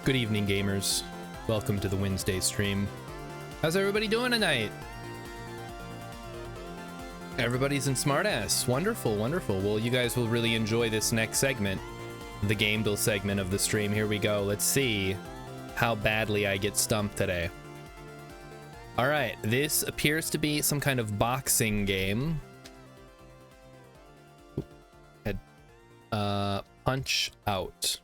Good evening, gamers. Welcome to the Wednesday stream. How's everybody doing tonight? Everybody's in smartass. Wonderful, wonderful. Well, you guys will really enjoy this next segment, the game bill segment of the stream. Here we go. Let's see how badly I get stumped today. All right, this appears to be some kind of boxing game. Punch Out.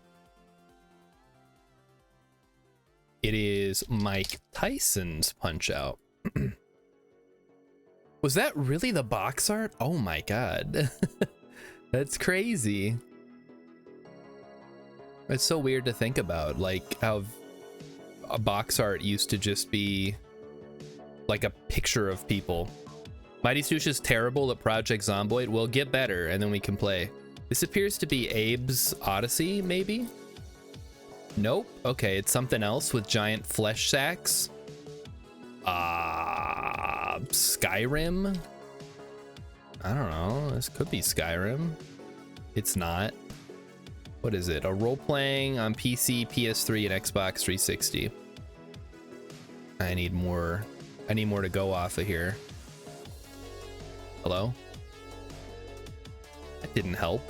It is Mike Tyson's Punch Out. Was that really the box art? Oh my god. That's crazy. It's so weird to think about, like how a box art used to just be like a picture of people. Mighty Stoosh is terrible at Project Zomboid. We'll get better and then we can play. This appears to be Abe's Odyssey, maybe? Nope. Okay, it's something else with giant flesh sacks. Skyrim? I don't know. This could be Skyrim. It's not. What is it? A role-playing on PC, PS3, and Xbox 360. I need more to go off of here. Hello? That didn't help.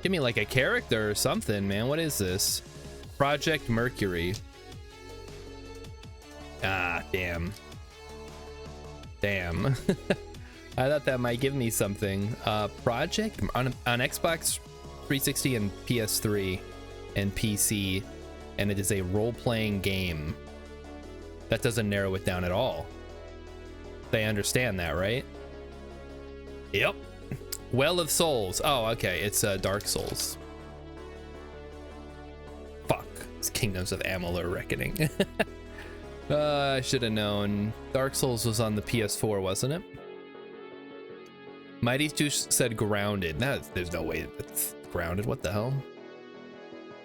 Give me like a character or something, man. What is this? Project Mercury. Ah, damn. Damn. I thought that might give me something. Project on Xbox 360 and PS3 and PC, and it is a role-playing game. That doesn't narrow it down at all. They understand that, right? Yep. Well of Souls. Oh, okay. It's Dark Souls. Fuck. It's Kingdoms of Amalur Reckoning. I should have known. Dark Souls was on the PS4, wasn't it? Mighty Stoosh said Grounded. There's no way that's Grounded. What the hell?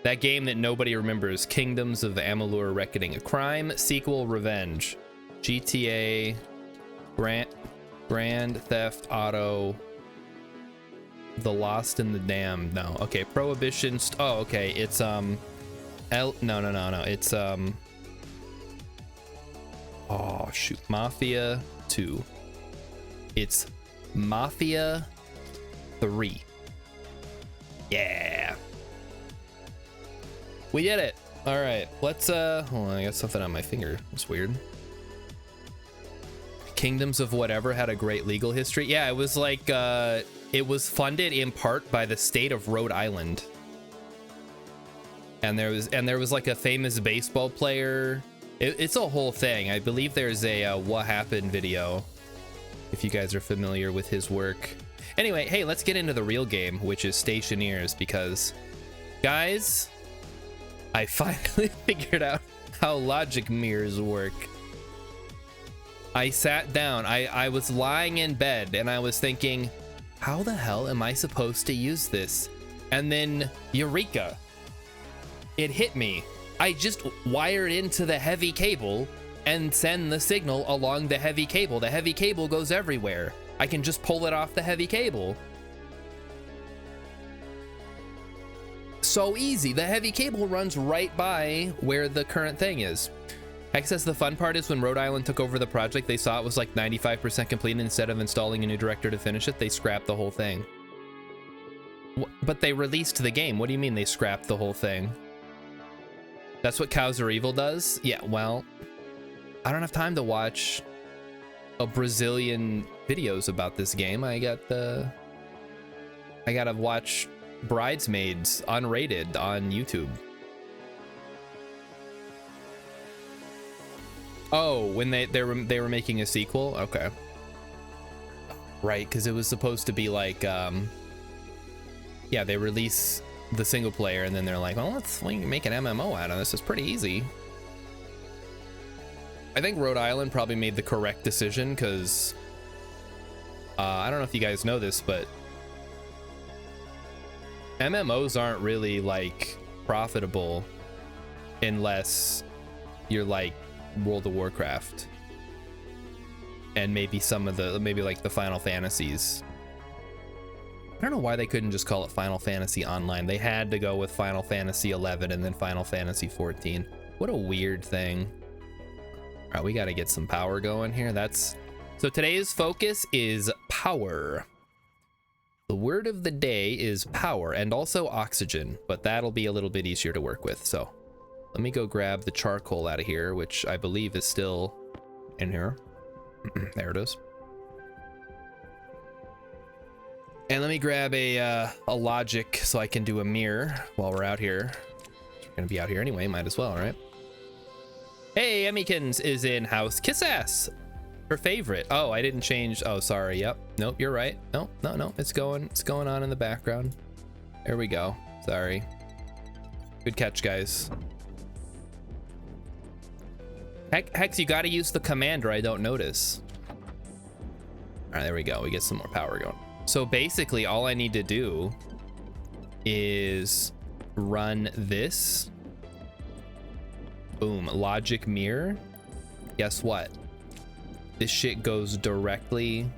That game that nobody remembers. Kingdoms of Amalur Reckoning. A Crime Sequel Revenge. GTA. Grand Theft Auto. The Lost and the Damned. No. Okay. Prohibition. Oh, okay. It's no. It's oh shoot. Mafia 2. It's Mafia 3. Yeah. We did it. All right. Let's hold on. I got something on my finger. It's weird. Kingdoms of whatever had a great legal history. Yeah, it was like it was funded in part by the state of Rhode Island. And there was like a famous baseball player. It's a whole thing. I believe there's a What Happened video, if you guys are familiar with his work. Anyway, hey, let's get into the real game, which is Stationeers, because guys, I finally figured out how logic mirrors work. I sat down, I was lying in bed and I was thinking, how the hell am I supposed to use this? And then, eureka, it hit me. I just wired into the heavy cable and send the signal along the heavy cable. The heavy cable goes everywhere. I can just pull it off the heavy cable. So easy. The heavy cable runs right by where the current thing is. Heck says the fun part is when Rhode Island took over the project, they saw it was like 95% complete, and instead of installing a new director to finish it, they scrapped the whole thing. But they released the game. What do you mean they scrapped the whole thing? That's what Cows Are Evil does? Yeah, well, I don't have time to watch a Brazilian videos about this game. I gotta watch Bridesmaids unrated on YouTube. Oh, when they were making a sequel? Okay. Right, because it was supposed to be like yeah, they release the single player and then they're like, well, we can make an MMO out of this. It's pretty easy. I think Rhode Island probably made the correct decision, because I don't know if you guys know this, but MMOs aren't really like profitable unless you're like World of Warcraft and maybe some of the like the Final Fantasies. I don't know why they couldn't just call it Final Fantasy Online. They had to go with Final Fantasy 11 and then Final Fantasy 14. What a weird thing. All right, we got to get some power going here. So today's focus is power. The word of the day is power and also oxygen, but that'll be a little bit easier to work with. So let me go grab the charcoal out of here, which I believe is still in here. There it is. And let me grab a logic so I can do a mirror while we're out here. We're gonna be out here anyway, might as well, right? Hey, Emmykins is in house. Kiss ass. Her favorite. Oh, I didn't change. Oh, sorry. Yep. Nope, you're right. No. It's going on in the background. There we go. Sorry. Good catch, guys. Hex, you gotta use the command or I don't notice. All right, there we go. We get some more power going. So basically all I need to do is run this. Boom, logic mirror. Guess what? This shit goes directly.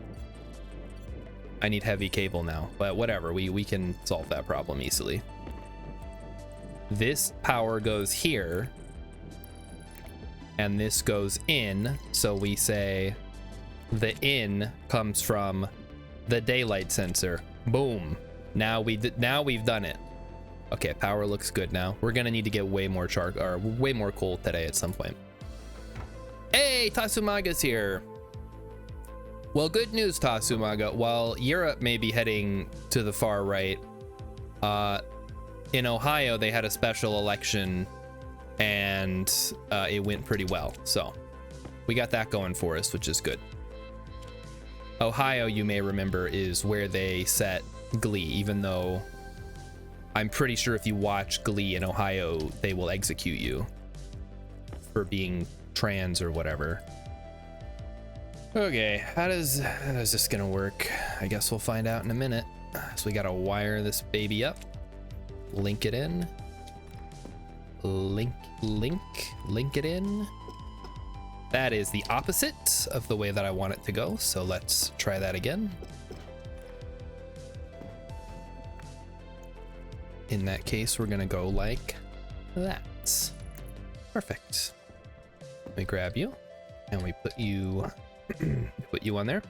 I need heavy cable now, but whatever, we can solve that problem easily. This power goes here and this goes in. So we say the in comes from the daylight sensor. Boom. Now we've done it. Okay, power looks good now. We're gonna need to get way more way more coal today at some point. Hey, Tasumaga's here. Well, good news, Tasumaga. While Europe may be heading to the far right, in Ohio they had a special election and it went pretty well. So we got that going for us, which is good. Ohio, you may remember, is where they set Glee, even though I'm pretty sure if you watch Glee in Ohio, they will execute you for being trans or whatever. Okay, how does this gonna work? I guess we'll find out in a minute. So we gotta wire this baby up, link it in, link it in. That is the opposite of the way that I want it to go. So let's try that again. In that case, we're gonna go like that. Perfect. We grab you and we put you put you on there.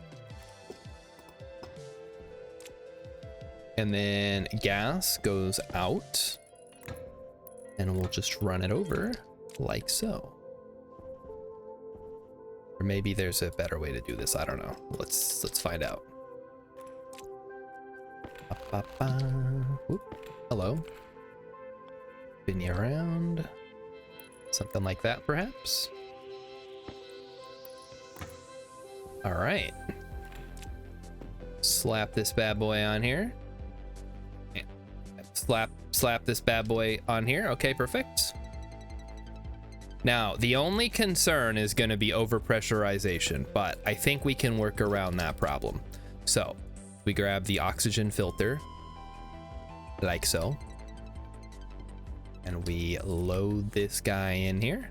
And then gas goes out and we'll just run it over like so. Or maybe there's a better way to do this. I don't know. Let's find out. Whoop. Hello. Spin you around. Something like that, perhaps. All right. Slap this bad boy on here. Slap this bad boy on here. Okay, perfect. Now, the only concern is going to be overpressurization, but I think we can work around that problem. So we grab the oxygen filter like so, and we load this guy in here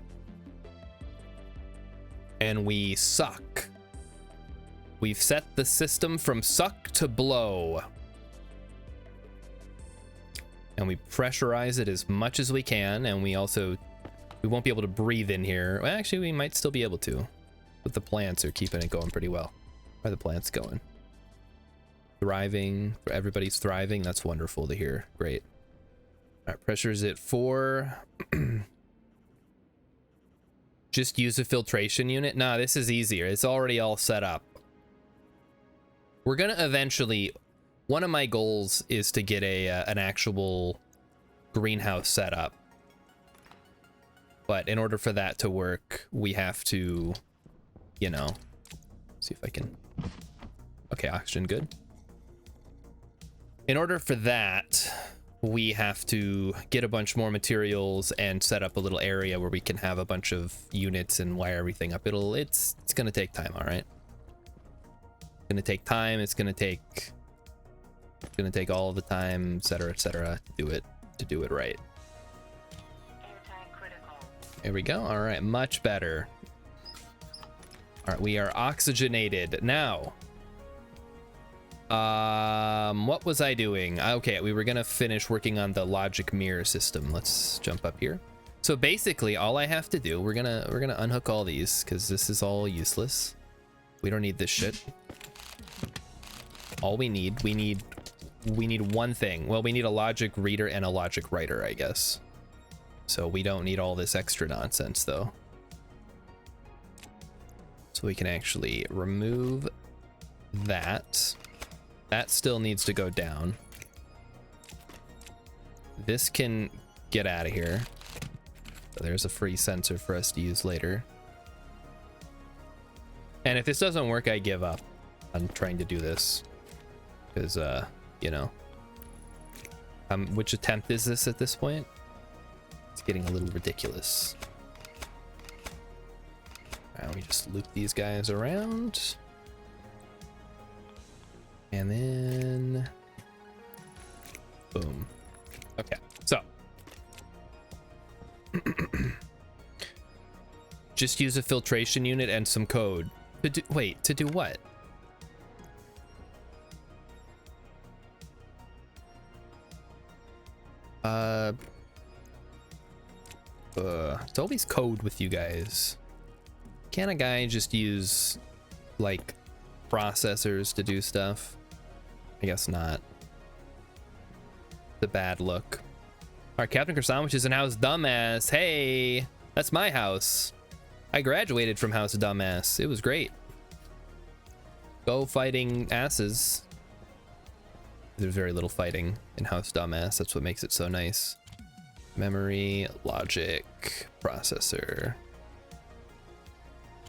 and we suck. We've set the system from suck to blow. And we pressurize it as much as we can, and we won't be able to breathe in here. Well, actually, we might still be able to. But the plants are keeping it going pretty well. How are the plants going? Thriving. Everybody's thriving. That's wonderful to hear. Great. All right, pressure is at 4. Just use a filtration unit. Nah, this is easier. It's already all set up. We're gonna eventually... One of my goals is to get an actual greenhouse set up. But in order for that to work, we have to, you know, see if I can. Okay, oxygen, good. In order for that, we have to get a bunch more materials and set up a little area where we can have a bunch of units and wire everything up. It's gonna take time, all right? It's gonna take time. It's gonna take all of the time, etc., to do it right. There we go. All right, much better. All right, we are oxygenated now. What was I doing? Okay, we were gonna finish working on the logic mirror system. Let's jump up here. So basically all I have to do, we're gonna unhook all these because this is all useless. We don't need this shit. All we need one thing. Well, we need a logic reader and a logic writer, I guess. So we don't need all this extra nonsense though. So we can actually remove that. That still needs to go down. This can get out of here. So there's a free sensor for us to use later. And if this doesn't work, I give up on trying to do this. Because, you know. Which attempt is this at this point? It's getting a little ridiculous. Now we just loop these guys around. And then... boom. Okay, so. Just use a filtration unit and some code. To do, wait, to do what? It's always code with you guys. Can a guy just use like processors to do stuff? I guess not. The bad look. All right, Captain Croissant, which is in House Dumbass. Hey, that's my house. I graduated from House Dumbass. It was great. Go fighting asses. There's very little fighting in House Dumbass. That's what makes it so nice. Memory, logic, processor.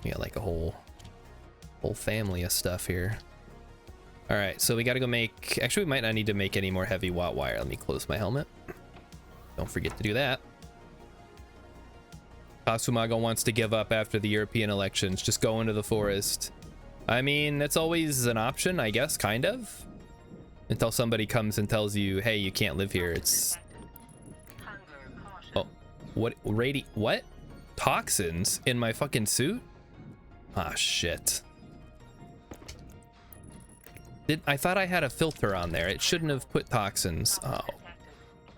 We got like a whole family of stuff here. All right, so we got to go make. Actually, we might not need to make any more heavy watt wire. Let me close my helmet. Don't forget to do that. Kasumaga wants to give up after the European elections. Just go into the forest. I mean, that's always an option, I guess, kind of. Until somebody comes and tells you, hey, you can't live here. It's... oh, what? What? Toxins in my fucking suit? Ah, shit. I thought I had a filter on there. It shouldn't have put toxins. Oh,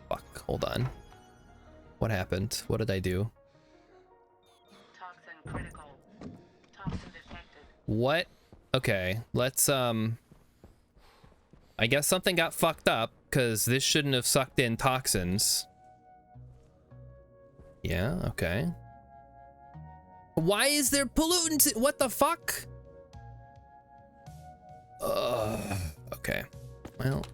fuck. Hold on. What happened? What did I do? Toxin critical. Toxin detected. What? Okay, let's I guess something got fucked up because this shouldn't have sucked in toxins. Yeah, okay. Why is there pollutants? What the fuck? Okay. Well,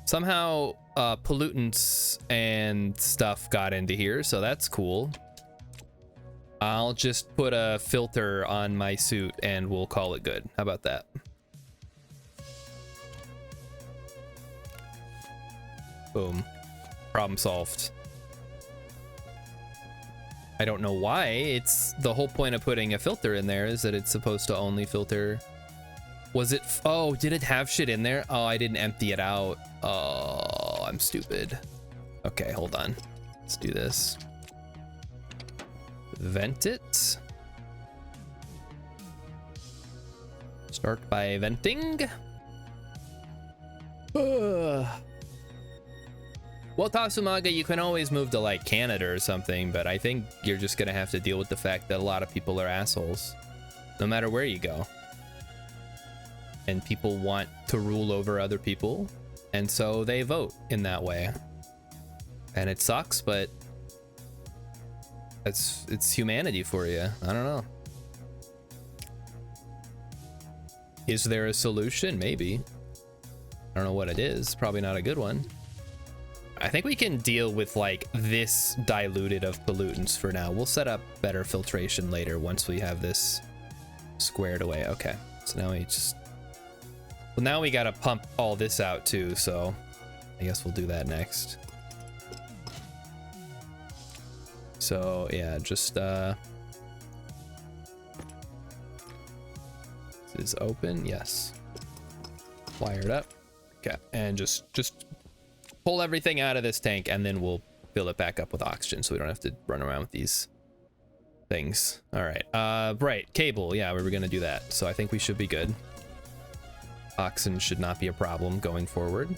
somehow pollutants and stuff got into here, so that's cool. I'll just put a filter on my suit and we'll call it good. How about that? Boom. Problem solved. I don't know why. It's the whole point of putting a filter in there is that it's supposed to only filter. Was it? Oh, did it have shit in there? Oh, I didn't empty it out. Oh, I'm stupid. Okay, hold on. Let's do this. Vent it. Start by venting. Well, Tatsumaga, you can always move to like Canada or something, but I think you're just gonna have to deal with the fact that a lot of people are assholes, no matter where you go. And people want to rule over other people, and so they vote in that way. And it sucks, but it's humanity for you. I don't know. Is there a solution? Maybe. I don't know what it is. Probably not a good one. I think we can deal with like this diluted of pollutants for now. We'll set up better filtration later once we have this squared away. Okay, so now we just... well, now we gotta pump all this out too, so I guess we'll do that next. So yeah, just this is open. Yes, wired up. Okay, and just pull everything out of this tank and then we'll fill it back up with oxygen so we don't have to run around with these things. All right, right, cable. Yeah, we were gonna do that, so I think we should be good. Oxen should not be a problem going forward.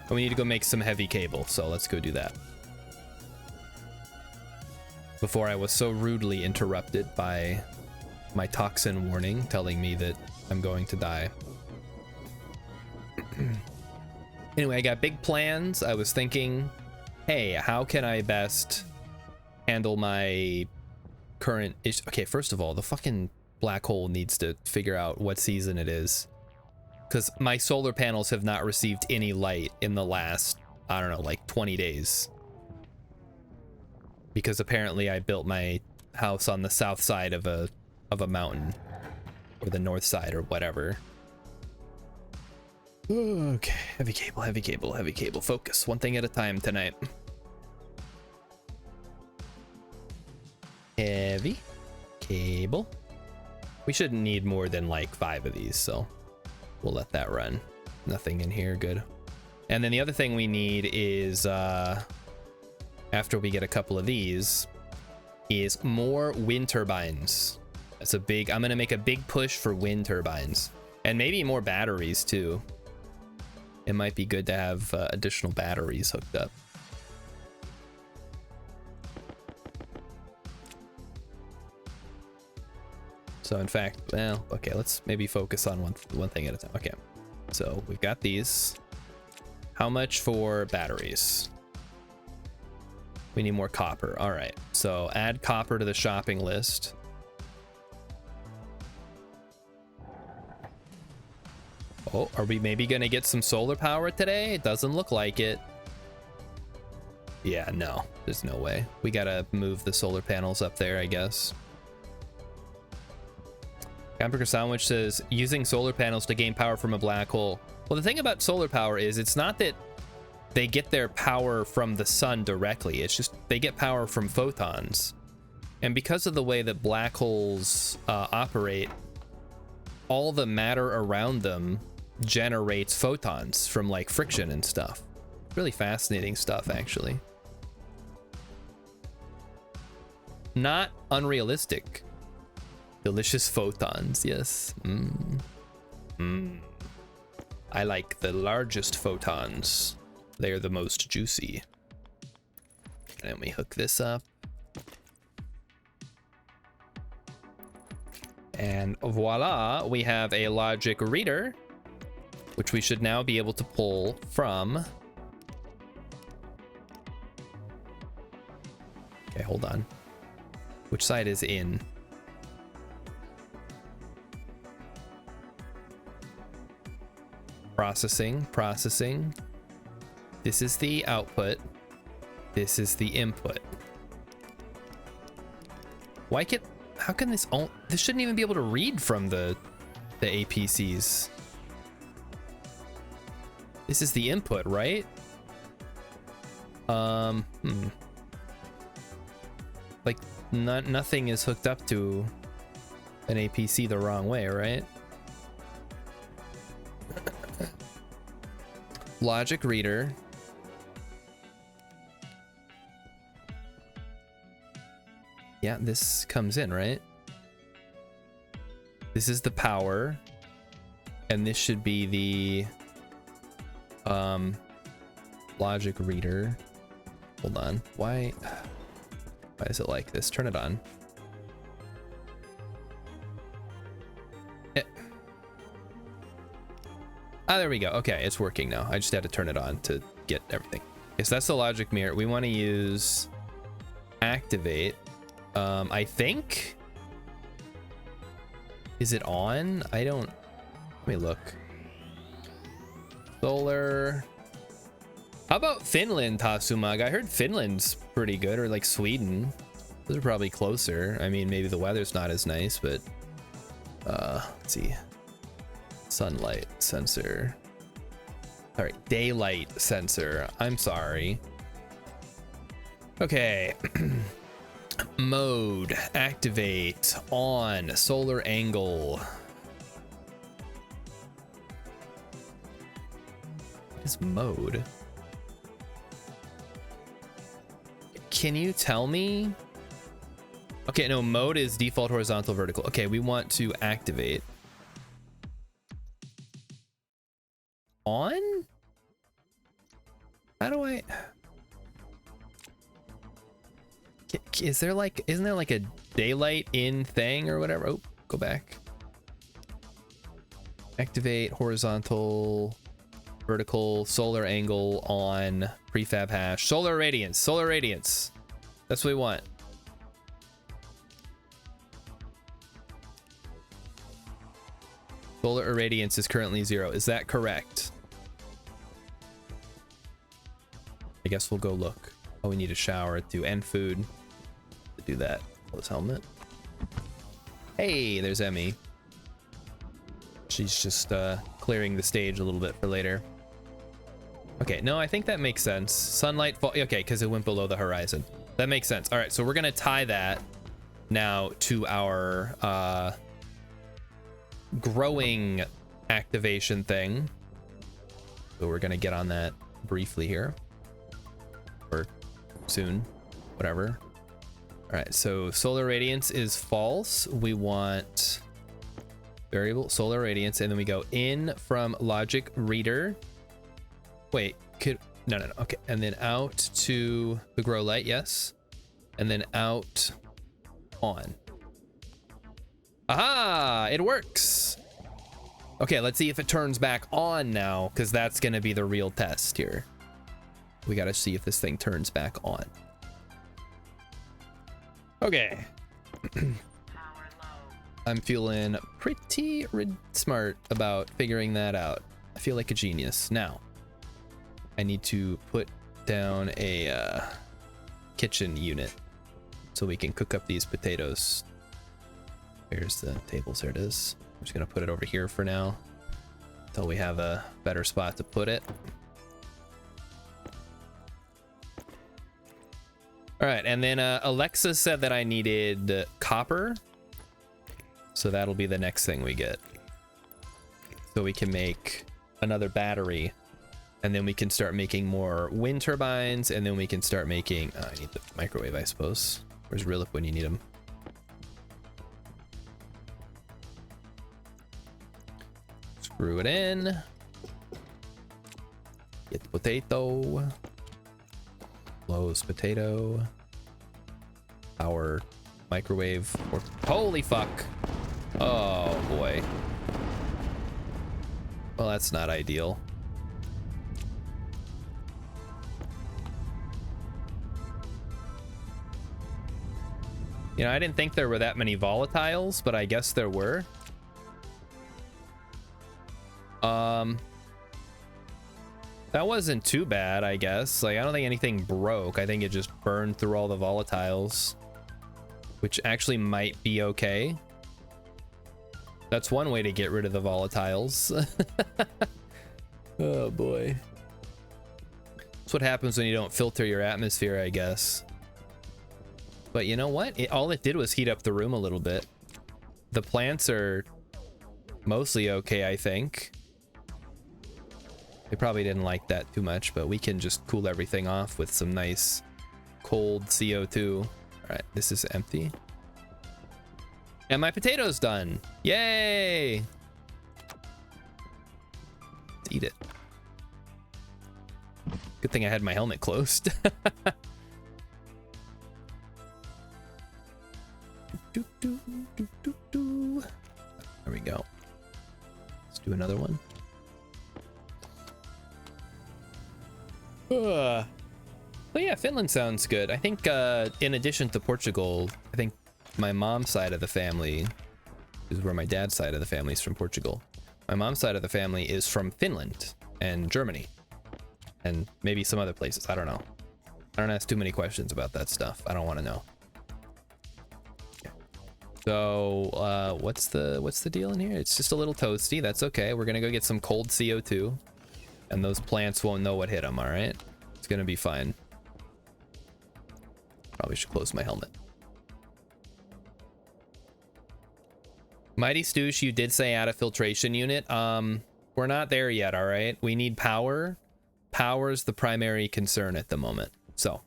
And we need to go make some heavy cable, so let's go do that. Before I was so rudely interrupted by my toxin warning telling me that I'm going to die. Anyway, I got big plans. I was thinking, hey, how can I best handle my current issue? Okay, first of all, the fucking black hole needs to figure out what season it is, because my solar panels have not received any light in the last, I don't know, like 20 days. Because apparently I built my house on the south side of a mountain, or the north side, or whatever. Okay, heavy cable, heavy cable, heavy cable. Focus, one thing at a time tonight. Heavy cable. We shouldn't need more than like 5 of these, so we'll let that run. Nothing in here, good. And then the other thing we need is, after we get a couple of these, is more wind turbines. That's a big, I'm gonna make a big push for wind turbines. And maybe more batteries too. It might be good to have additional batteries hooked up. So in fact, well, okay, let's maybe focus on one thing at a time. Okay, so we've got these. How much for batteries? We need more copper. All right, so add copper to the shopping list. Oh, are we maybe gonna get some solar power today? It doesn't look like it. Yeah, no, there's no way. We gotta move the solar panels up there, I guess. Hamburger Sandwich says, using solar panels to gain power from a black hole. Well, the thing about solar power is it's not that they get their power from the sun directly. It's just they get power from photons. And because of the way that black holes operate, all the matter around them generates photons from like friction and stuff. Really fascinating stuff, actually. Not unrealistic. Delicious photons, yes. I like the largest photons. They are the most juicy. And we hook this up. And voila, we have a logic reader, which we should now be able to pull from. Okay, hold on. Which side is in? Processing, processing. This is the output. This is the input. Why can't, how can this all, this shouldn't even be able to read from the APCs. This is the input, right? Like nothing is hooked up to an APC the wrong way, right? Logic reader. Yeah, this comes in, right? This is the power, and this should be the logic reader. Hold on. Why is it like this? Turn it on. Ah, there we go. Okay, it's working now. I just had to turn it on to get everything. Okay, so that's the logic mirror. We want to use activate. I think. Is it on? I don't. Let me look. Solar. How about Finland, Tasumag? I heard Finland's pretty good, or like Sweden. Those are probably closer. I mean, maybe the weather's not as nice, but let's see. Sunlight sensor. All right, daylight sensor. I'm sorry. Okay. Mode, activate, on, solar angle. What is mode? Can you tell me? Okay, no, mode is default horizontal vertical. Okay, we want to activate. on? How do I... Is there like, isn't there like a daylight in thing or whatever? Oh, go back. Activate horizontal, vertical, solar angle on prefab hash. Solar radiance, solar radiance. That's what we want. Solar irradiance is currently 0. Is that correct? I guess we'll go look. Oh, we need a shower too, and food to do that. Close helmet. Hey, there's Emmy. She's just clearing the stage a little bit for later. Okay, no, I think that makes sense. Sunlight fall. Okay, because it went below the horizon. That makes sense. All right, so we're gonna tie that now to our growing activation thing. So we're gonna get on that briefly here, or soon, whatever. All right, so solar radiance is false. We want variable solar radiance, and then we go in from logic reader. Wait, no, okay, and then out to the grow light, yes, and then out on. Aha, it works. Okay, let's see if it turns back on now, because that's gonna be the real test here. We gotta see if this thing turns back on. Okay. I'm feeling pretty smart about figuring that out. I feel like a genius. Now, I need to put down a kitchen unit so we can cook up these potatoes. Here's the tables, there it is. I'm just gonna put it over here for now until we have a better spot to put it. All right, and then Alexa said that I needed copper. So that'll be the next thing we get. So we can make another battery, and then we can start making more wind turbines, and then we can start making... I need the microwave, I suppose. Where's Rilip when you need him? Screw it in. Get the potato. Close potato. Our microwave. Holy fuck. Oh boy. Well, that's not ideal. You know, I didn't think there were that many volatiles, but I guess there were. That wasn't too bad, I guess. Like, I don't think anything broke. I think it just burned through all the volatiles, which actually might be okay. That's one way to get rid of the volatiles. Oh boy. That's what happens when you don't filter your atmosphere, I guess. But you know what? All it did was heat up the room a little bit. The plants are mostly okay, I think. They probably didn't like that too much, but we can just cool everything off with some nice cold CO2. All right, this is empty. And my potato's done. Yay! Let's eat it. Good thing I had my helmet closed. There we go. Let's do another one. But yeah, Finland sounds good. I think in addition to Portugal, I think my mom's side of the family is where my dad's side of the family is from Portugal. My mom's side of the family is from Finland and Germany and maybe some other places. I don't know. I don't ask too many questions about that stuff. I don't want to know. So what's the deal in here? It's just a little toasty. That's okay. We're gonna go get some cold CO2, and those plants won't know what hit them. All right, it's gonna be fine. Probably should close my helmet. Mighty Stoosh, you did say add a filtration unit. We're not there yet. All right, we need power. Power's the primary concern at the moment, so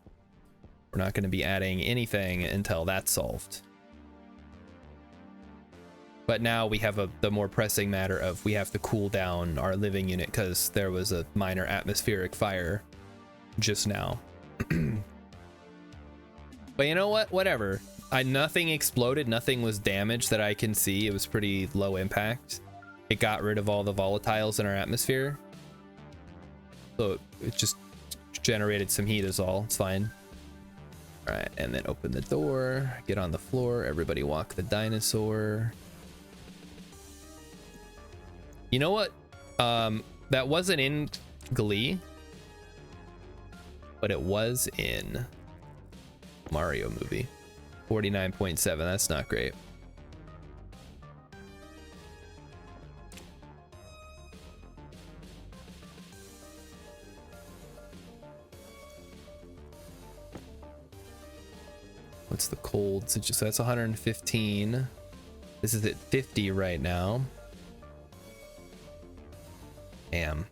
we're not going to be adding anything until that's solved. But now we have the more pressing matter of we have to cool down our living unit because there was a minor atmospheric fire just now. But you know what? Whatever. Nothing exploded. Nothing was damaged that I can see. It was pretty low impact. It got rid of all the volatiles in our atmosphere. So it just generated some heat is all. It's fine. All right, and then open the door. Get on the floor. Everybody walk the dinosaur. You know what? That wasn't in Glee, but it was in Mario movie. 49.7. That's not great. What's the cold? So that's 115. This is at 50 right now. Damn.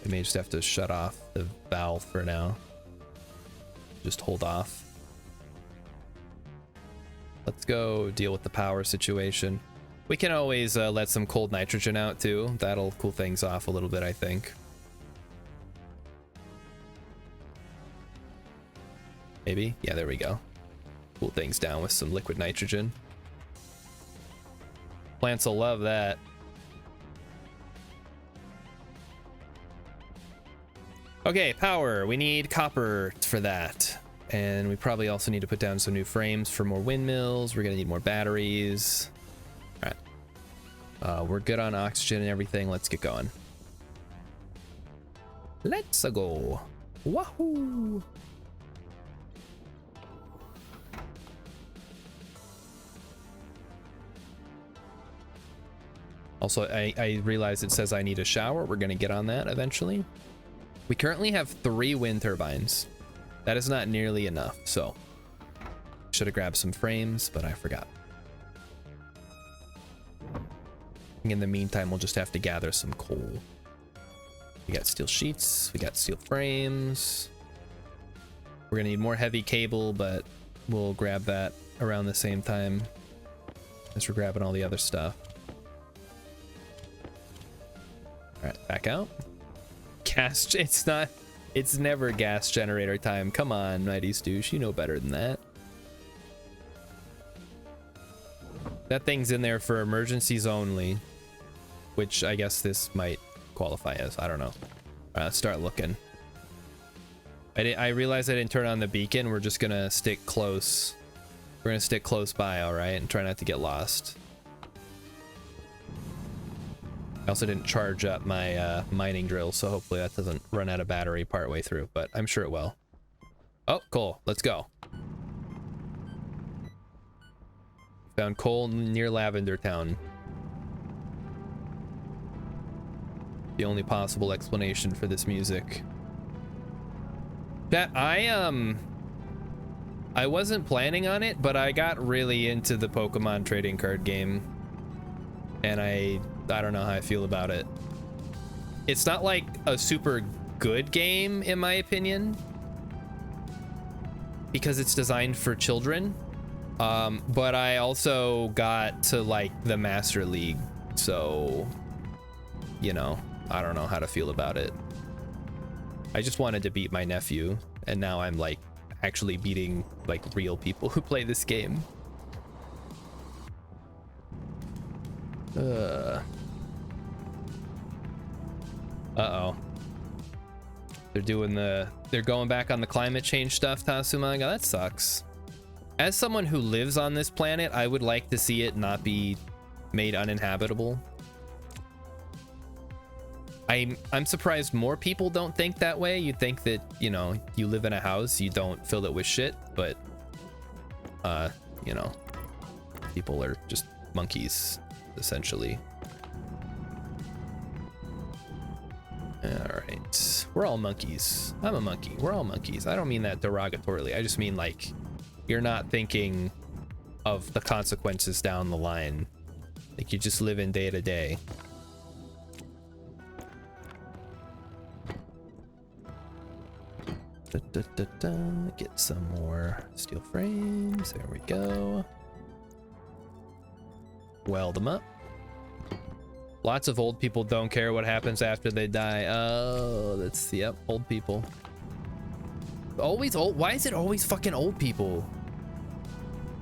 I may just have to shut off the valve for now. Just hold off. Let's go deal with the power situation. We can always let some cold nitrogen out too. That'll cool things off a little bit, I think. Maybe? Yeah, there we go. Cool things down with some liquid nitrogen. Plants will love that. Okay, power. We need copper for that. And we probably also need to put down some new frames for more windmills. We're gonna need more batteries. All right. We're good on oxygen and everything. Let's get going. Let's go. Wahoo! Also, I realize it says I need a shower. We're gonna get on that eventually. We currently have 3 wind turbines. That is not nearly enough, so should have grabbed some frames, but I forgot. In the meantime, we'll just have to gather some coal. We got steel sheets, we got steel frames. We're gonna need more heavy cable, but we'll grab that around the same time as we're grabbing all the other stuff. All right, back out. Gas, it's never gas generator time. Come on, Mighty Stoosh, you know better than that. That thing's in there for emergencies only, which I guess this might qualify as. I don't know. Let's start looking. I realized I didn't turn on the beacon. We're just gonna stick close. We're gonna stick close by, all right, and try not to get lost. I also didn't charge up my mining drill, so hopefully that doesn't run out of battery partway through, but I'm sure it will. Oh, cool. Let's go. Found coal near Lavender Town. The only possible explanation for this music. Chat, I wasn't planning on it, but I got really into the Pokemon trading card game. And I don't know how I feel about it. It's not like a super good game, in my opinion, because it's designed for children. But I also got to like the Master League, so, you know, I don't know how to feel about it. I just wanted to beat my nephew, and now I'm like actually beating like real people who play this game. Uh-oh. They're going back on the climate change stuff, Tasumaga. That sucks. As someone who lives on this planet, I would like to see it not be made uninhabitable. I'm surprised more people don't think that way. You'd think that, you know, you live in a house, you don't fill it with shit, but you know, people are just monkeys, essentially. All right, we're all monkeys. I'm a monkey. We're all monkeys. I don't mean that derogatorily. I just mean like you're not thinking of the consequences down the line. Like you just live in day to day. Get some more steel frames. There we go. Weld them up. Lots of old people don't care what happens after they die. Oh, that's, yep, old people. Always old. Why is it always fucking old people?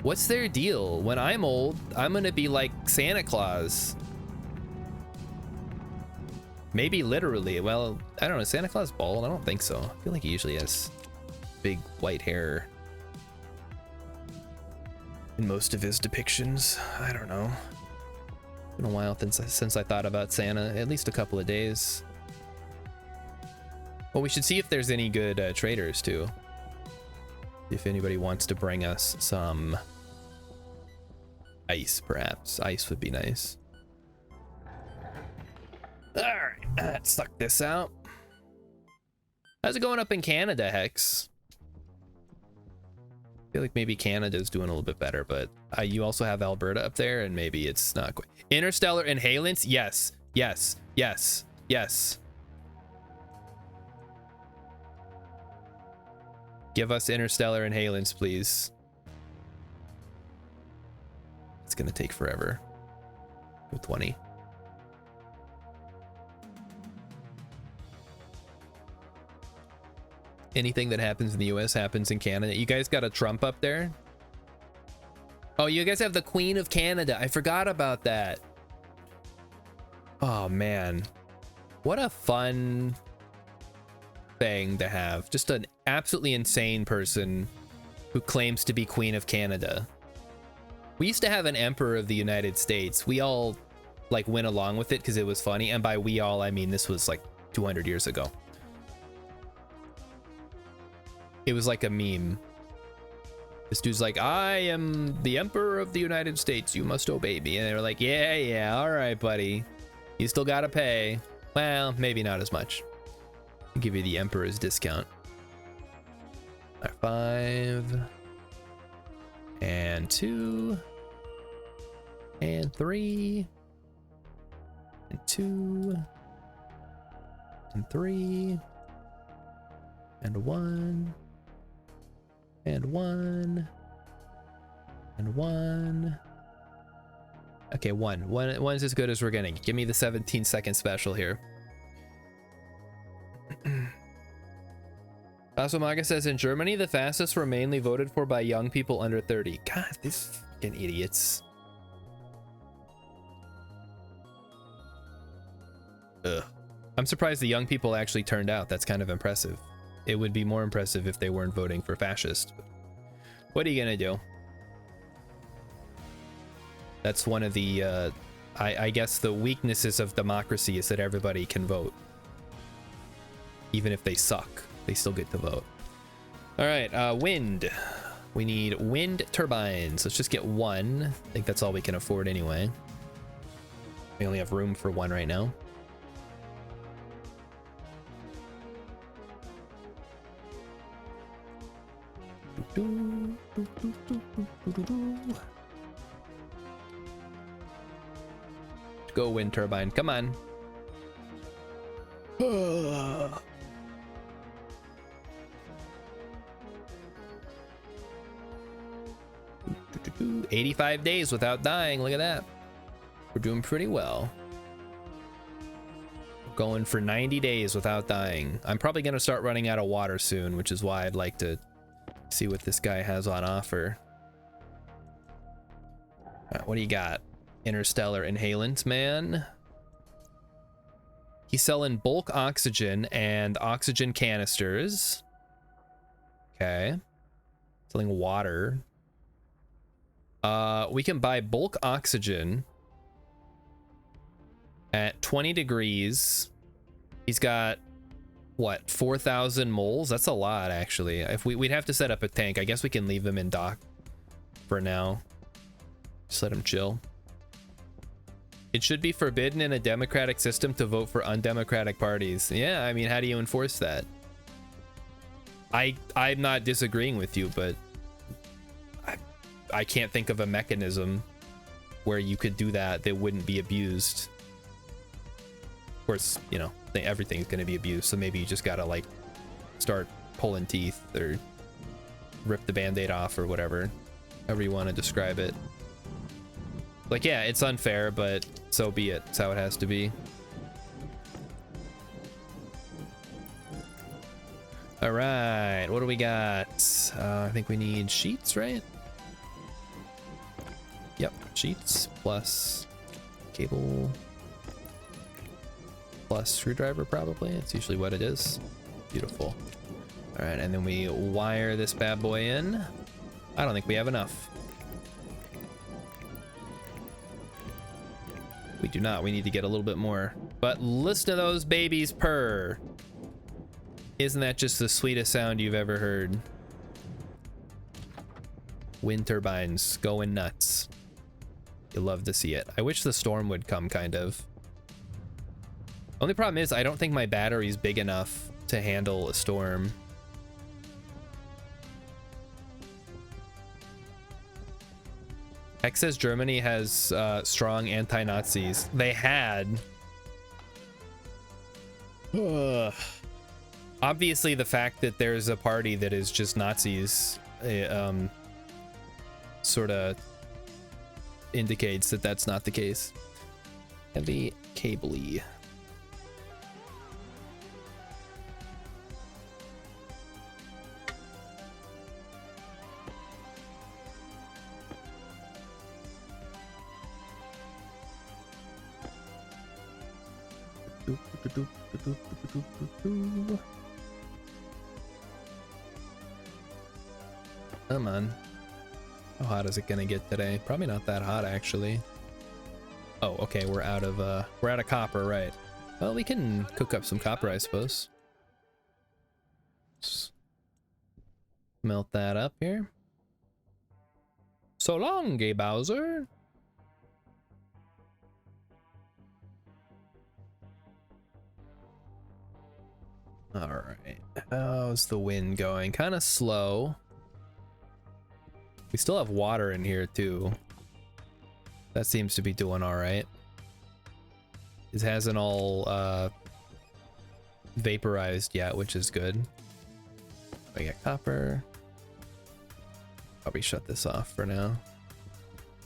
What's their deal? When I'm old, I'm gonna be like Santa Claus. Maybe literally. Well, I don't know. Is Santa Claus bald? I don't think so. I feel like he usually has big white hair in most of his depictions. I don't know. It's been a while since I thought about Santa. At least a couple of days. Well, we should see if there's any good traders too. If anybody wants to bring us some ice, perhaps. Ice would be nice. All right, let's suck this out. How's it going up in Canada, Hex? I feel like maybe Canada's doing a little bit better, but you also have Alberta up there, and maybe it's not quite. Interstellar inhalants? Yes, yes, yes, yes. Give us interstellar inhalants, please. It's gonna take forever. Go 20. Anything that happens in the US happens in Canada. You guys got a Trump up there? Oh, you guys have the Queen of Canada. I forgot about that. Oh, man. What a fun thing to have. Just an absolutely insane person who claims to be Queen of Canada. We used to have an Emperor of the United States. We all, like, went along with it because it was funny. And by we all, I mean this was, like, 200 years ago. It was like a meme. This dude's like, I am the Emperor of the United States. You must obey me. And they were like, yeah, all right, buddy. You still gotta pay. Well, maybe not as much. I'll give you the Emperor's discount. 5 and 2 and 3 and 2 and 3 and 1 and 1 and 1. Okay, one's as good as we're getting. Give me the 17-second special here. Asumaga says, in Germany, the fascists were mainly voted for by young people under 30. God, these fucking idiots. Ugh. I'm surprised the young people actually turned out. That's kind of impressive. It would be more impressive if they weren't voting for fascist. What are you gonna do? That's one of the, I guess the weaknesses of democracy is that everybody can vote. Even if they suck, they still get to vote. All right, wind. We need wind turbines. Let's just get one. I think that's all we can afford anyway. We only have room for one right now. Go wind turbine, come on. 85 days without dying. Look at that. We're doing pretty well. Going for 90 days without dying. I'm probably gonna start running out of water soon, which is why I'd like to see what this guy has on offer. What do you got? Interstellar inhalants, man. He's selling bulk oxygen and oxygen canisters. Okay. Selling water. We can buy bulk oxygen at 20 degrees. He's got what, 4,000 moles? That's a lot, actually. If we'd have to set up a tank. I guess we can leave him in dock for now. Just let him chill. It should be forbidden in a democratic system to vote for undemocratic parties. Yeah, I mean, how do you enforce that? I'm not disagreeing with you, but I can't think of a mechanism where you could do that that wouldn't be abused. Of course, you know, everything's going to be abused, so maybe you just gotta like start pulling teeth or rip the band-aid off or whatever, however you want to describe it. Like, yeah, it's unfair, but so be it. It's how it has to be. All right, what do we got? I think we need sheets, right? Yep, sheets plus cable plus screwdriver, probably. It's usually what it is. Beautiful. All right, and then we wire this bad boy in. I don't think we have enough. We do not. We need to get a little bit more. But listen to those babies purr. Isn't that just the sweetest sound you've ever heard? Wind turbines going nuts. You love to see it. I wish the storm would come, kind of. Only problem is I don't think my battery's big enough to handle a storm. X says Germany has strong anti-Nazis. They had. Ugh. Obviously, the fact that there's a party that is just Nazis sort of indicates that that's not the case. Heavy cable-y. Come on. How hot is it gonna get today? Probably not that hot, actually. Oh, okay, we're out of copper, right? Well, we can cook up some copper, I suppose. Just melt that up here. So long, Gay Bowser. All right, how's the wind going? Kind of slow. We still have water in here too. That seems to be doing all right. It hasn't all vaporized yet, which is good. I got copper. Probably shut this off for now.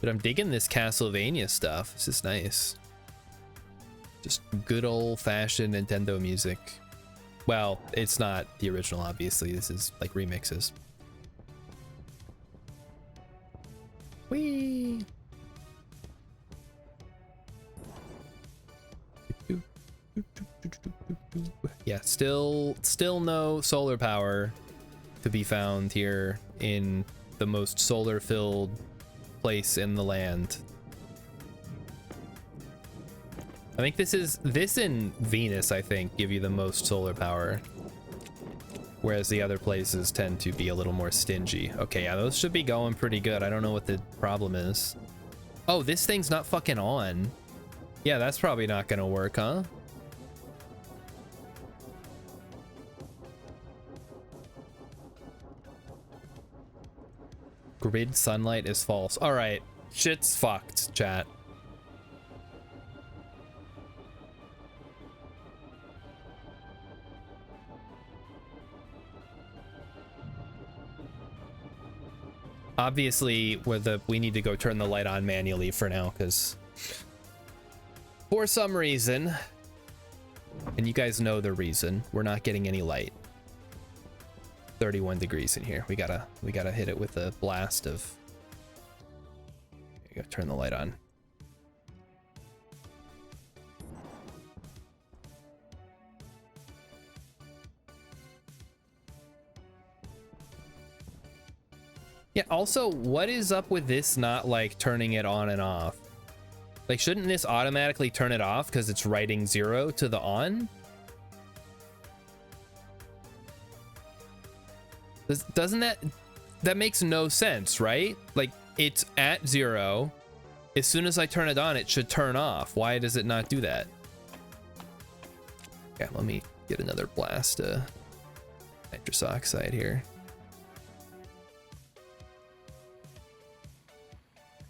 But I'm digging this Castlevania stuff. This is nice. Just good old-fashioned Nintendo music. Well, it's not the original, obviously. This is like remixes. Whee! Yeah, still no solar power to be found here in the most solar-filled place in the land. I think this and Venus, I think, give you the most solar power, whereas the other places tend to be a little more stingy. Okay, yeah, those should be going pretty good. I don't know what the problem is. Oh, this thing's not fucking on. Yeah, that's probably not gonna work, huh? Grid sunlight is false. All right, shit's fucked, chat. Obviously, we need to go turn the light on manually for now, because for some reason, and you guys know the reason, we're not getting any light. 31 degrees in here. We gotta hit it with a blast of. You gotta turn the light on. Yeah, also, what is up with this not like turning it on and off? Like, shouldn't this automatically turn it off because it's writing 0 to the on? Doesn't that makes no sense, right? Like, it's at 0. As soon as I turn it on, it should turn off. Why does it not do that? Yeah, let me get another blast of nitrous oxide here.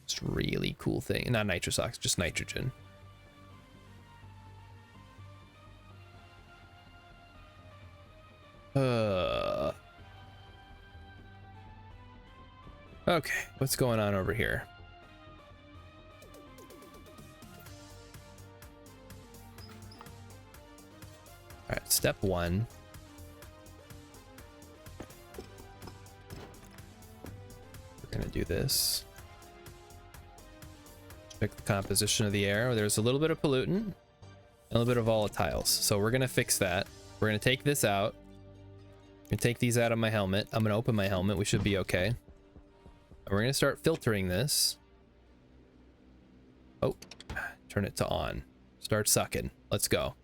It's really cool thing. Not nitrous oxide, just nitrogen. Okay, what's going on over here? step one. We're gonna do this. Check the composition of the air. There's a little bit of pollutant, a little bit of volatiles. So we're gonna fix that. We're gonna take this out. I'm gonna take these out of my helmet. I'm gonna open my helmet. We should be okay. And we're gonna start filtering this. Oh, turn it to on. Start sucking. Let's go.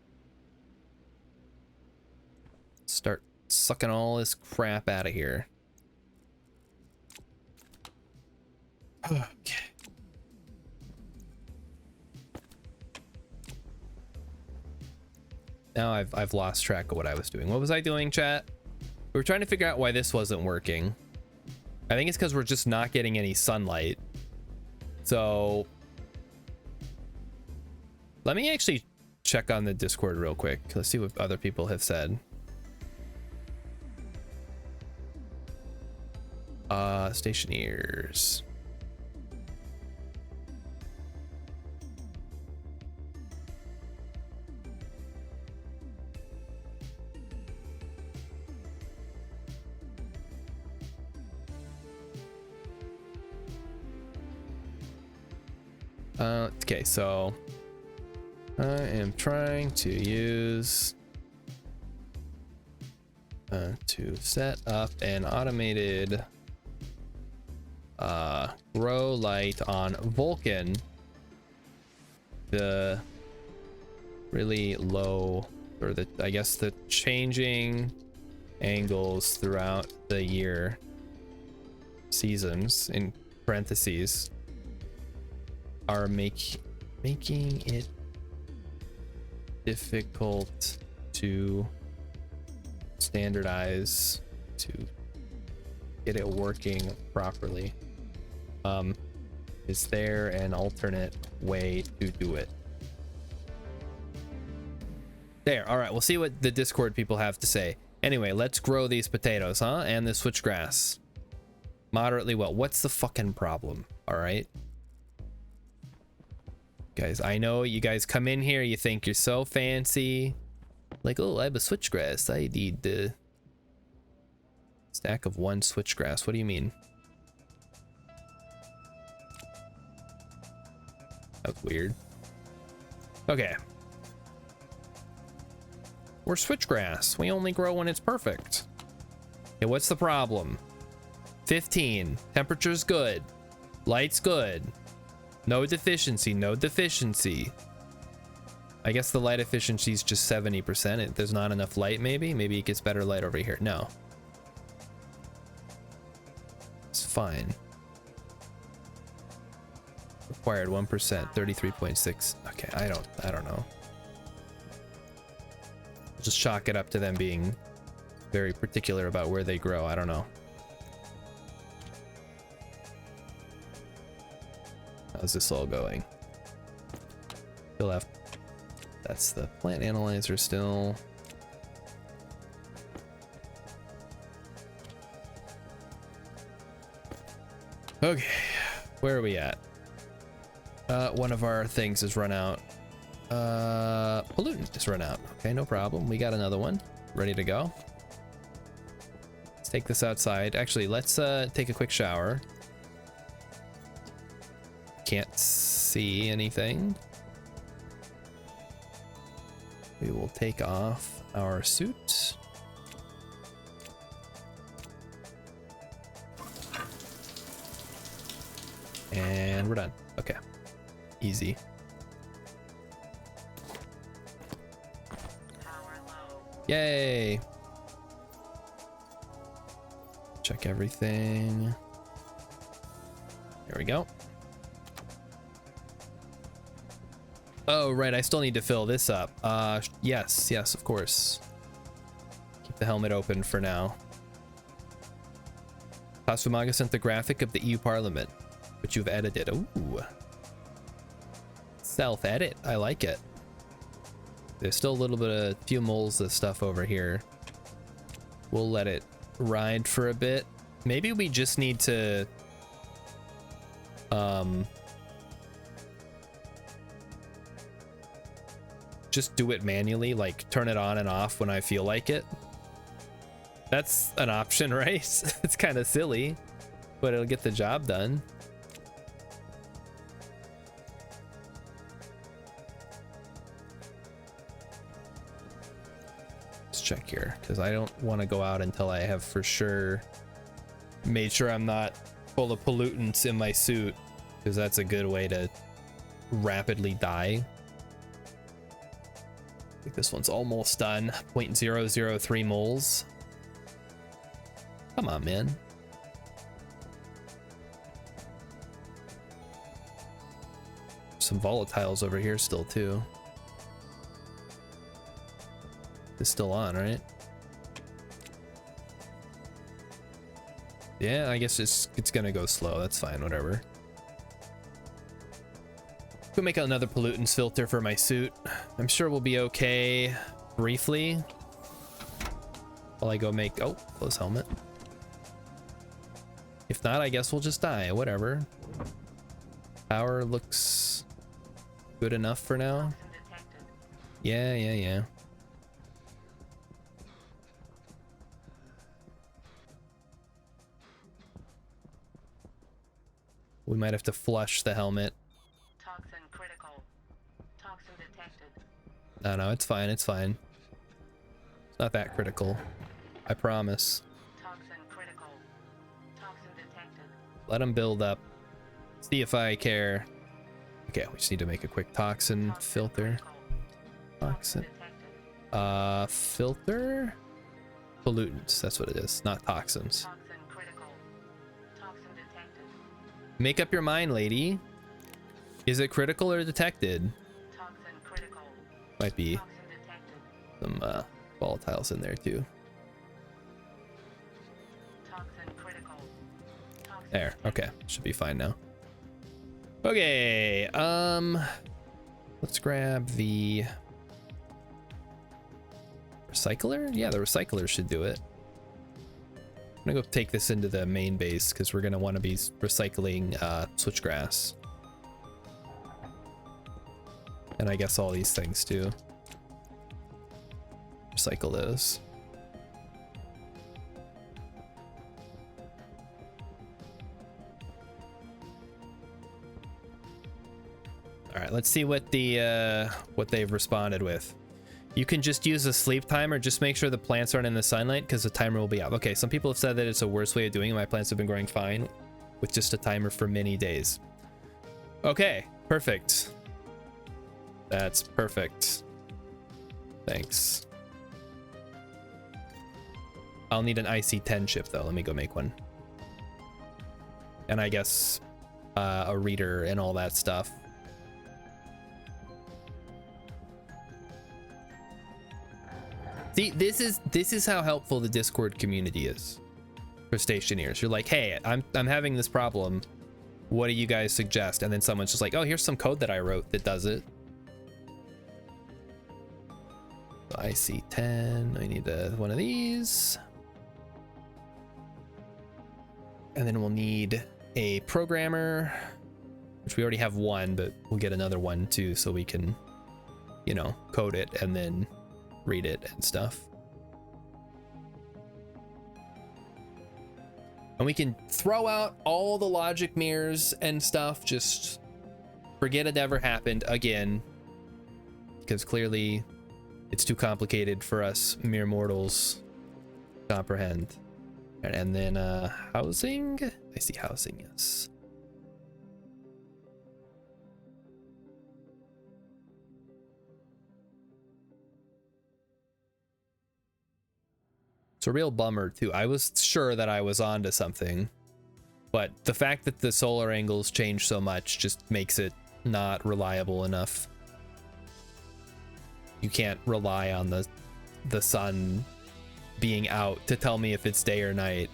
Start sucking all this crap out of here. Okay. Now I've lost track of what I was doing. What was I doing, chat? We were trying to figure out why this wasn't working. I think it's because we're just not getting any sunlight. So let me actually check on the Discord real quick. Let's see what other people have said. Stationeers. Okay, so I am trying to use to set up an automated grow light on Vulcan. The really low, or the, I guess the changing angles throughout the year, seasons in parentheses, are making it difficult to standardize to get it working properly. Is there an alternate way to do it? There. All right, we'll see what the Discord people have to say. Anyway, let's grow these potatoes, huh? And the switchgrass moderately well. What's the fucking problem? All right, guys, I know you guys come in here, you think you're so fancy, like, oh, I have a switchgrass, I need the stack of one switchgrass. What do you mean? That's weird. Okay, we're switchgrass. We only grow when it's perfect. Okay, what's the problem? 15. Temperature's good. Light's good. No deficiency. No deficiency. I guess the light efficiency is just 70%. There's not enough light, maybe? Maybe it gets better light over here. No. It's fine. Required 1%. 33.6. Okay, I don't know. Just chalk it up to them being very particular about where they grow. I don't know. How's this all going? Still have, that's the plant analyzer still. Okay, where are we at? One of our things has run out. Pollutant just run out. Okay, no problem. We got another one ready to go. Let's take this outside. Actually, let's take a quick shower. Can't see anything. We will take off our suit. And we're done. Okay. Easy. Yay! Check everything. There we go. Oh, right, I still need to fill this up. Yes, of course. Keep the helmet open for now. Tasumaga sent the graphic of the EU Parliament, which you've edited. Ooh. Self-edit, I like it. There's still a little bit of few moles of stuff over here. We'll let it ride for a bit. Maybe we just need to just do it manually, like turn it on and off when I feel like it. That's an option, right? It's kind of silly, but it'll get the job done. Let's check here, because I don't want to go out until I have for sure made sure I'm not full of pollutants in my suit, because that's a good way to rapidly die. I think this one's almost done. 0.003 moles. Come on, man. Some volatiles over here still too. It's still on, right? Yeah, I guess it's gonna go slow. That's fine, whatever. Go make another pollutants filter for my suit. I'm sure we'll be okay briefly. While I go make, oh, close helmet. If not, I guess we'll just die, whatever. Power looks good enough for now. Yeah. We might have to flush the helmet. Toxin critical. Toxin detected. No, it's fine, it's fine. It's not that critical. I promise. Toxin critical. Toxin detected. Let them build up. See if I care. Okay, we just need to make a quick toxin filter. Toxin. Filter? Pollutants, that's what it is, not toxins. Toxin critical. Toxin detected. Make up your mind, lady. Is it critical or detected? Toxin critical. Might be Toxin detected. some volatiles in there too. Toxin critical. Toxin There, detected. okay, should be fine now. Okay, let's grab the recycler. Yeah, the recycler should do it. I'm gonna go take this into the main base because we're gonna want to be recycling switchgrass, and I guess all these things too. Recycle those. All right, let's see what the what they've responded with. You can just use a sleep timer. Just make sure the plants aren't in the sunlight because the timer will be out. Okay, some people have said that it's a worse way of doing it. My plants have been growing fine with just a timer for many days. Okay, perfect. That's perfect. Thanks. I'll need an IC10 chip though. Let me go make one. And I guess a reader and all that stuff. See, this is how helpful the Discord community is for stationeers. You're like, hey, I'm having this problem. What do you guys suggest? And then someone's just like, oh, here's some code that I wrote that does it. So IC10. I need one of these. And then we'll need a programmer, which we already have one, but we'll get another one too, so we can, you know, code it and then read it and stuff. And we can throw out all the logic mirrors and stuff, just forget it ever happened again, because clearly it's too complicated for us mere mortals to comprehend. And then housing, I see housing, yes. It's a real bummer too. I was sure that I was onto something, but the fact that the solar angles change so much just makes it not reliable enough. You can't rely on the sun being out to tell me if it's day or night.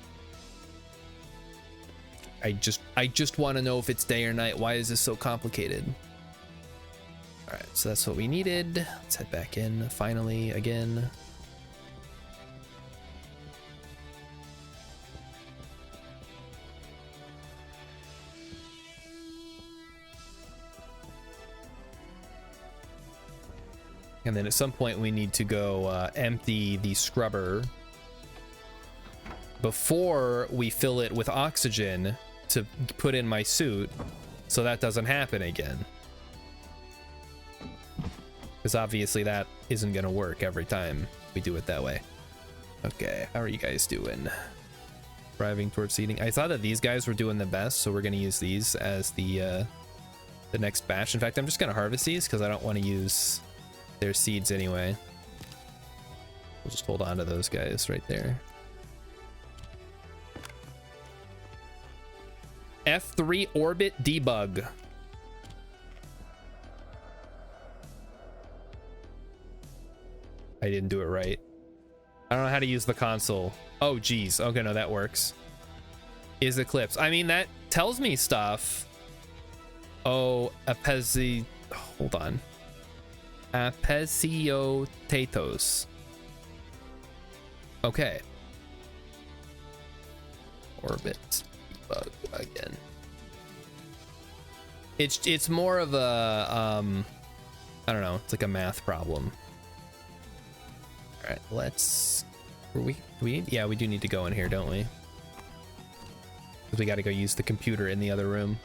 I just want to know if it's day or night. Why is this so complicated? All right, so that's what we needed. Let's head back in finally again. And then at some point we need to go empty the scrubber before we fill it with oxygen to put in my suit, so that doesn't happen again. Because obviously that isn't gonna work every time we do it that way. Okay, how are you guys doing? Driving towards seeding. I thought that these guys were doing the best, so we're gonna use these as the next batch. In fact, I'm just gonna harvest these because I don't want to use their seeds anyway. We'll just hold on to those guys right there. F3 orbit debug. I didn't do it right. I don't know how to use the console. Oh geez. Okay, no, that works. Is Eclipse. I mean, that tells me stuff. Oh, Apezi. Hold on. Apeziotatos. Okay. Orbit debug again. It's more of a I don't know. It's like a math problem. All right, let's. Yeah, we do need to go in here, don't we? Because we got to go use the computer in the other room.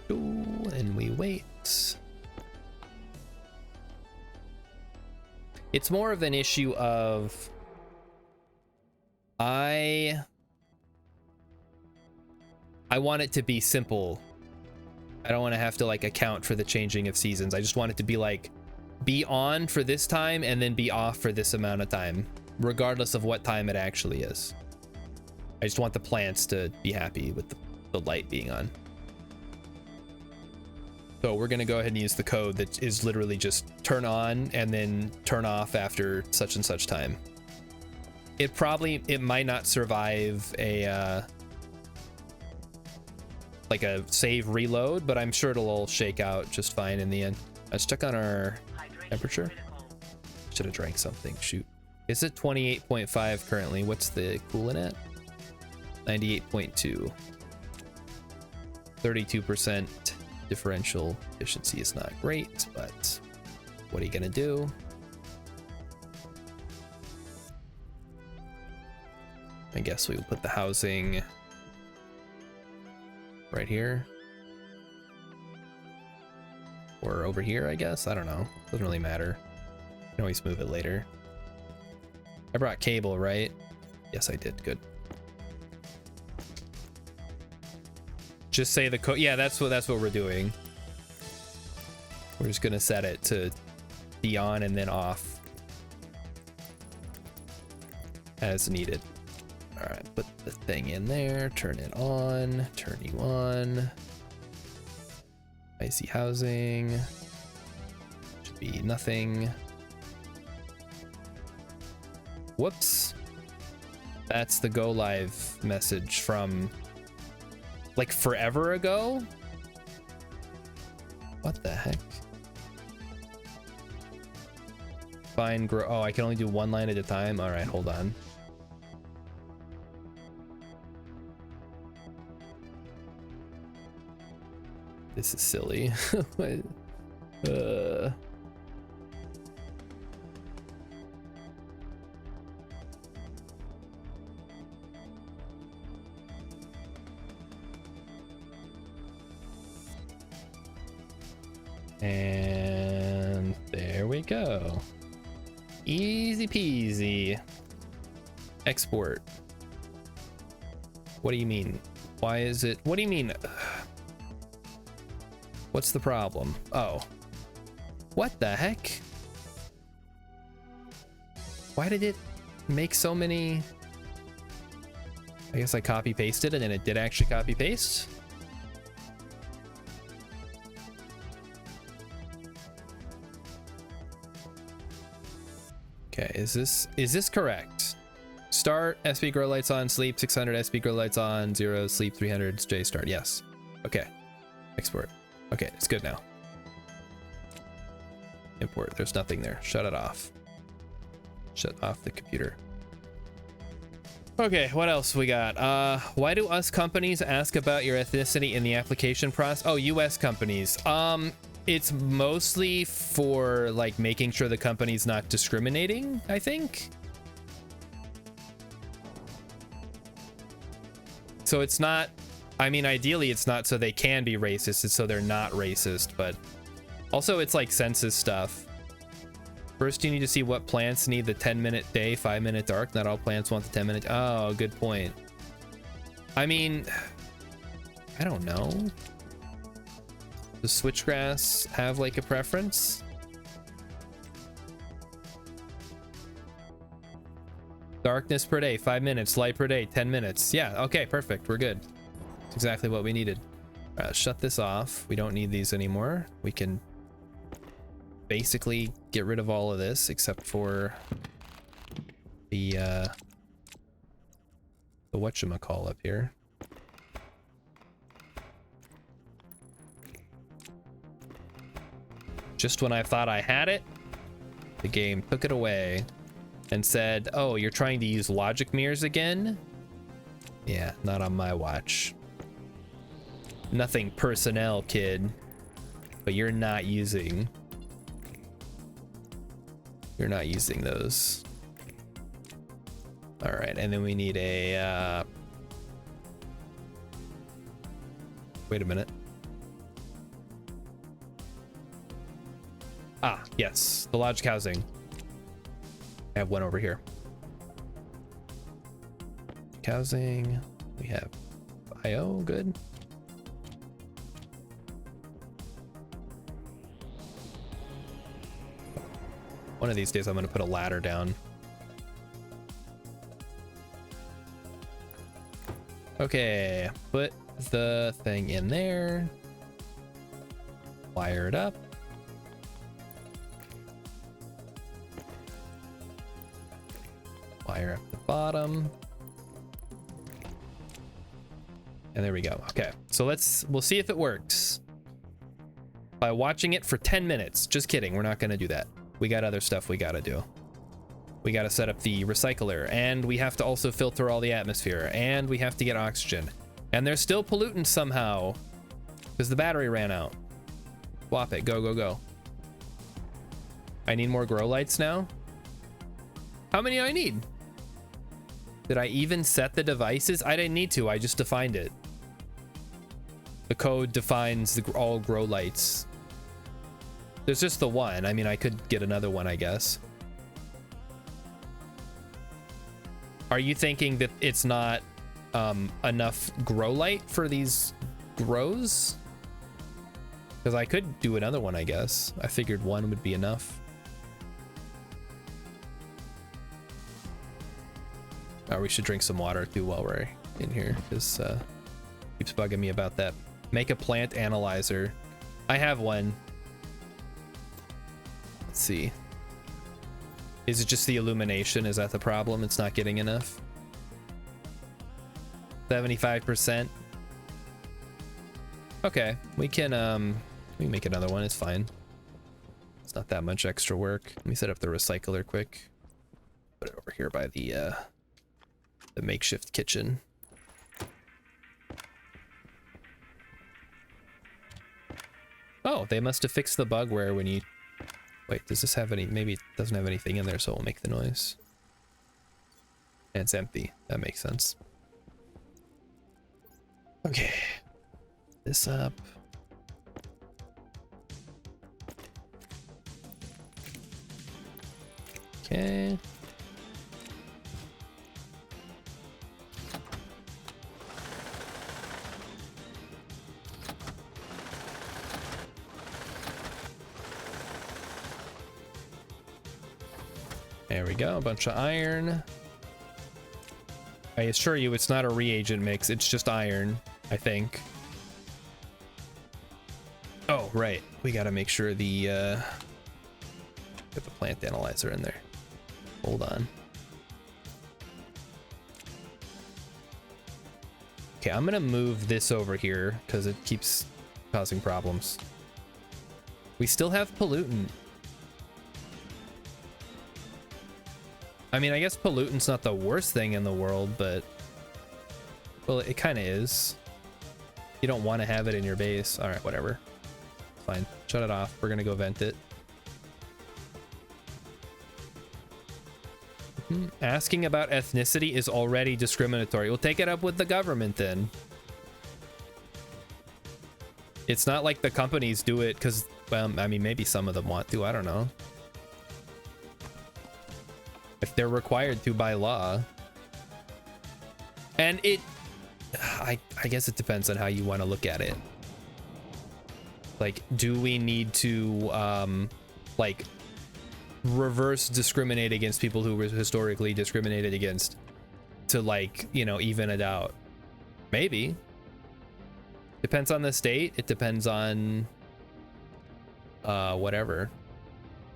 And we wait. It's more of an issue of I want it to be simple. I don't want to have to like account for the changing of seasons. I just want it to be like be on for this time and then be off for this amount of time, regardless of what time it actually is. I just want the plants to be happy with the light being on. So we're gonna go ahead and use the code that is literally just turn on and then turn off after such and such time. It might not survive a like a save reload, but I'm sure it'll all shake out just fine in the end. Let's check on our temperature. Should have drank something. Shoot. Is it 28.5 currently? What's the coolant at? 98.2. 32% differential efficiency is not great, but what are you gonna do? I guess we will put the housing right here. Or over here, I guess. I don't know. Doesn't really matter. Can always move it later. I brought cable, right? Yes, I did. Good. Just say the code. Yeah, that's what we're doing. We're just gonna set it to be on and then off as needed. All right, put the thing in there, turn it on, turn you on. Icy housing. Should be nothing. Whoops. That's the go live message from like forever ago. What the heck? Fine, grow. Oh, I can only do one line at a time. All right, hold on. This is silly. And there we go. Easy peasy. Export. What do you mean? Why is it? What do you mean? What's the problem? Oh. What the heck? Why did it make so many? I guess I copy pasted and then it did actually copy paste. Okay, is this correct? Start, SP grow lights on, sleep 600, SP grow lights on, 0, sleep 300, J start. Yes. Okay. Export. Okay, it's good now. Import. There's nothing there. Shut it off. Shut off the computer. Okay, what else we got? Why do us companies ask about your ethnicity in the application process? Oh, US companies. It's mostly for like making sure the company's not discriminating, I think. So it's not, I mean, ideally it's not so they can be racist, it's so they're not racist, but also it's like census stuff. First, you need to see what plants need the 10-minute day, 5-minute dark. Not all plants want the 10-minute. Oh, good point. I mean, I don't know. Does switchgrass have like a preference? Darkness per day, 5 minutes. Light per day, 10 minutes. Yeah, okay, perfect. We're good. That's exactly what we needed. All right, shut this off. We don't need these anymore. We can basically get rid of all of this except for the whatchamacall up here. Just when I thought I had it, the game took it away and said, oh, you're trying to use logic mirrors again? Yeah, not on my watch. Nothing personnel, kid, but you're not using those. All right, and then we need a wait a minute. Ah, yes, the logic housing. I have one over here. Housing, we have IO, good. One of these days I'm gonna put a ladder down. Okay, put the thing in there. Wire it up. Wire up the bottom. And there we go. Okay, so we'll see if it works by watching it for 10 minutes. Just kidding, we're not gonna do that. We got other stuff we gotta do. We gotta set up the recycler, and we have to also filter all the atmosphere, and we have to get oxygen. And there's still pollutants somehow because the battery ran out. Swap it, go, go, go. I need more grow lights now. How many do I need? Did I even set the devices? I didn't need to, I just defined it. The code defines all grow lights. There's just the one. I mean, I could get another one, I guess. Are you thinking that it's not enough grow light for these grows? Because I could do another one, I guess. I figured one would be enough. Oh, we should drink some water too while we're in here, because keeps bugging me about that. Make a plant analyzer. I have one. Let's see. Is it just the illumination? Is that the problem? It's not getting enough? 75%. Okay, we can make another one. It's fine. It's not that much extra work. Let me set up the recycler quick. Put it over here by the makeshift kitchen. Oh, they must have fixed the bug where when you... Wait, does this have any... Maybe it doesn't have anything in there, so it will make the noise. And it's empty. That makes sense. Okay. This up. Okay. There we go, a bunch of iron. I assure you it's not a reagent mix, it's just iron, I think. Oh, right. We gotta make sure the get the plant analyzer in there. Hold on. Okay, I'm gonna move this over here because it keeps causing problems. We still have pollutant. I mean, I guess pollutant's not the worst thing in the world, but well, it kind of is. You don't want to have it in your base. All right, whatever. Fine. Shut it off. We're gonna go vent it. Asking about ethnicity is already discriminatory. We'll take it up with the government then. It's not like the companies do it because, well, I mean, maybe some of them want to. I don't know. If they're required to by law. And I guess it depends on how you want to look at it. Like, do we need to, like, reverse discriminate against people who were historically discriminated against to, like, you know, even it out? Maybe. Depends on the state. It depends on whatever.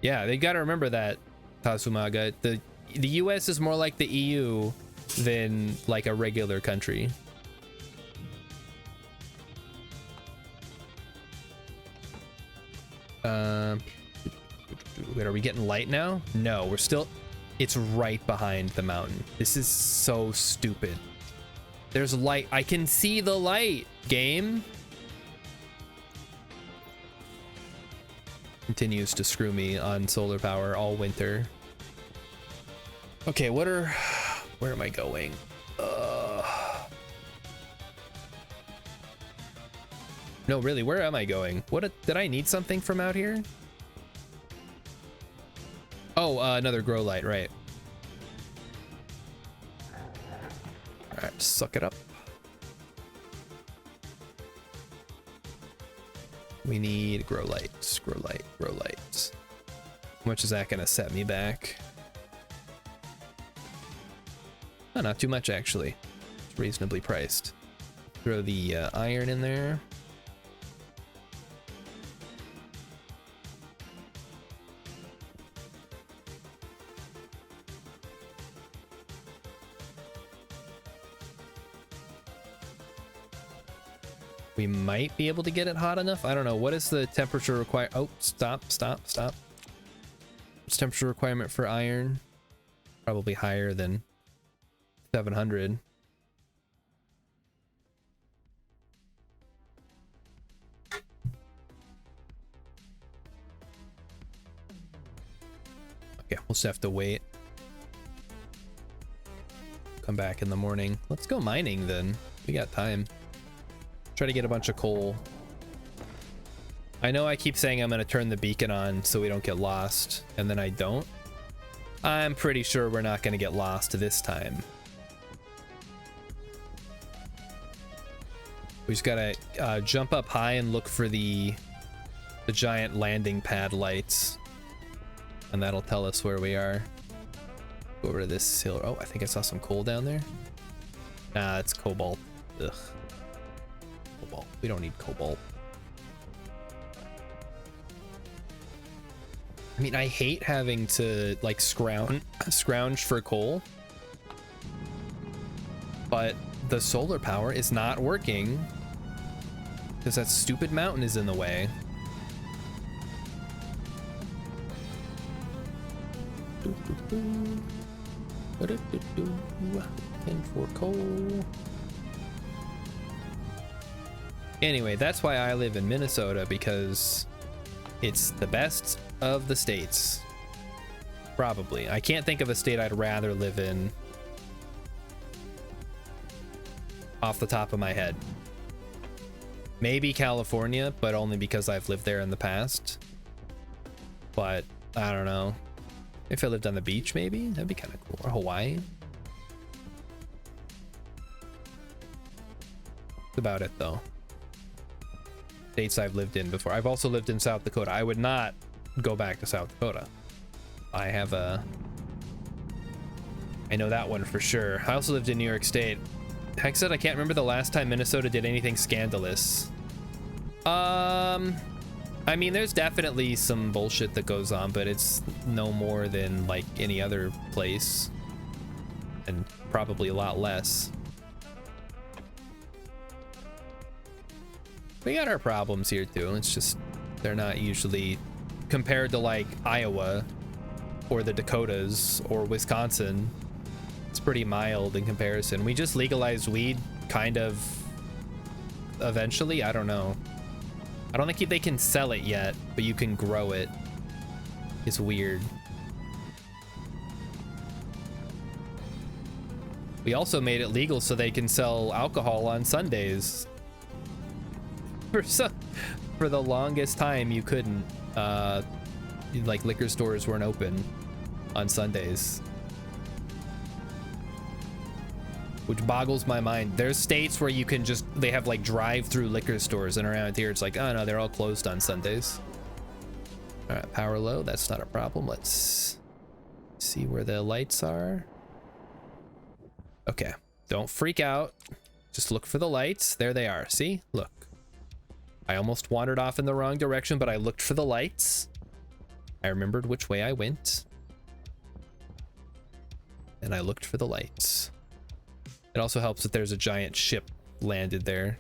Yeah, they got to remember that, Tasumaga. The US is more like the EU than like a regular country. Wait, are we getting light now? No, we're still, it's right behind the mountain. This is so stupid. There's light. I can see the light, game. Continues to screw me on solar power all winter. Okay, where am I going? No, really, where am I going? Did I need something from out here? Oh, another grow light, right. All right, suck it up. We need grow lights, grow light, grow lights. How much is that gonna set me back? Oh, not too much, actually. It's reasonably priced. Throw the iron in there. We might be able to get it hot enough. I don't know. What is the temperature require? Oh, stop. What's temperature requirement for iron? Probably higher than 700. Okay, we'll just have to wait. Come back in the morning. Let's go mining then. We got time. Try to get a bunch of coal. I know I keep saying I'm going to turn the beacon on so we don't get lost, and then I don't. I'm pretty sure we're not going to get lost this time. We just got to jump up high and look for the giant landing pad lights, and that'll tell us where we are. Go over to this hill. Oh, I think I saw some coal down there. Nah, it's cobalt. Ugh. Cobalt. We don't need cobalt. I mean, I hate having to like scrounge for coal, but the solar power is not working because that stupid mountain is in the way. And for coal. Anyway, that's why I live in Minnesota, because it's the best of the states. Probably. I can't think of a state I'd rather live in off the top of my head. Maybe California, but only because I've lived there in the past. But I don't know. If I lived on the beach, maybe that'd be kind of cool. Or Hawaii. That's about it though. States I've lived in before. I've also lived in South Dakota. I would not go back to South Dakota. I know that one for sure. I also lived in New York State. Heck said I can't remember the last time Minnesota did anything scandalous. I mean, there's definitely some bullshit that goes on, but it's no more than like any other place, and probably a lot less. We got our problems here too. It's just they're not usually compared to like Iowa. or the Dakotas or Wisconsin. It's pretty mild in comparison. We just legalized weed kind of eventually. I don't know. I don't think they can sell it yet, but you can grow it. It's weird. We also made it legal so they can sell alcohol on Sundays. For the longest time, you couldn't. Like liquor stores weren't open on Sundays, which boggles my mind. There's states where you can they have like drive-through liquor stores, and around here it's like, oh no, they're all closed on Sundays. All right, power low, that's not a problem. Let's see where the lights are. Okay, don't freak out. Just look for the lights. There they are. See? Look. I almost wandered off in the wrong direction, but I looked for the lights. I remembered which way I went. And I looked for the lights. It also helps that there's a giant ship landed there.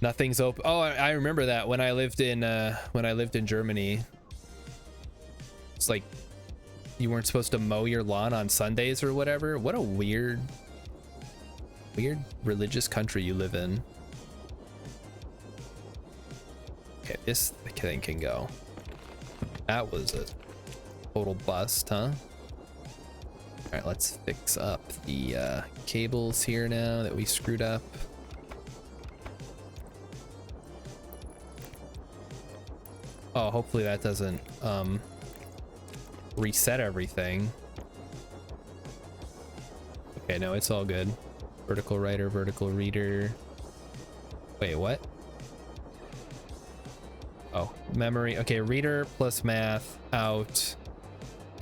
Nothing's open. Oh, I remember that when I lived in Germany. It's like you weren't supposed to mow your lawn on Sundays or whatever. What a weird religious country you live in. Okay, this thing can go. That was a total bust, huh? All right, let's fix up the cables here now that we screwed up. Oh, hopefully that doesn't reset everything. Okay, no, it's all good. Vertical writer, vertical reader. Wait, what? Oh, memory. Okay, reader plus math out.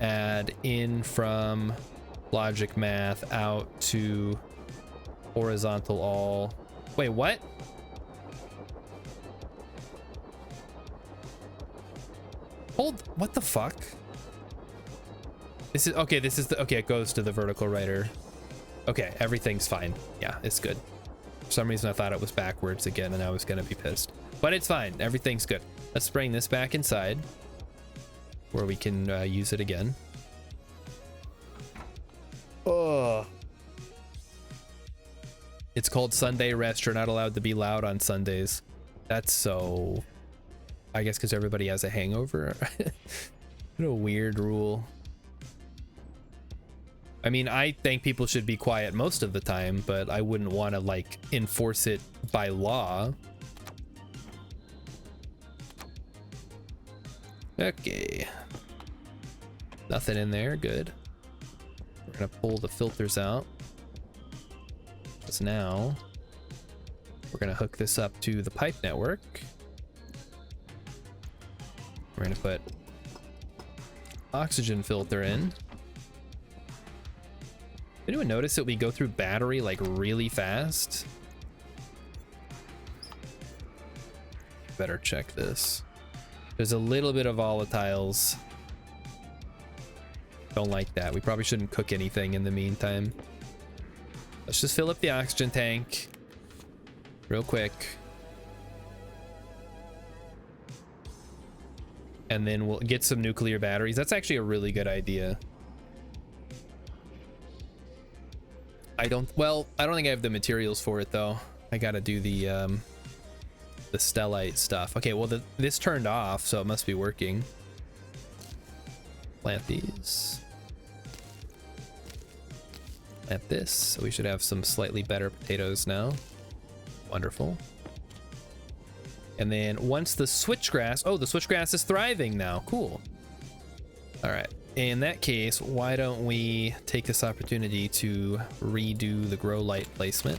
Add in from logic math out to horizontal all. Wait, what? Hold, what the fuck? This is okay. This is the okay. It goes to the vertical writer. Okay, everything's fine. Yeah, it's good. For some reason, I thought it was backwards again, and I was gonna be pissed. But it's fine. Everything's good. Let's bring this back inside, where we can use it again. Oh. It's called Sunday rest. You're not allowed to be loud on Sundays. That's so. I guess because everybody has a hangover. What a weird rule. I mean, I think people should be quiet most of the time, but I wouldn't want to like enforce it by law. Okay. Nothing in there. Good. We're gonna pull the filters out. Because now we're gonna hook this up to the pipe network. We're gonna put oxygen filter in. Anyone notice that we go through battery like really fast? Better check this. There's a little bit of volatiles. Don't like that. We probably shouldn't cook anything in the meantime. Let's just fill up the oxygen tank real quick. And then we'll get some nuclear batteries. That's actually a really good idea. I don't think I have the materials for it though. I gotta do the stellite stuff. Okay, well this turned off, so it must be working. Plant these. Plant this. So we should have some slightly better potatoes now. Wonderful. And then once the switchgrass, oh, the switchgrass is thriving now. Cool. All right. In that case, why don't we take this opportunity to redo the grow light placement?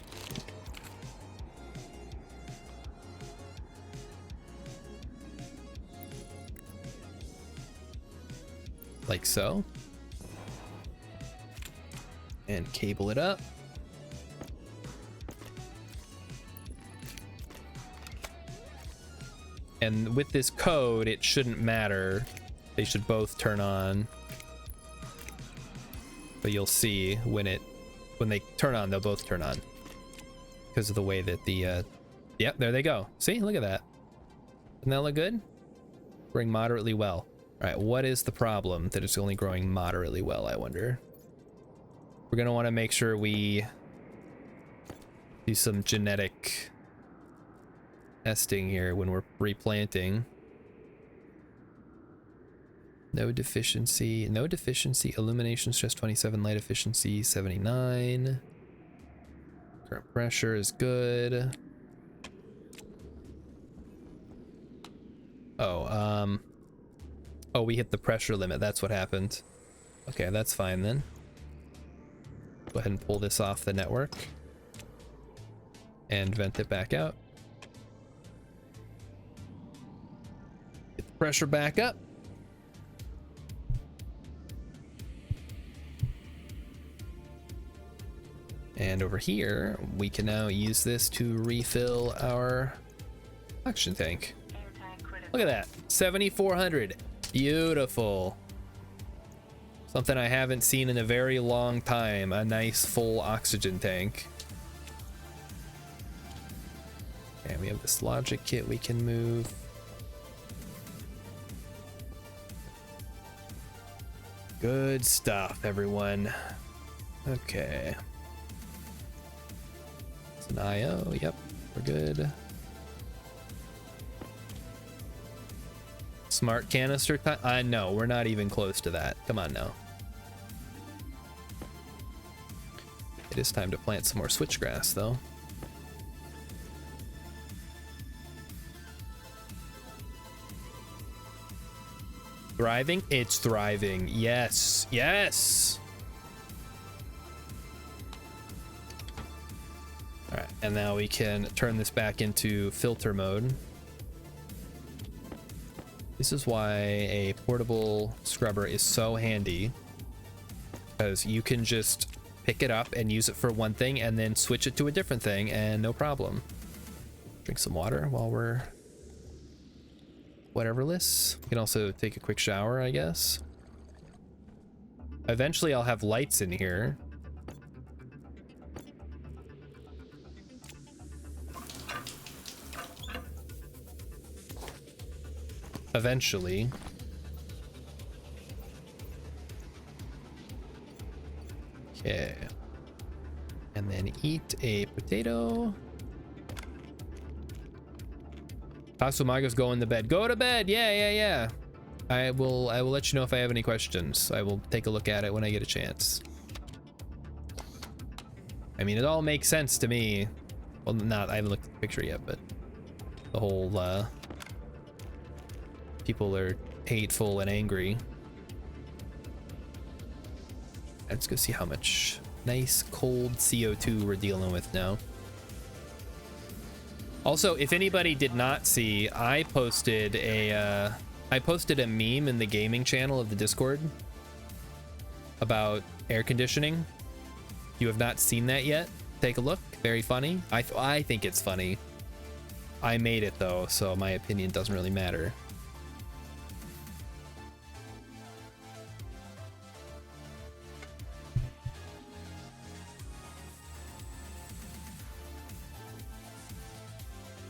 Like so. And cable it up. And with this code, it shouldn't matter. They should both turn on. But you'll see when they turn on, they'll both turn on. Because of the way that the, yep, there they go. See, look at that. Doesn't that look good? Growing moderately well. All right, what is the problem that it's only growing moderately well, I wonder? We're gonna want to make sure we do some genetic testing here when we're replanting. No deficiency, illumination stress 27, light efficiency 79. Current pressure is good. Oh, oh, we hit the pressure limit. That's what happened. Okay, that's fine then. Go ahead and pull this off the network and vent it back out. Get the pressure back up. And over here, we can now use this to refill our oxygen tank. Look at that, 7,400. Beautiful. Something I haven't seen in a very long time, a nice full oxygen tank. And we have this logic kit we can move. Good stuff, everyone. Okay. It's an IO, yep, we're good. Smart canister time? No, we're not even close to that. Come on now. It is time to plant some more switchgrass, though. Thriving? It's thriving. Yes. Yes. All right, and now we can turn this back into filter mode. This is why a portable scrubber is so handy, because you can just pick it up and use it for one thing and then switch it to a different thing and no problem. Drink some water while we're whateverless. We can also take a quick shower, I guess. Eventually I'll have lights in here. Eventually. Okay. And then eat a potato. Tasumago's going to bed. Go to bed. Yeah. I will let you know if I have any questions. I will take a look at it when I get a chance. I mean, it all makes sense to me. Well, I haven't looked at the picture yet, but the whole people are hateful and angry. Let's go see how much nice cold CO2 we're dealing with now. Also, if anybody did not see, I posted a meme in the gaming channel of the Discord about air conditioning. If you have not seen that yet, take a look. Very funny. I think it's funny. I made it though, so my opinion doesn't really matter.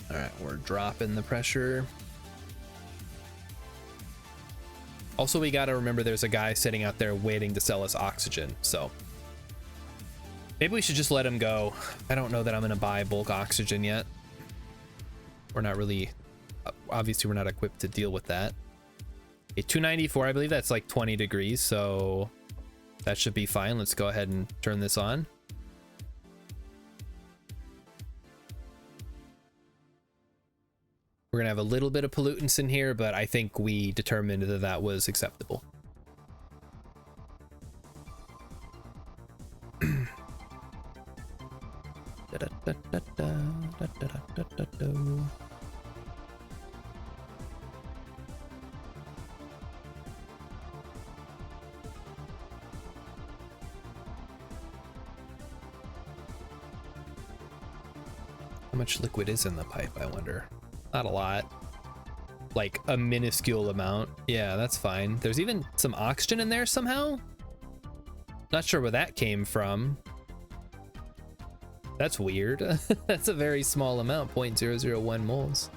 All right, we're dropping the pressure. Also, we got to remember there's a guy sitting out there waiting to sell us oxygen, so maybe we should just let him go. I don't know that I'm going to buy bulk oxygen yet. We're not really, obviously we're not equipped to deal with that. Okay, 294, I believe that's like 20 degrees, so that should be fine. Let's go ahead and turn this on. We're gonna have a little bit of pollutants in here, but I think we determined that that was acceptable. How much liquid is in the pipe, I wonder? Not a lot. Like a minuscule amount. Yeah, that's fine. There's even some oxygen in there somehow. Not sure where that came from. That's weird. That's a very small amount, 0.001 moles.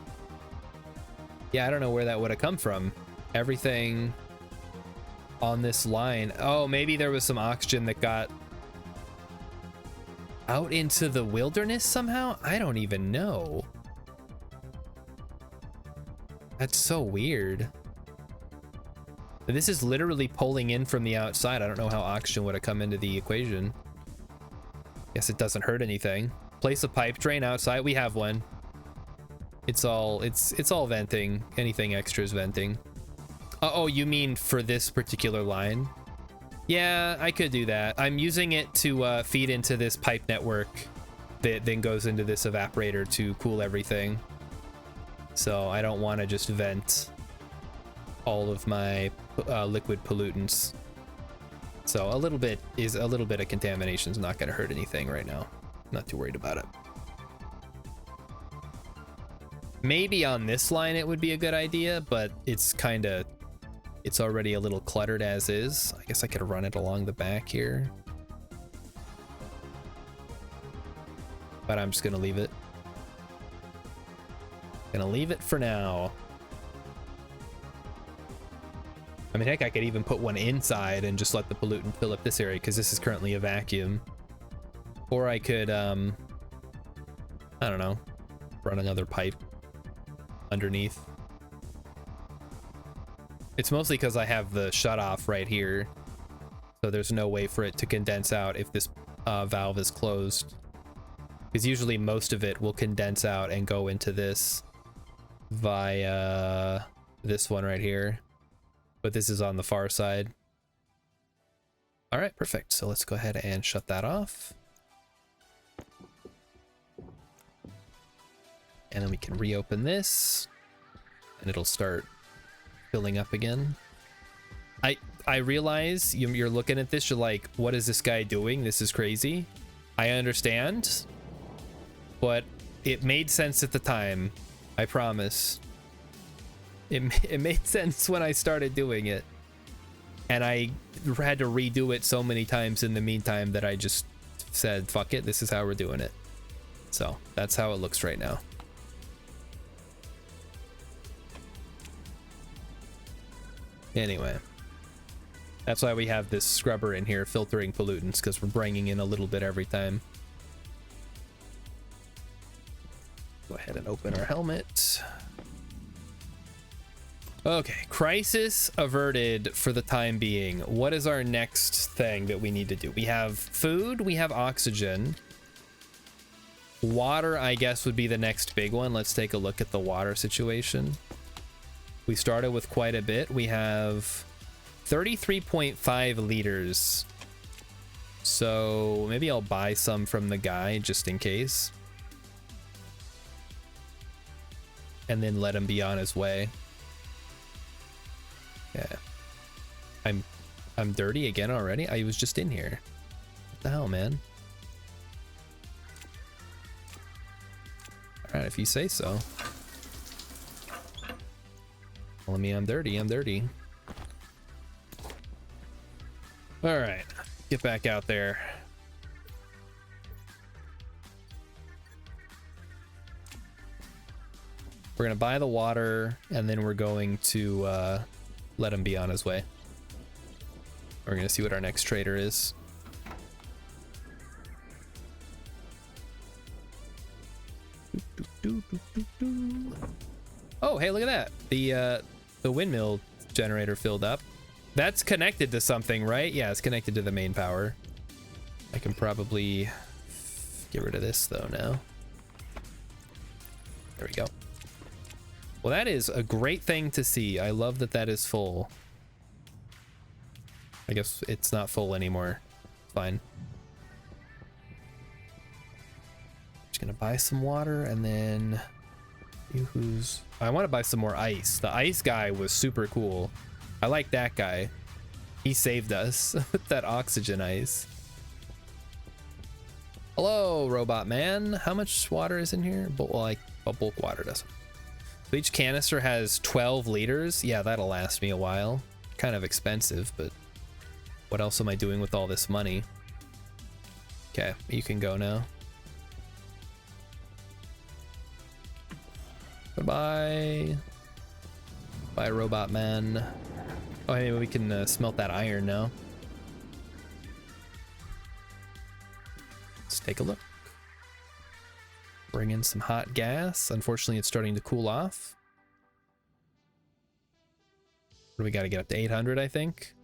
Yeah, I don't know where that would have come from. Everything on this line. Oh, maybe there was some oxygen that got out into the wilderness somehow? I don't even know. That's so weird. This is literally pulling in from the outside. I don't know how oxygen would have come into the equation. Guess it doesn't hurt anything. Place a pipe drain outside. We have one. It's all venting. Anything extra is venting. Oh, you mean for this particular line? Yeah, I could do that. I'm using it to feed into this pipe network that then goes into this evaporator to cool everything. So I don't want to just vent all of my liquid pollutants. So a little bit of contamination is not going to hurt anything right now. Not too worried about it. Maybe on this line it would be a good idea, but it's already a little cluttered as is. I guess I could run it along the back here. But I'm just gonna leave it. Gonna leave it for now. I mean, heck, I could even put one inside and just let the pollutant fill up this area because this is currently a vacuum. Or I could, I don't know, run another pipe underneath. It's mostly because I have the shutoff right here, so there's no way for it to condense out if this valve is closed. Because usually most of it will condense out and go into this via this one right here. But this is on the far side. All right, perfect. So let's go ahead and shut that off. And then we can reopen this and it'll start filling up again. I realize you're looking at this, you're like, what is this guy doing? This is crazy. I understand, but it made sense at the time. I promise. It made sense when I started doing it. And I had to redo it so many times in the meantime that I just said, fuck it, this is how we're doing it. So that's how it looks right now. Anyway, that's why we have this scrubber in here filtering pollutants, because we're bringing in a little bit every time. Go ahead and open our helmet. Okay, crisis averted for the time being. What is our next thing that we need to do? We have food, we have oxygen. Water, I guess, would be the next big one. Let's take a look at the water situation. We started with quite a bit. We have 33.5 liters. So maybe I'll buy some from the guy just in case. And then let him be on his way. Yeah. I'm dirty again already? I was just in here. What the hell, man? Alright, if you say so. Telling me I'm dirty, I'm dirty. Alright, get back out there. We're gonna buy the water, and then we're going to let him be on his way. We're gonna see what our next trader is. Oh, hey, look at that. The windmill generator filled up. That's connected to something, right? Yeah, it's connected to the main power. I can probably get rid of this though now. There we go. Well, that is a great thing to see. I love that that is full. I guess it's not full anymore. Fine. Just gonna buy some water and then Yoo-hoos. I want to buy some more ice. The ice guy was super cool. I like that guy. He saved us with that oxygen ice. Hello, robot man. How much water is in here? Well, like bulk water doesn't. So each canister has 12 liters. Yeah, that'll last me a while. Kind of expensive, but what else am I doing with all this money? Okay, you can go now. Goodbye. Bye, robot man. Oh, hey, we can smelt that iron now. Let's take a look. Bring in some hot gas. Unfortunately, it's starting to cool off. What do we got to get up to 800, I think?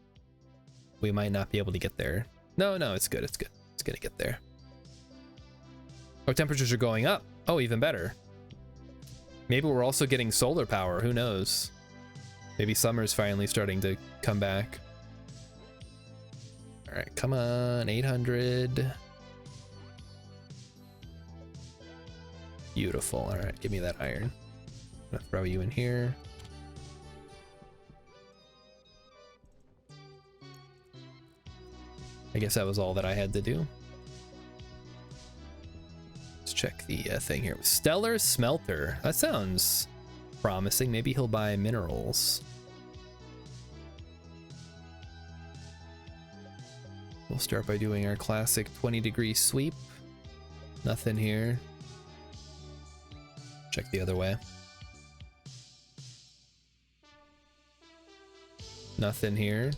We might not be able to get there. No, it's good. It's good. It's going to get there. Oh, temperatures are going up. Oh, even better. Maybe we're also getting solar power. Who knows? Maybe summer's finally starting to come back. All right, come on, 800. Beautiful. All right, give me that iron. I'm gonna throw you in here. I guess that was all that I had to do. Let's check the thing here. Stellar Smelter. That sounds promising. Maybe he'll buy minerals. We'll start by doing our classic 20-degree sweep. Nothing here. Check the other way. Nothing here.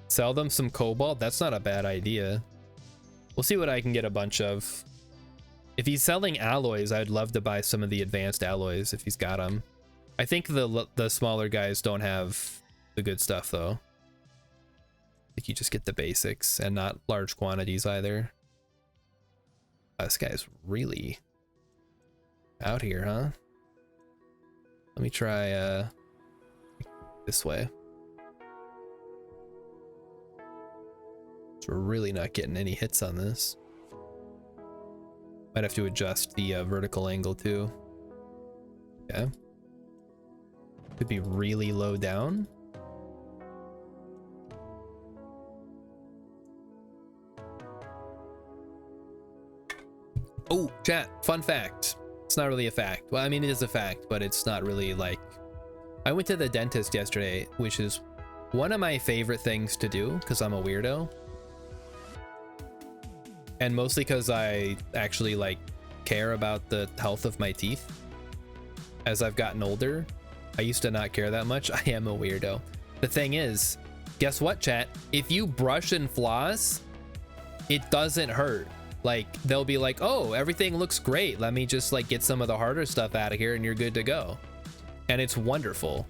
Sell them some cobalt. That's not a bad idea. We'll see what I can get a bunch of. If he's selling alloys, I'd love to buy some of the advanced alloys if he's got them. I think the smaller guys don't have the good stuff though. I think you just get the basics and not large quantities either. This guy's really out here, huh? Let me try this way. So we're really not getting any hits on this. Might have to adjust the vertical angle too. Yeah. Could be really low down. Oh, chat, fun fact. It's not really a fact. Well, I mean, it is a fact, but it's not really like... I went to the dentist yesterday, which is one of my favorite things to do because I'm a weirdo. And mostly because I actually like care about the health of my teeth. As I've gotten older, I used to not care that much. I am a weirdo. The thing is, guess what, chat? If you brush and floss, it doesn't hurt. Like, they'll be like, oh, everything looks great. Let me just like get some of the harder stuff out of here and you're good to go. And it's wonderful.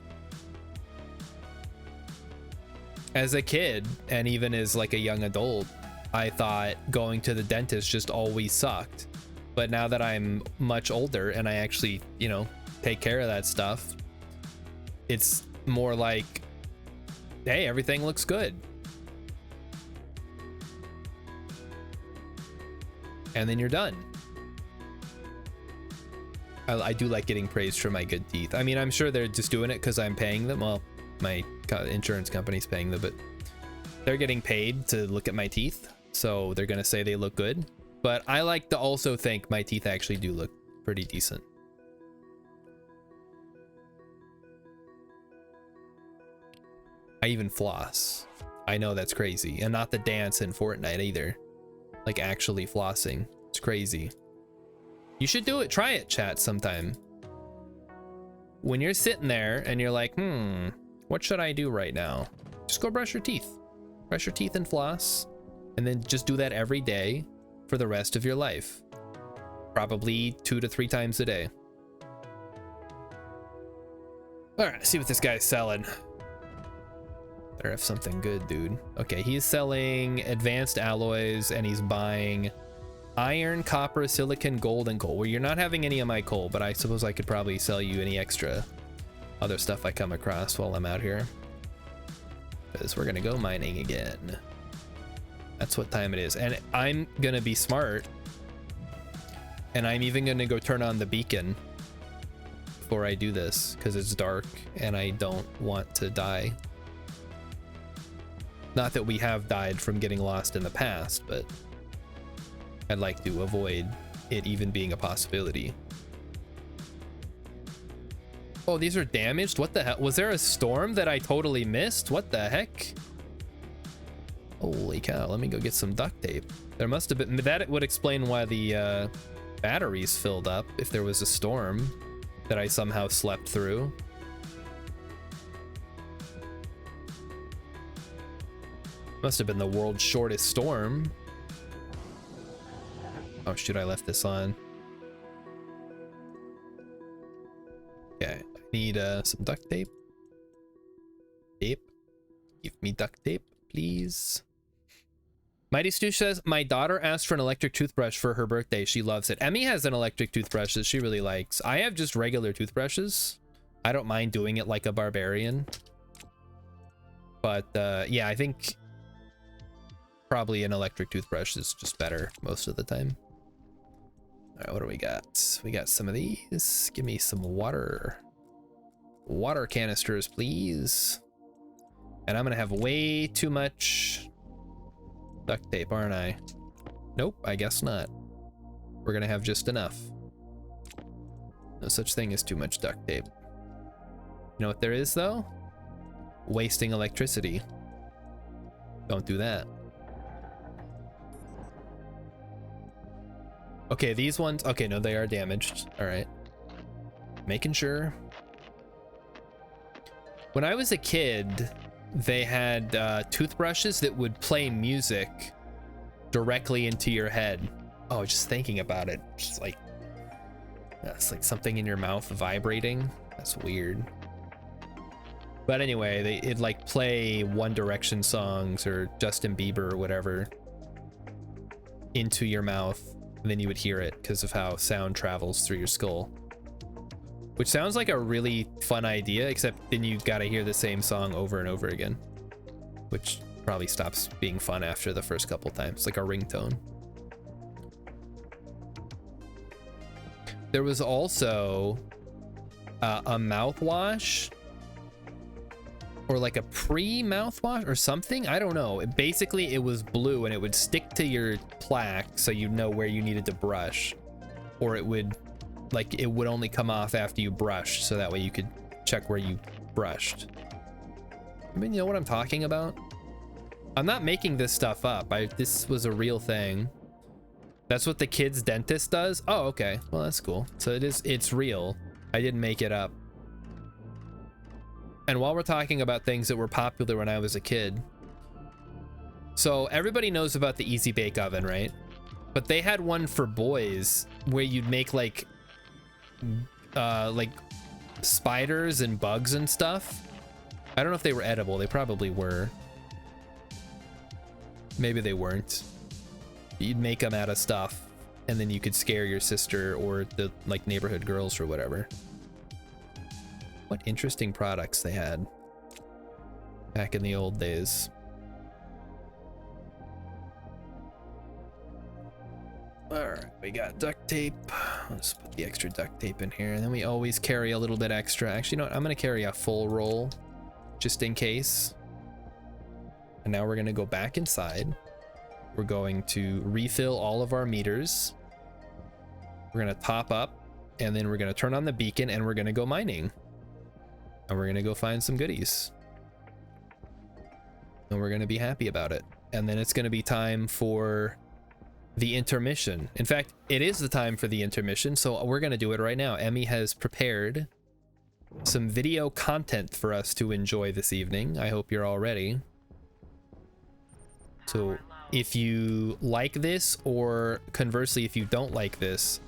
As a kid, and even as like a young adult, I thought going to the dentist just always sucked. But now that I'm much older and I actually, you know, take care of that stuff, it's more like, hey, everything looks good. And then you're done. I do like getting praised for my good teeth. I mean, I'm sure they're just doing it because I'm paying them. Well, my insurance company's paying them, but they're getting paid to look at my teeth. So they're going to say they look good. But I like to also think my teeth actually do look pretty decent. I even floss. I know that's crazy. And not the dance in Fortnite either. Like actually flossing. It's crazy. You should do it. Try it, chat, sometime. When you're sitting there and you're like, what should I do right now? Just go brush your teeth. Brush your teeth and floss. And then just do that every day for the rest of your life. Probably 2 to 3 times a day. All right, see what this guy's selling. Better have something good, dude. Okay, he's selling advanced alloys and he's buying iron, copper, silicon, gold, and coal. Well, you're not having any of my coal, but I suppose I could probably sell you any extra other stuff I come across while I'm out here. Because we're gonna go mining again. That's what time it is. And I'm gonna be smart. And I'm even gonna go turn on the beacon before I do this, because it's dark and I don't want to die. Not that we have died from getting lost in the past, but I'd like to avoid it even being a possibility. Oh, these are damaged? What the hell? Was there a storm that I totally missed? What the heck? Holy cow, let me go get some duct tape. There must have been, that would explain why the batteries filled up if there was a storm that I somehow slept through. Must have been the world's shortest storm. Oh shoot, I left this on. Okay, I need some duct tape. Tape. Give me duct tape, please. Mighty Stoosh says, my daughter asked for an electric toothbrush for her birthday. She loves it. Emmy has an electric toothbrush that she really likes. I have just regular toothbrushes. I don't mind doing it like a barbarian. But yeah, I think probably an electric toothbrush is just better most of the time. All right, what do we got? We got some of these. Give me some water. Water canisters, please. And I'm gonna have way too much duct tape, aren't I? Nope, I guess not. We're gonna have just enough. No such thing as too much duct tape. You know what there is, though? Wasting electricity. Don't do that. Okay, these ones, okay, no, they are damaged. All right. Making sure. When I was a kid, they had toothbrushes that would play music directly into your head. Oh, just thinking about it, it's like, that's like something in your mouth vibrating. That's weird. But anyway, it'd like play One Direction songs or Justin Bieber or whatever into your mouth, and then you would hear it because of how sound travels through your skull. Which sounds like a really fun idea, except then you gotta hear the same song over and over again, which probably stops being fun after the first couple times, like a ringtone. There was also a mouthwash, or like a pre-mouthwash or something. I don't know. Basically, it was blue and it would stick to your plaque so you know where you needed to brush, or it would like it would only come off after you brushed, so that way you could check where you brushed. I mean, you know what I'm talking about? I'm not making this stuff up. This was a real thing. That's what the kid's dentist does? Oh, okay. Well, that's cool. So it's real. I didn't make it up. And while we're talking about things that were popular when I was a kid, so everybody knows about the Easy Bake Oven, right? But they had one for boys where you'd make like spiders and bugs and stuff. I don't know if they were edible. They probably were. Maybe they weren't. You'd make them out of stuff, and then you could scare your sister or the like neighborhood girls or whatever. What interesting products they had back in the old days. All right, we got duct tape. Let's put the extra duct tape in here, and then we always carry a little bit extra. Actually, you know what? I'm gonna carry a full roll just in case. And now we're gonna go back inside. We're going to refill all of our meters. We're gonna top up, and then we're gonna turn on the beacon, and we're gonna go mining. And we're gonna go find some goodies. And we're gonna be happy about it. And then it's gonna be time for the intermission. In fact, it is the time for the intermission, so we're gonna do it right now. Emmy has prepared some video content for us to enjoy this evening. I hope you're all ready. So if you like this, or conversely, if you don't like this,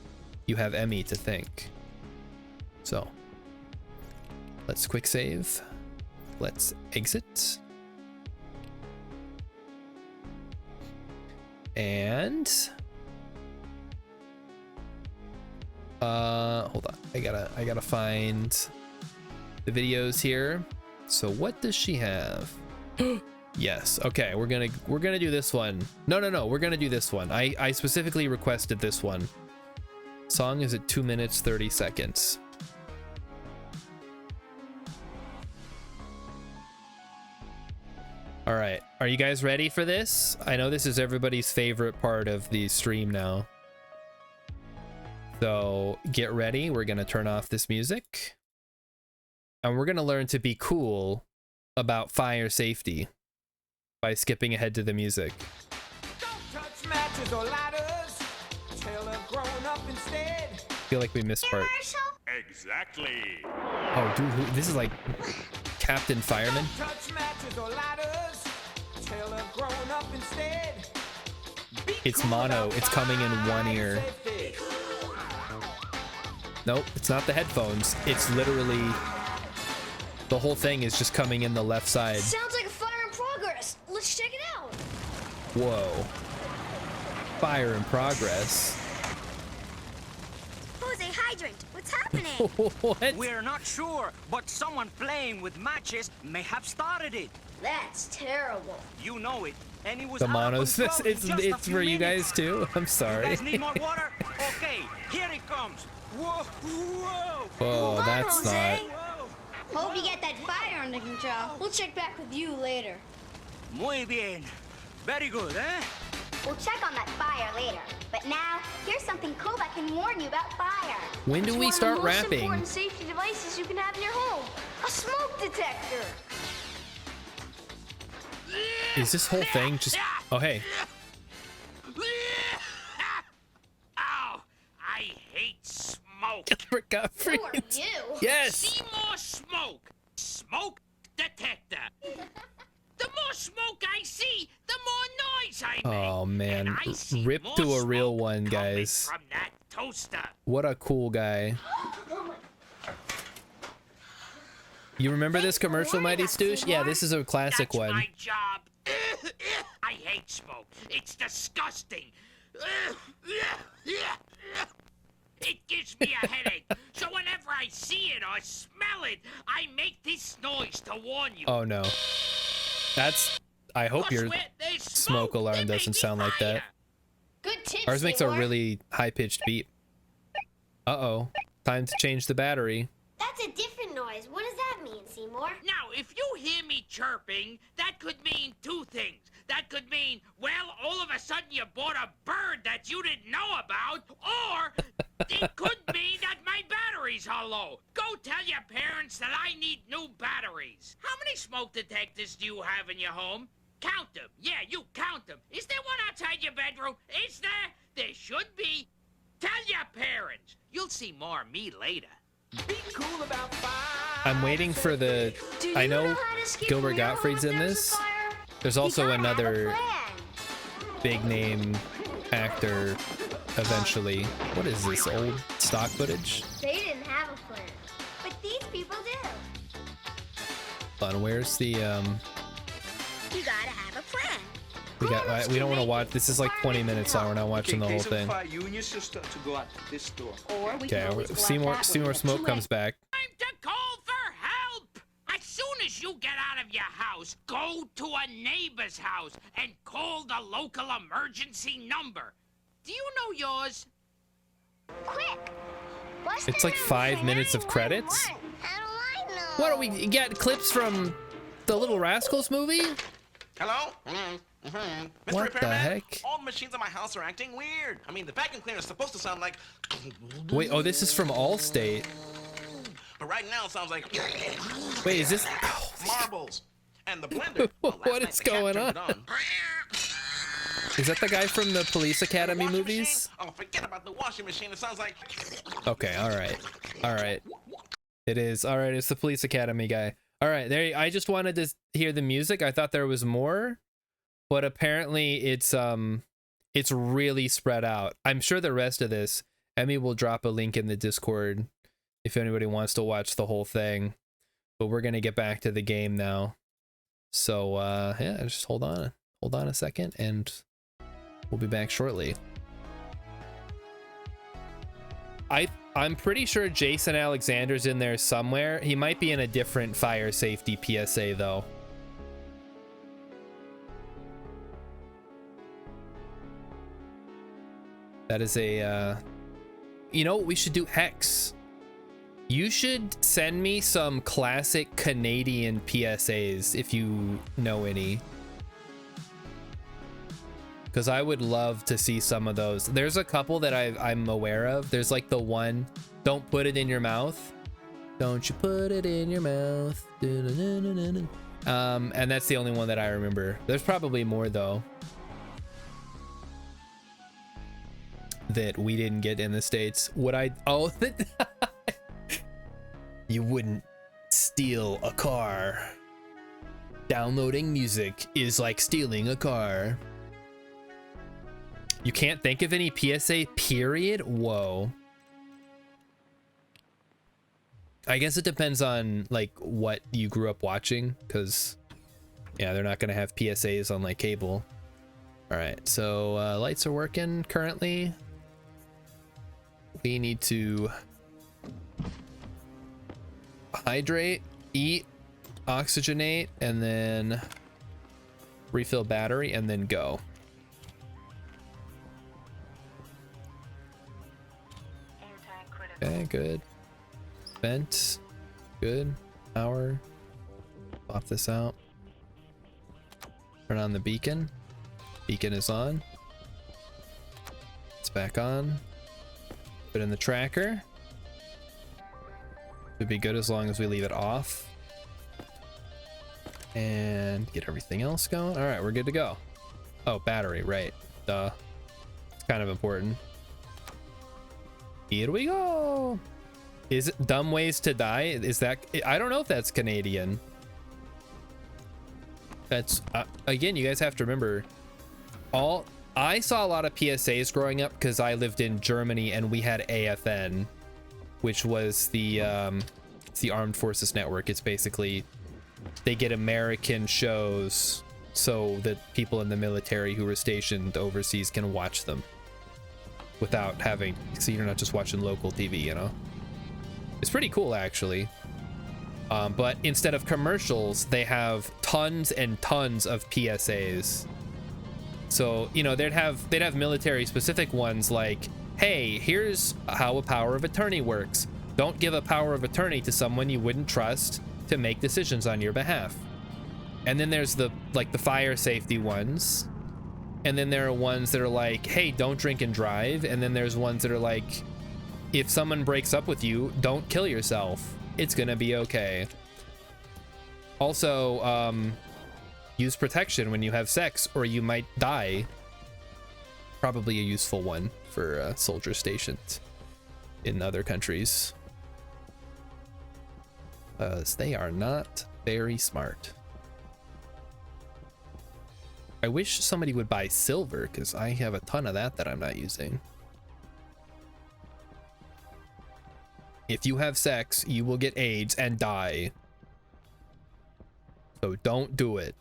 you have Emmy to thank. So let's quick save. Let's exit. And hold on. I gotta find the videos here. So what does she have? Yes. Okay, we're gonna do this one. No, we're gonna do this one. I specifically requested this one. Song is at 2 minutes 30 seconds. All right, are you guys ready for this? I know this is everybody's favorite part of the stream now. So get ready. We're gonna turn off this music, and we're gonna learn to be cool about fire safety by skipping ahead to the music. Don't touch matches or ladders. Tell a grown up instead. I feel like we missed part. Exactly. Oh, dude, this is like Captain Fireman. Don't touch matches or ladders. Tell her grown up instead. Be It's cool mono. about It's coming in one fire ear. safety. Nope, it's not the headphones. It's literally the whole thing is just coming in the left side. Sounds like a fire in progress. Let's check it out. Whoa. Fire in progress. Jose Hydrant, what's happening? What? We're not sure, but someone playing with matches may have started it. That's terrible. You know it, and it was The out of monos. control in It's just a it's few for you minutes. guys too. I'm You sorry. guys need more water? Okay, here it comes. Whoa, whoa, Whoa, on, that's Jose. not. whoa. Hope you get that fire under control. We'll check back with you later. Muy bien. Very good, eh? We'll check on that fire later. But now, here's something cool that can warn you about fire. When do we start One of the most rapping? important safety devices you can have in your home. A smoke detector. Is this whole thing just? Oh hey. Ow! I hate smoke. Godfrey. Who are you? Yes. See more smoke. Smoke detector. The more smoke I see, the more noise I make. Oh man, And I see rip more to a real smoke one, coming guys. From that toaster. What a cool guy. You remember this commercial, Mighty Stoosh? Yeah, this is a classic That's one. my job. I hate smoke. It's disgusting. It gives me a headache. So whenever I see it or smell it, I make this noise to warn you. Oh no. That's. I hope 'Cause your where there's smoke alarm there may doesn't be sound like that. fire. Good tips, Ours makes a Seymour. really high-pitched beep. Uh-oh. Time to change the battery. That's a different noise. What does that mean, Seymour? Now, if you hear me chirping, that could mean two things. That could mean, well, all of a sudden you bought a bird that you didn't know about, or it could mean that my batteries are low. Go tell your parents that I need new batteries. How many smoke detectors do you have in your home? Count them. Yeah, you count them. Is there one outside your bedroom? Is there? There should be. Tell your parents. You'll see more of me later. Be cool about fire. I'm waiting for the. Do I you know how to escape Gilbert from your home Gottfried's if in there's a this. fire? There's You also gotta have a another plan. big name actor eventually. What is this, old stock footage? They didn't have a plan. But these people do. Hold on, where's the You gotta have a plan. we don't want to watch. This is like 20 minutes long. We're not watching the whole thing. You and your sister to go at this door. Or we Okay, can always go out Seymour that way, Seymour but Smoke too comes late. back. Time to call for help! As soon as you get out of your house, go to a neighbor's house and call the local emergency number. Do you know yours? Quick. What's It's the like number? 5 minutes of credits. How do I know? What do we get? Clips from the Little Rascals movie? Hello? Mr. What the Repairman, heck? all the machines in my house are acting weird. I mean, the vacuum cleaner is supposed to sound like... Wait, oh, this is from Allstate. But right now it sounds like... Wait, is this? marbles. And the blender... well, last What night is the cat going turned on? it on. Is that the guy from the Police Academy Washing movies? machine? Oh, forget about the washing machine. It sounds like... Okay, all right. It is. All right, it's the Police Academy guy. All right, there. I just wanted to hear the music. I thought there was more, but apparently it's really spread out. I'm sure the rest of this, Emmy will drop a link in the Discord if anybody wants to watch the whole thing. But we're gonna get back to the game now. So yeah, just hold on a second, and we'll be back shortly. I'm pretty sure Jason Alexander's in there somewhere. He might be in a different fire safety PSA though. That is a you know what we should do? Hex, you should send me some classic Canadian PSAs if you know any, because I would love to see some of those. There's a couple that I'm aware of. There's like the one, don't put it in your mouth. Don't you put it in your mouth. And that's the only one that I remember. There's probably more though that we didn't get in the States. Would I? Oh, you wouldn't steal a car Downloading music is like stealing a car. You can't think of any PSA, period? Whoa. I guess it depends on like what you grew up watching, because yeah, they're not gonna have PSAs on like cable. All right, so lights are working currently. We need to hydrate, eat, oxygenate, and then refill battery, and then go. Okay, good. Vent, good. Power. Pop this out. Turn on the beacon. Beacon is on. It's back on. Put in the tracker. Should be good as long as we leave it off. And get everything else going. All right, we're good to go. Oh, battery, right. Duh. It's kind of important. Here we go. Is it Dumb Ways to Die? Is that, I don't know if that's Canadian. That's, again, you guys have to remember, I saw a lot of PSAs growing up because I lived in Germany and we had AFN, which was it's the Armed Forces Network. It's basically, they get American shows so that people in the military who were stationed overseas can watch them without having, so you're not just watching local TV, you know? It's pretty cool, actually. But instead of commercials, they have tons and tons of PSAs. So, you know, they'd have military specific ones like, hey, here's how a power of attorney works. Don't give a power of attorney to someone you wouldn't trust to make decisions on your behalf. And then there's the fire safety ones. And then there are ones that are like, hey, don't drink and drive. And then there's ones that are like, if someone breaks up with you, don't kill yourself. It's gonna be okay. Also, use protection when you have sex or you might die. Probably a useful one for soldiers stationed in other countries. They are not very smart. I wish somebody would buy silver because I have a ton of that I'm not using. If you have sex, you will get AIDS and die. So don't do it.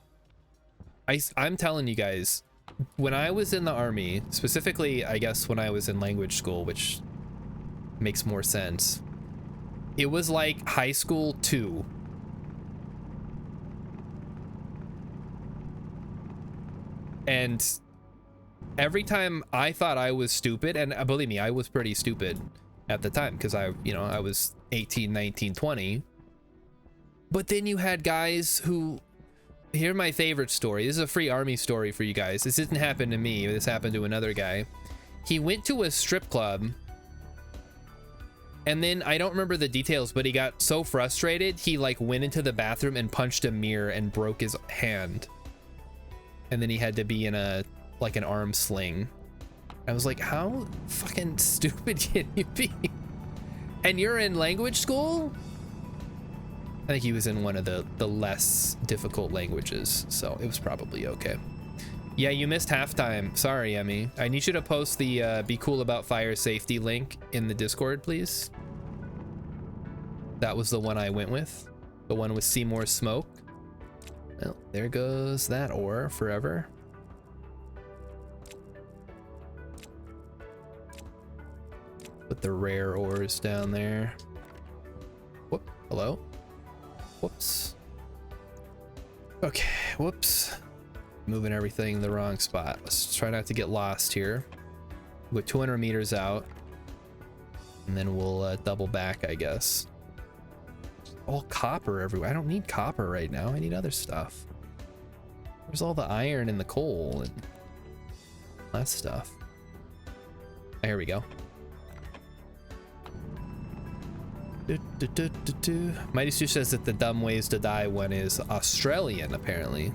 I'm telling you guys, when I was in the army, specifically, I guess when I was in language school, which makes more sense, it was like high school 2. And every time I thought I was stupid, and believe me, I was pretty stupid at the time because I was 18, 19, 20. But then you had guys who, here's my favorite story. This is a free army story for you guys. This didn't happen to me. This happened to another guy. He went to a strip club, and then I don't remember the details, but he got so frustrated, he like went into the bathroom and punched a mirror and broke his hand. And then he had to be in an arm sling. I was like, how fucking stupid can you be? And you're in language school? I think he was in one of the less difficult languages, so it was probably okay. Yeah, you missed halftime. Sorry, Emmy. I need you to post the Be Cool About Fire Safety link in the Discord, please. That was the one I went with. The one with Seymour Smoke. Well, there goes that ore forever. Put the rare ores down there. Whoop, hello? Whoops. Okay, whoops. Moving everything in the wrong spot. Let's try not to get lost here. We're 200 meters out. And then we'll double back, I guess. All copper everywhere. I don't need copper right now. I need other stuff. Where's all the iron and the coal and that stuff? There we go. Mighty Stu says that the Dumb Ways to Die one is Australian, apparently.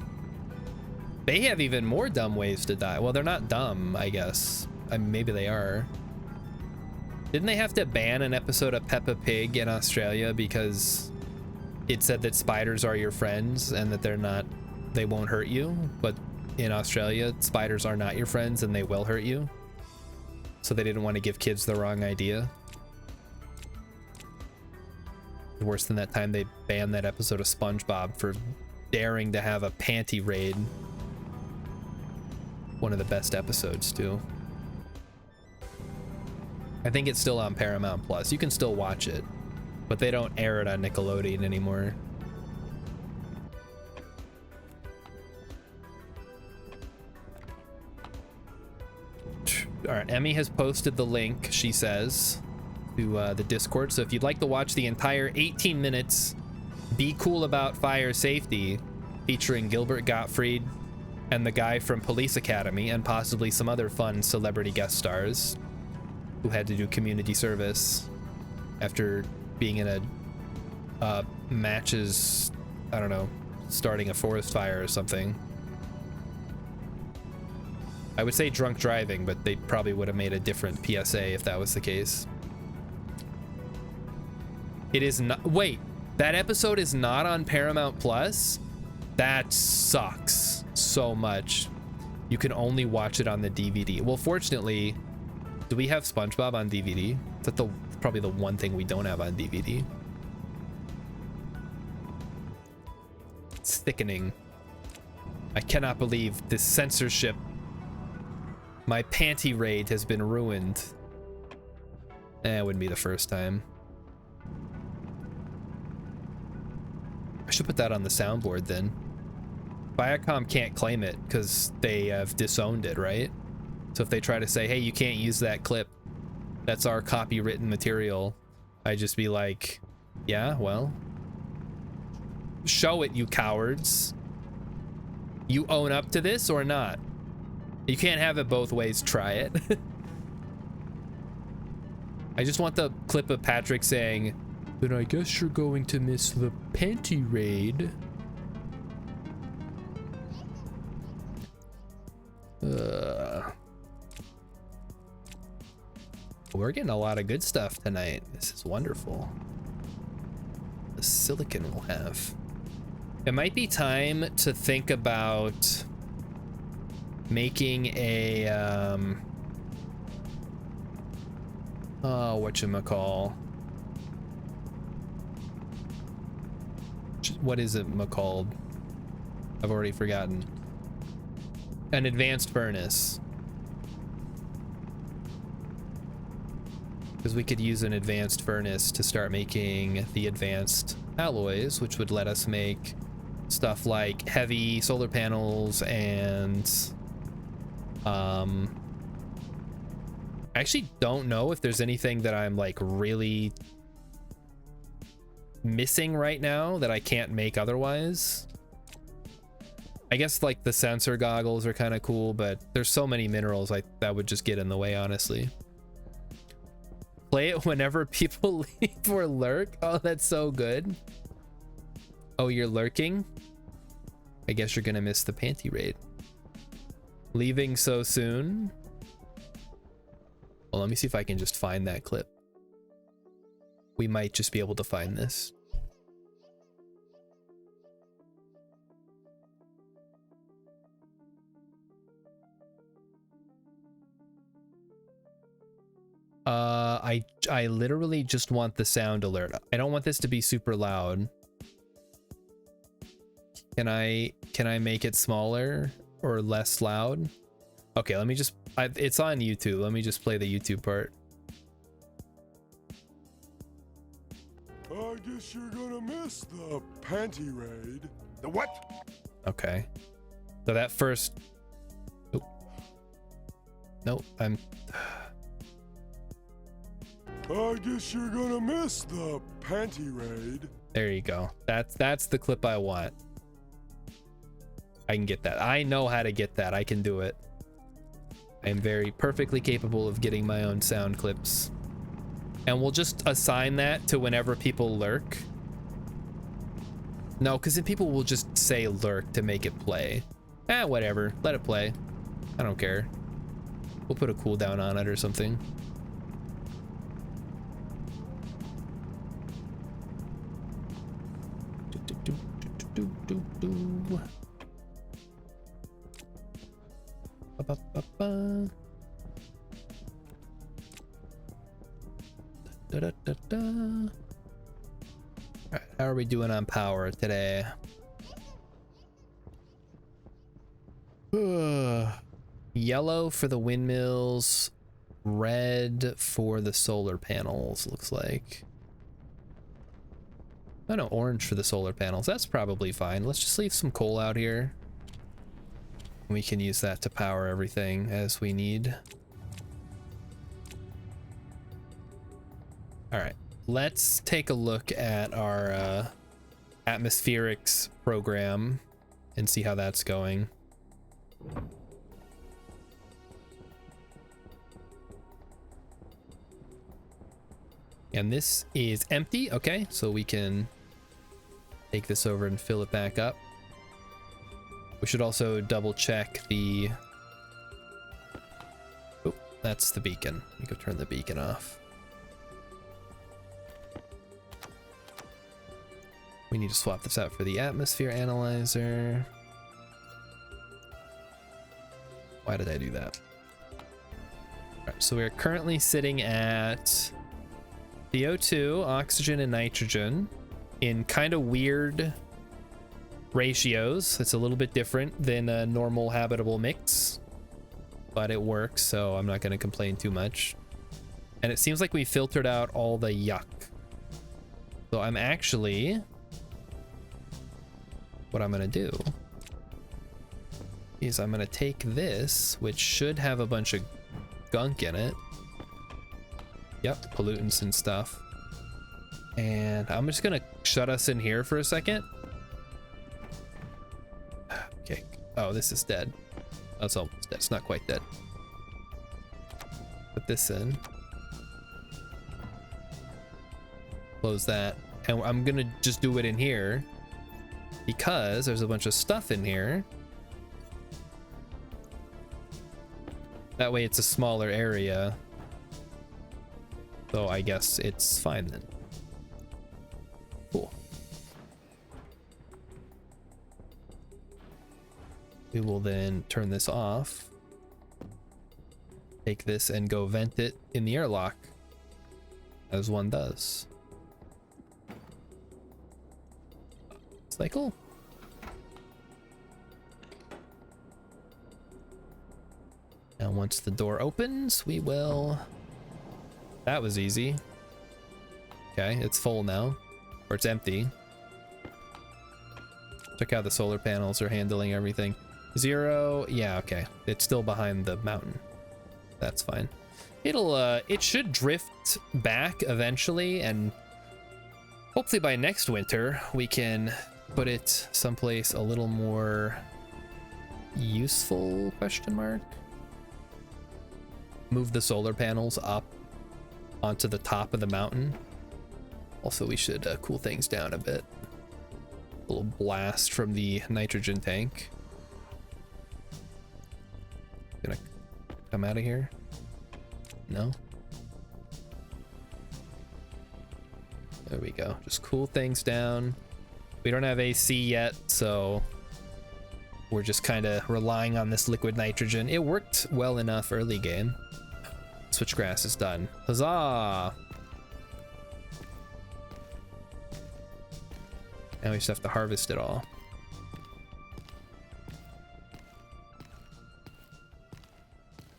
They have even more dumb ways to die. Well, they're not dumb, I guess. I mean, maybe they are. Didn't they have to ban an episode of Peppa Pig in Australia because it said that spiders are your friends and that they're not they won't hurt you, but in Australia, spiders are not your friends and they will hurt you. So they didn't want to give kids the wrong idea. Worse than that time they banned that episode of SpongeBob for daring to have a panty raid. One of the best episodes too. I think it's still on Paramount Plus. You can still watch it, but they don't air it on Nickelodeon anymore. All right, Emmy has posted the link, she says, to the Discord. So if you'd like to watch the entire 18 minutes, Be Cool About Fire Safety, featuring Gilbert Gottfried and the guy from Police Academy, and possibly some other fun celebrity guest stars who had to do community service after being in a matches, I don't know, starting a forest fire or something. I would say drunk driving, but they probably would have made a different PSA if that was the case. It is not. Wait, that episode is not on Paramount Plus? That sucks so much. You can only watch it on the DVD. Well, fortunately, do we have SpongeBob on DVD? That's probably the one thing we don't have on DVD. It's thickening. I cannot believe this censorship. My panty raid has been ruined. It wouldn't be the first time. I should put that on the soundboard then. Viacom can't claim it because they have disowned it, right? So if they try to say, hey, you can't use that clip, that's our copywritten material, I'd just be like, yeah, well, show it, you cowards. You own up to this or not? You can't have it both ways. Try it. I just want the clip of Patrick saying, then I guess you're going to miss the panty raid. We're getting a lot of good stuff tonight. This is wonderful. The silicon we'll have. It might be time to think about making a whatchamacall. What is it called? I've already forgotten. An advanced furnace. Because we could use an advanced furnace to start making the advanced alloys, which would let us make stuff like heavy solar panels and I actually don't know if there's anything that I'm like really missing right now that I can't make otherwise. I guess like the sensor goggles are kind of cool, but there's so many minerals that would just get in the way, honestly. Play it whenever people leave or lurk. Oh, that's so good. Oh, you're lurking? I guess you're gonna miss the panty raid. Leaving so soon? Well, let me see if I can just find that clip. We might just be able to find this. I literally just want the sound alert. I don't want this to be super loud. Can I make it smaller or less loud? Okay, let me just, it's on YouTube. Let me just play the YouTube part. I guess you're gonna miss the panty raid. The what? Okay. So that first, oh. Nope, I guess you're gonna miss the panty raid. There you go. That's the clip I want. I can get that. I know how to get that. I can do it. I am very perfectly capable of getting my own sound clips. And we'll just assign that to whenever people lurk. No, because then people will just say lurk to make it play. Whatever. Let it play. I don't care. We'll put a cooldown on it or something. Ba-ba-ba-ba. Da-da-da-da. All right, how are we doing on power today? Yellow for the windmills, red for the solar panels, looks like. Oh no, orange for the solar panels. That's probably fine. Let's just leave some coal out here. We can use that to power everything as we need. All right, let's take a look at our atmospherics program and see how that's going. And this is empty. Okay, so we can take this over and fill it back up. We should also double check the... Oh, that's the beacon. We could turn the beacon off. We need to swap this out for the atmosphere analyzer. Why did I do that? All right, so we're currently sitting at CO2, oxygen, and nitrogen in kind of weird ratios. It's a little bit different than a normal habitable mix, but it works, so I'm not going to complain too much. And it seems like we filtered out all the yuck. So I'm actually... What I'm going to do is I'm going to take this, which should have a bunch of gunk in it. Yep, pollutants and stuff. And I'm just gonna shut us in here for a second. Okay. Oh, this is dead. Oh, it's almost dead. It's not quite dead. Put this in. Close that. And I'm gonna just do it in here because there's a bunch of stuff in here. That way it's a smaller area. So I guess it's fine then. Cool. We will then turn this off. Take this and go vent it in the airlock, as one does. Cycle. And once the door opens, we will... That was easy. Okay, it's full now. Or it's empty. Check how the solar panels are handling everything. 0, yeah, okay. It's still behind the mountain. That's fine. It should drift back eventually, and hopefully by next winter we can put it someplace a little more useful, question mark. Move the solar panels up onto the top of the mountain. Also, we should cool things down a bit. A little blast from the nitrogen tank. Gonna come out of here? No? There we go. Just cool things down. We don't have AC yet, so we're just kind of relying on this liquid nitrogen. It worked well enough early game. Switchgrass is done. Huzzah! Now we just have to harvest it all.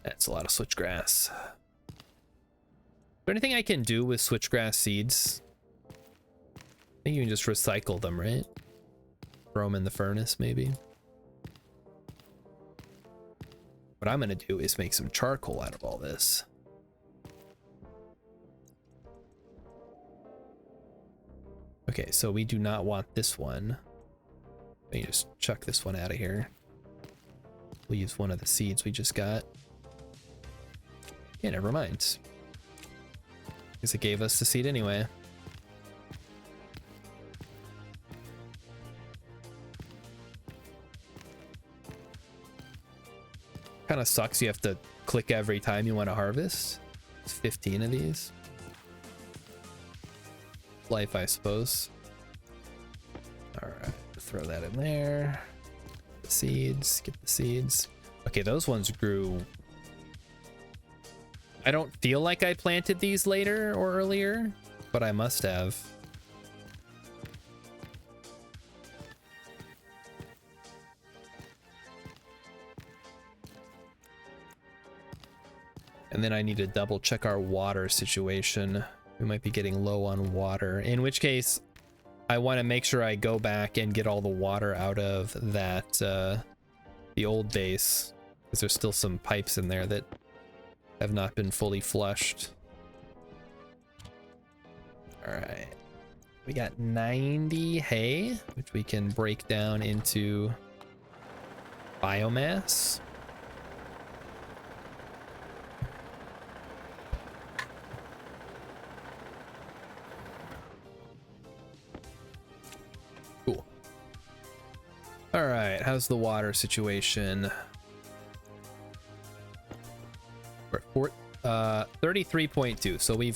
That's a lot of switchgrass. Is there anything I can do with switchgrass seeds? I think you can just recycle them, right? Throw them in the furnace, maybe. What I'm gonna do is make some charcoal out of all this. Okay, so we do not want this one. Let me just chuck this one out of here. We'll use one of the seeds we just got. Yeah, never mind. Because it gave us the seed anyway. Kind of sucks you have to click every time you want to harvest. It's 15 of these. Life, I suppose. All right, throw that in there. The seeds, get the seeds. Okay, those ones grew. I don't feel like I planted these later or earlier, but I must have. And then I need to double check our water situation. We might be getting low on water, in which case I want to make sure I go back and get all the water out of that, the old base, because there's still some pipes in there that have not been fully flushed. All right, we got 90 hay, which we can break down into biomass. Cool. All right, how's the water situation? We're at 33.2, so we're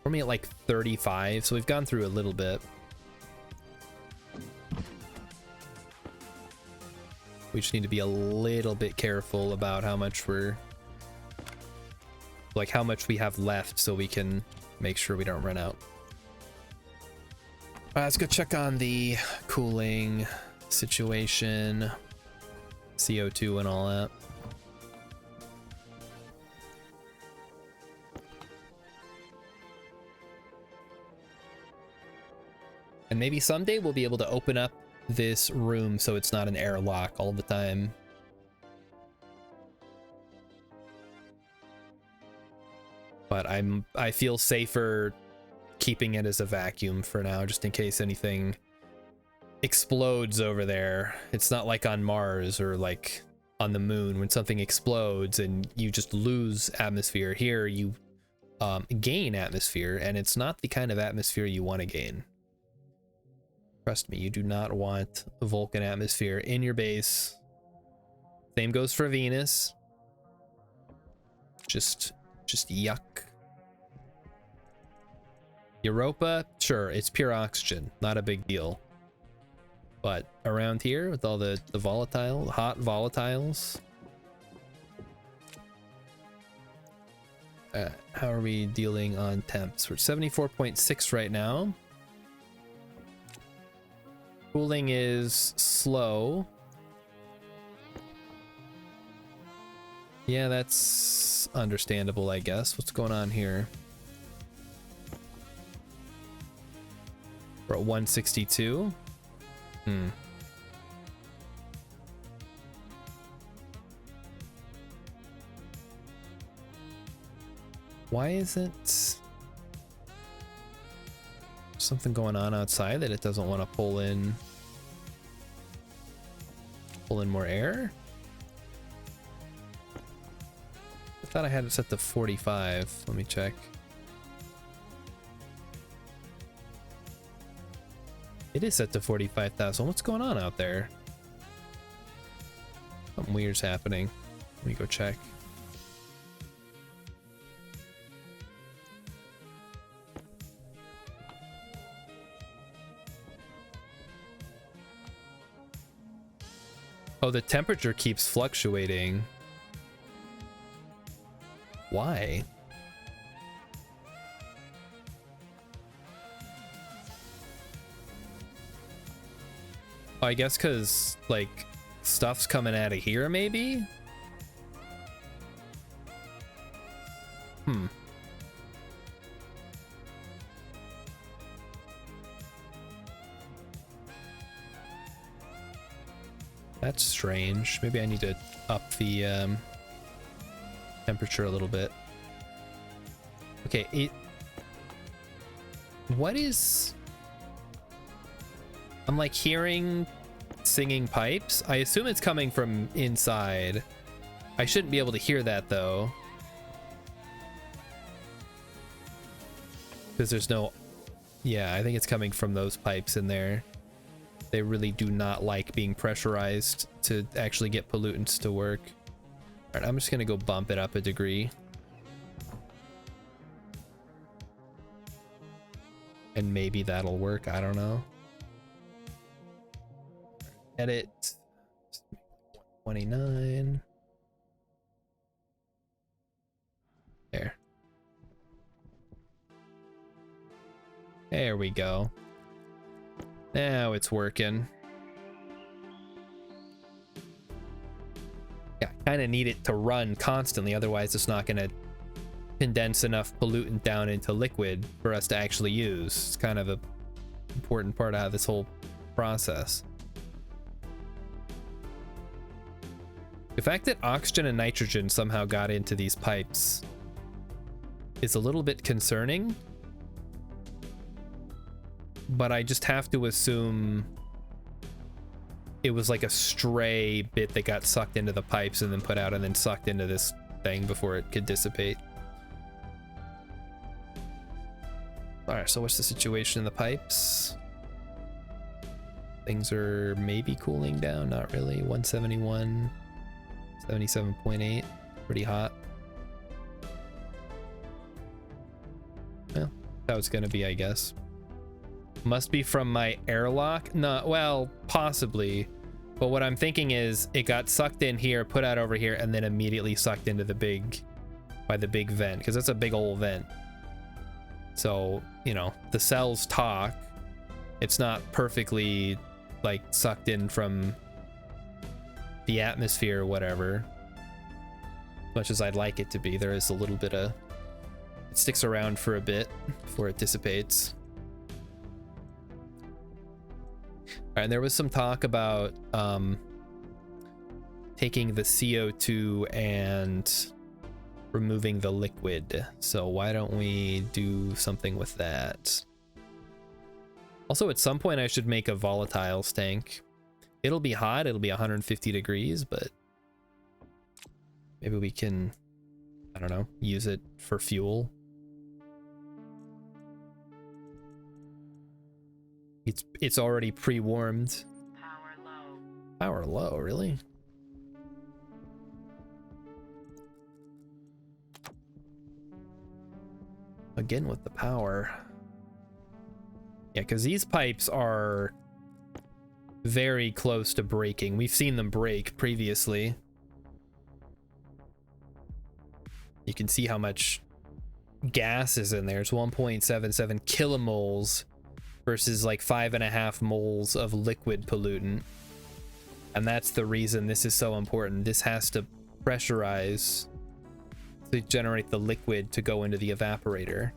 only at like 35, so we've gone through a little bit. We just need to be a little bit careful about how much how much we have left, so we can make sure we don't run out. Let's go check on the cooling situation, CO2 and all that. And maybe someday we'll be able to open up this room so it's not an airlock all the time. But I feel safer keeping it as a vacuum for now, just in case anything explodes over there. It's not like on Mars or like on the moon when something explodes and you just lose atmosphere. Here you gain atmosphere, and it's not the kind of atmosphere you want to gain. Trust me, you do not want a Vulcan atmosphere in your base. Same goes for Venus. Just yuck. Europa, sure, it's pure oxygen, not a big deal. But around here with all the hot volatiles. How are we dealing on temps? We're at 74.6 right now. Cooling is slow. Yeah, that's understandable, I guess. What's going on here? We're at 162. Why isn't something going on outside that it doesn't want to pull in more air? I thought I had it set to 45. Let me check. It is set to 45,000. What's going on out there? Something weird's happening. Let me go check. Oh, the temperature keeps fluctuating. Why? Oh, I guess because, like, stuff's coming out of here, maybe? That's strange. Maybe I need to up the temperature a little bit. Okay, what is... I'm like hearing singing pipes. I assume it's coming from inside. I shouldn't be able to hear that though, because there's no... Yeah, I think it's coming from those pipes in there. They really do not like being pressurized to actually get pollutants to work. All right, I'm just gonna go bump it up a degree. And maybe that'll work, I don't know. Edit. 29. There. There we go. Now it's working. Yeah, kind of need it to run constantly, otherwise it's not going to condense enough pollutant down into liquid for us to actually use. It's kind of a important part of this whole process. The fact that oxygen and nitrogen somehow got into these pipes is a little bit concerning, but I just have to assume it was like a stray bit that got sucked into the pipes and then put out and then sucked into this thing before it could dissipate. All right, so what's the situation in the pipes? Things are maybe cooling down, not really. 171, 77.8, pretty hot. Well, how it's gonna be, I guess. Must be from my airlock? No, well, possibly. But what I'm thinking is it got sucked in here, put out over here, and then immediately sucked into the big vent, because that's a big old vent. So, you know, the cells talk. It's not perfectly like sucked in from the atmosphere or whatever. As much as I'd like it to be, there is a little bit of, it sticks around for a bit before it dissipates. All right, and there was some talk about taking the CO2 and removing the liquid. So why don't we do something with that? Also, at some point I should make a volatiles tank. It'll be hot, it'll be 150 degrees, but maybe we can, I don't know, use it for fuel. It's already pre-warmed. Power low. Power low, really? Again with the power. Yeah, because these pipes are very close to breaking. We've seen them break previously. You can see how much gas is in there. It's 1.77 kilimoles versus like 5.5 moles of liquid pollutant. And that's the reason this is so important. This has to pressurize to generate the liquid to go into the evaporator,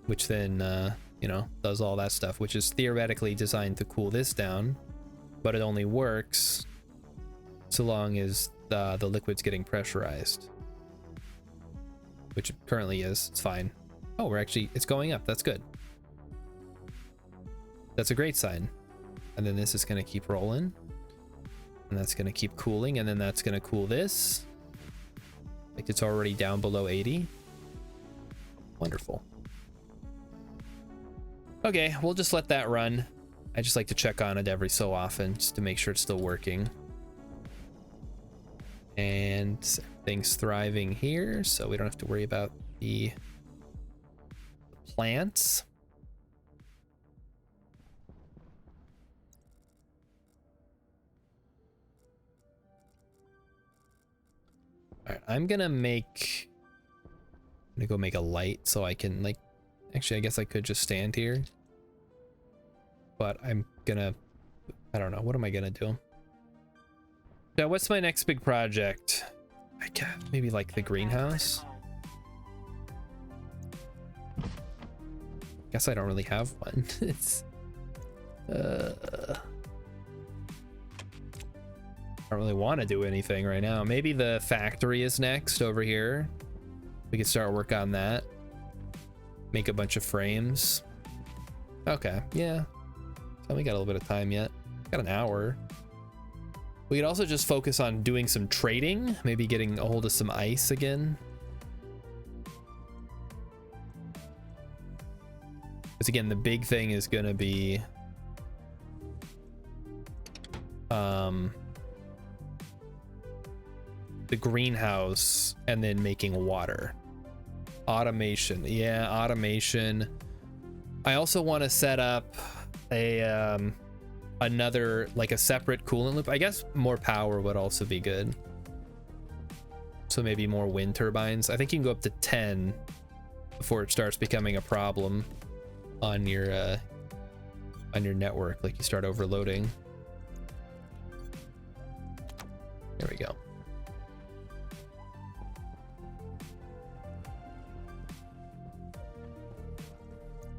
which then you know, does all that stuff, which is theoretically designed to cool this down, but it only works so long as the liquid's getting pressurized, which it currently is. It's fine. Oh, it's going up. That's good. That's a great sign. And then this is going to keep rolling, and that's going to keep cooling, and then that's going to cool this. Like it's already down below 80. Wonderful. Okay, we'll just let that run. I just like to check on it every so often just to make sure it's still working. And things thriving here, so we don't have to worry about the plants. All right, I'm gonna go make a light so I can, like, actually I guess I could just stand here, but I'm gonna, I don't know, what am I gonna do? Now, what's my next big project? I guess maybe like the greenhouse. Guess I don't really have one. It's I don't really want to do anything right now. Maybe the factory is next over here. We could start work on that. Make a bunch of frames. Okay, yeah. So we got a little bit of time yet. Got an hour. We could also just focus on doing some trading. Maybe getting a hold of some ice again. Because again, the big thing is gonna be the greenhouse and then making water. Automation. Yeah, automation. I also want to set up a another, like a separate coolant loop. I guess more power would also be good. So maybe more wind turbines. I think you can go up to 10 before it starts becoming a problem on your network, like you start overloading. There we go.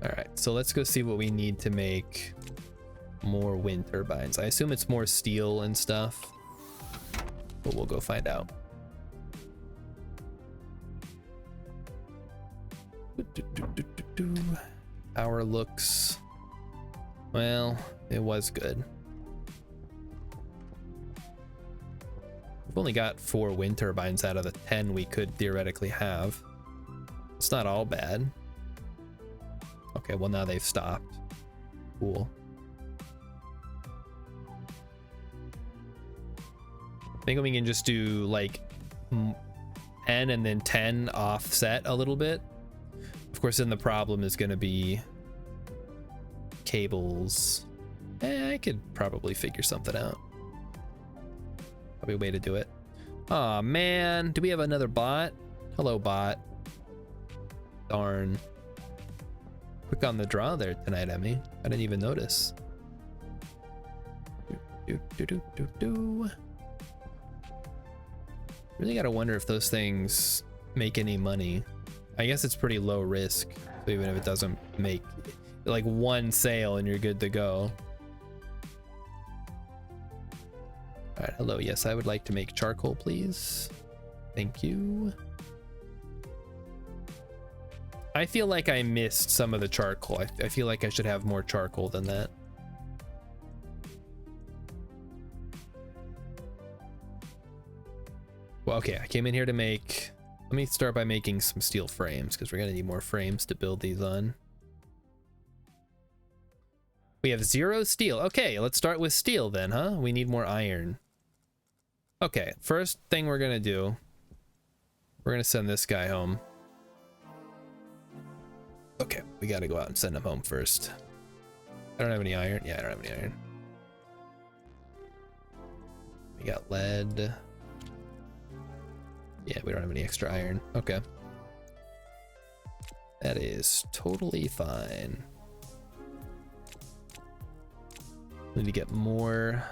All right, so let's go see what we need to make more wind turbines. I assume it's more steel and stuff, but we'll go find out. Power looks, well, it was good. We've only got 4 wind turbines out of the 10 we could theoretically have. It's not all bad. Okay, well now they've stopped. Cool. I think we can just do like 10 and then 10 offset a little bit. Of course, then the problem is going to be cables. I could probably figure something out. Probably a way to do it. Aw, man. Do we have another bot? Hello, bot. Darn. Quick on the draw there tonight, Emmy. I didn't even notice. Really gotta wonder if those things make any money. I guess it's pretty low risk, so even if it doesn't make like one sale and you're good to go. All right, hello. Yes, I would like to make charcoal, please. Thank you. I feel like I missed some of the charcoal. I feel like I should have more charcoal than that. Well, okay, I came in here to make... Let me start by making some steel frames, because we're going to need more frames to build these on. We have 0 steel. Okay, let's start with steel then, huh? We need more iron. Okay, first thing we're going to do, we're going to send this guy home. Okay, we got to go out and send him home first. I don't have any iron. Yeah, I don't have any iron. We got lead. Yeah, we don't have any extra iron. Okay. That is totally fine. We need to get more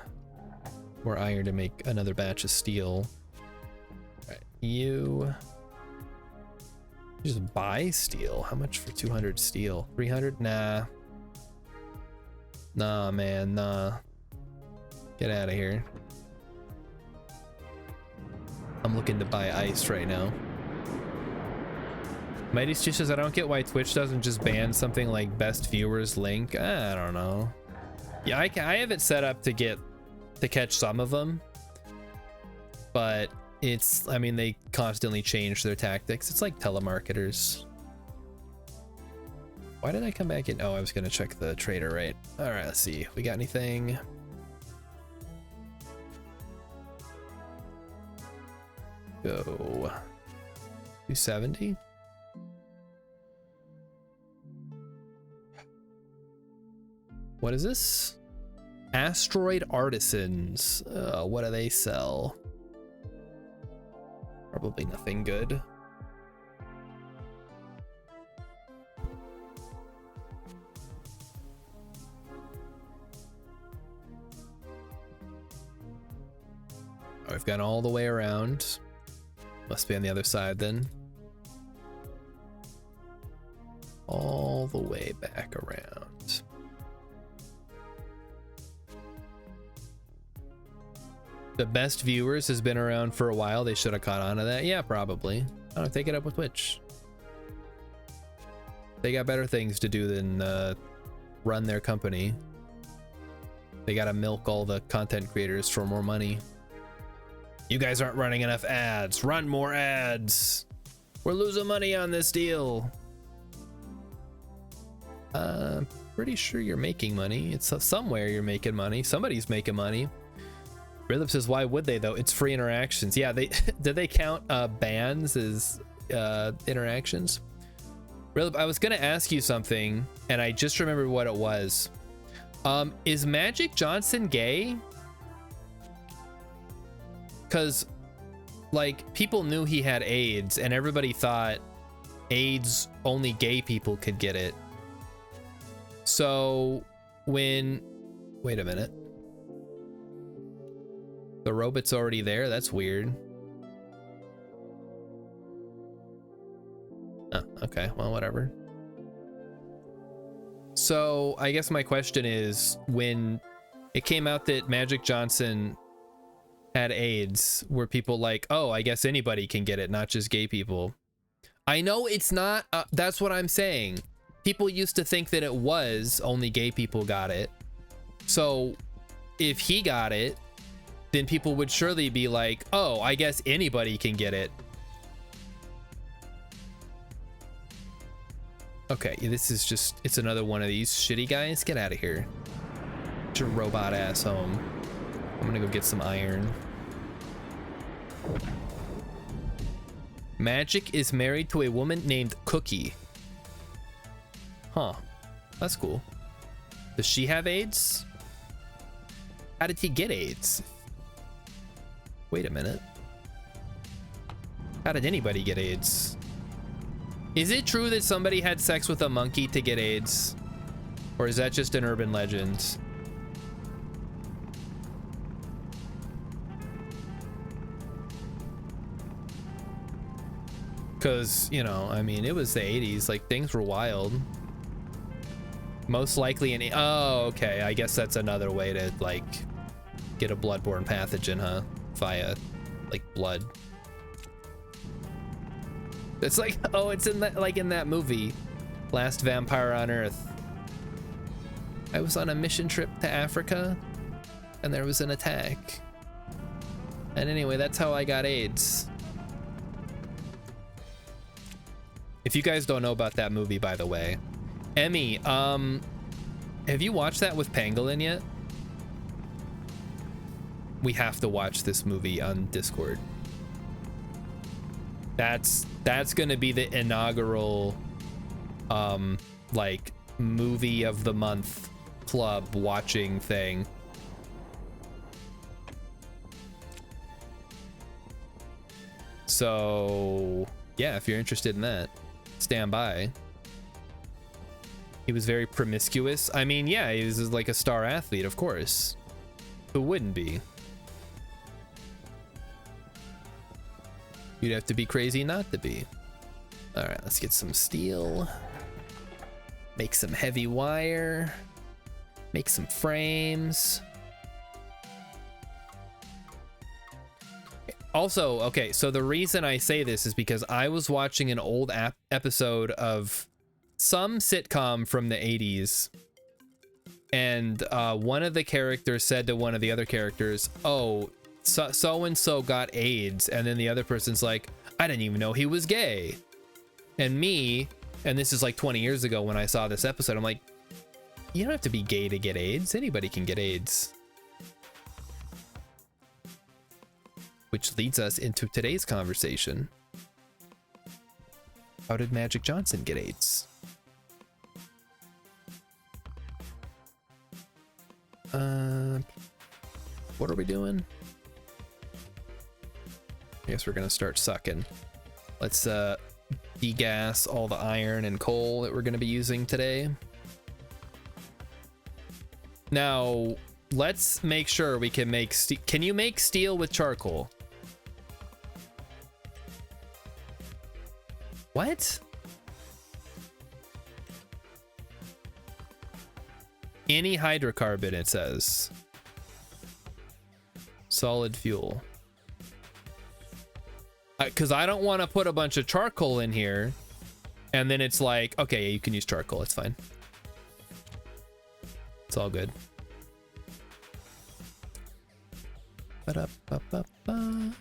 iron to make another batch of steel. All right, you just buy steel. How much for 200 steel? 300? Nah. Nah, man, nah. Get out of here. I'm looking to buy ice right now. Mighty's just says, I don't get why Twitch doesn't just ban something like best viewers link. I don't know. Yeah, I have it set up to catch some of them, but it's, I mean, they constantly change their tactics. It's like telemarketers. Why did I come back in? Oh, I was gonna check the trader, right? All right, let's see. We got anything? Go 270. What is this? Asteroid Artisans. What do they sell? Probably nothing good. Oh, we've gone all the way around. Must be on the other side then. All the way back around. The best viewers has been around for a while. They should have caught on to that. Yeah, probably. I don't know, take it up with Twitch. They got better things to do than run their company. They gotta milk all the content creators for more money. You guys aren't running enough ads. Run more ads. We're losing money on this deal. Pretty sure you're making money. It's somewhere you're making money. Somebody's making money. Rhythm says, why would they though? It's free interactions. Yeah, they did they count bans as interactions? Rhythm, I was gonna ask you something and I just remembered what it was. Is Magic Johnson gay? Because, like, people knew he had AIDS, and everybody thought AIDS, only gay people could get it. So, when... Wait a minute. The robot's already there? That's weird. Oh, okay, well, whatever. So, I guess my question is, when it came out that Magic Johnson had AIDS, were people like, oh, I guess anybody can get it, not just gay people? I know it's not, that's what I'm saying. People used to think that it was only gay people got it. So, if he got it, then people would surely be like, oh, I guess anybody can get it. Okay, this is just, it's another one of these shitty guys. Get out of here. Get your robot ass home. I'm gonna go get some iron. Magic is married to a woman named Cookie. Huh. That's cool. Does she have AIDS? How did he get AIDS? Wait a minute. How did anybody get AIDS? Is it true that somebody had sex with a monkey to get AIDS? Or is that just an urban legend? Because, you know, I mean, it was the 80s. Like, things were wild. Most likely an... Oh, okay. I guess that's another way to, like, get a bloodborne pathogen, huh? Via, like, blood. It's like, oh, it's in that, like in that movie, Last Vampire on Earth. I was on a mission trip to Africa, and there was an attack. And anyway, that's how I got AIDS. If you guys don't know about that movie, by the way, Emmy, have you watched that with Pangolin yet? We have to watch this movie on Discord. That's gonna be the inaugural like movie of the month club watching thing. So yeah, if you're interested in that, stand by. He was very promiscuous. I mean, yeah, he was like a star athlete, of course. Who wouldn't be? You'd have to be crazy not to be. All right, let's get some steel. Make some heavy wire. Make some frames. Also, okay, so the reason I say this is because I was watching an old episode of some sitcom from the 80s. And one of the characters said to one of the other characters, oh, so-and-so got AIDS, and then the other person's like, I didn't even know he was gay. And me, and this is like 20 years ago when I saw this episode, I'm like, you don't have to be gay to get AIDS. Anybody can get AIDS. Which leads us into today's conversation. How did Magic Johnson get AIDS? What are we doing? I guess we're gonna start sucking. Let's degas all the iron and coal that we're gonna be using today. Now, let's make sure we can make steel. Can you make steel with charcoal? What? Any hydrocarbon, it says. Solid fuel. Because I don't want to put a bunch of charcoal in here and then it's like, okay, you can use charcoal, it's fine. It's all good. Ba-da-ba-ba-ba.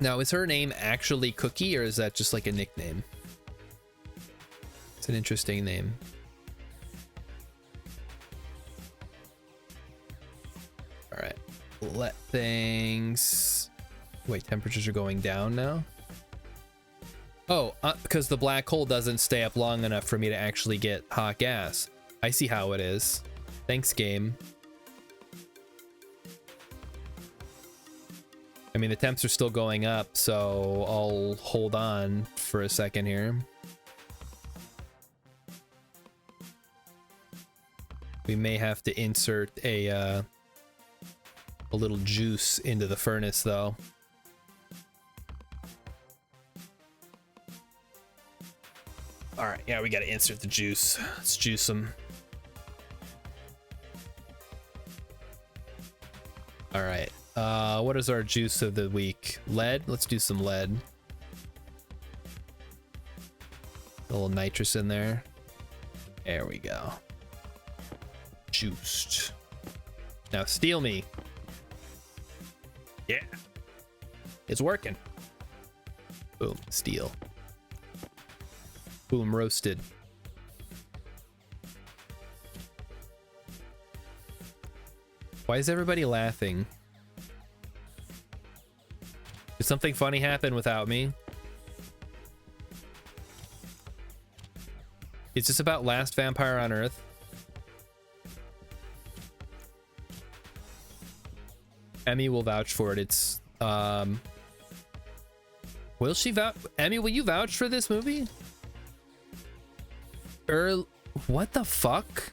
Now, is her name actually Cookie, or is that just like a nickname? It's an interesting name. All right, let things... Wait, temperatures are going down now? Oh, because the black hole doesn't stay up long enough for me to actually get hot gas. I see how it is. Thanks, game. I mean, the temps are still going up, so I'll hold on for a second here. We may have to insert a little juice into the furnace, though. All right, yeah, we got to insert the juice. Let's juice them. All right. What is our juice of the week? Lead? Let's do some lead. A little nitrous in there. There we go. Juiced. Now steal me. Yeah. It's working. Boom. Steel. Boom. Roasted. Why is everybody laughing? Did something funny happen without me? Is this about Last Vampire on Earth? Emmy will vouch for it. It's will she vouch? Emmy, will you vouch for this movie? What the fuck?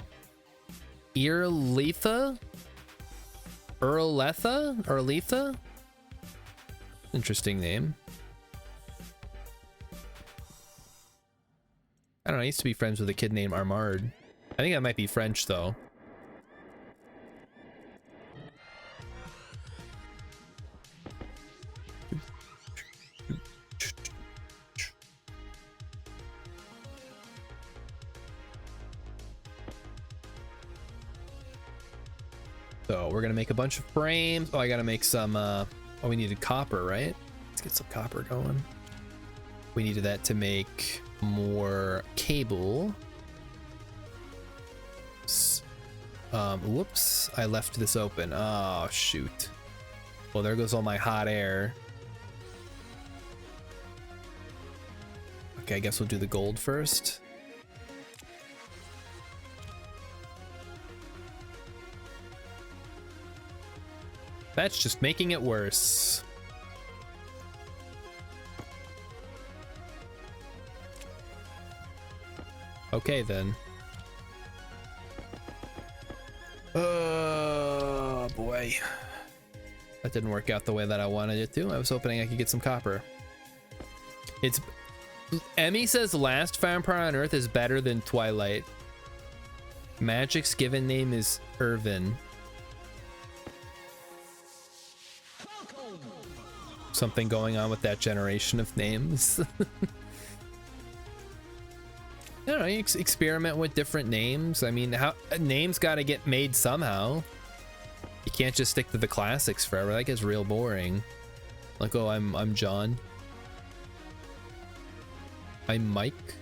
Earletha? Earletha? Interesting name. I don't know, I used to be friends with a kid named Armard. I think that might be French, though. So we're gonna make a bunch of frames. Oh, I gotta make some, oh, we needed copper, right? Let's get some copper going. We needed that to make more cable. Whoops, I left this open. Oh, shoot. Well, there goes all my hot air. Okay, I guess we'll do the gold first. That's just making it worse. Okay, then. Oh, boy. That didn't work out the way that I wanted it to. I was hoping I could get some copper. It's... Emmy says Last Vampire on Earth is better than Twilight. Magic's given name is Irvin. Something going on with that generation of names. I don't know, you experiment with different names. I mean, how names got to get made somehow. You can't just stick to the classics forever. That gets real boring. Like, oh, I'm John. I'm Mike.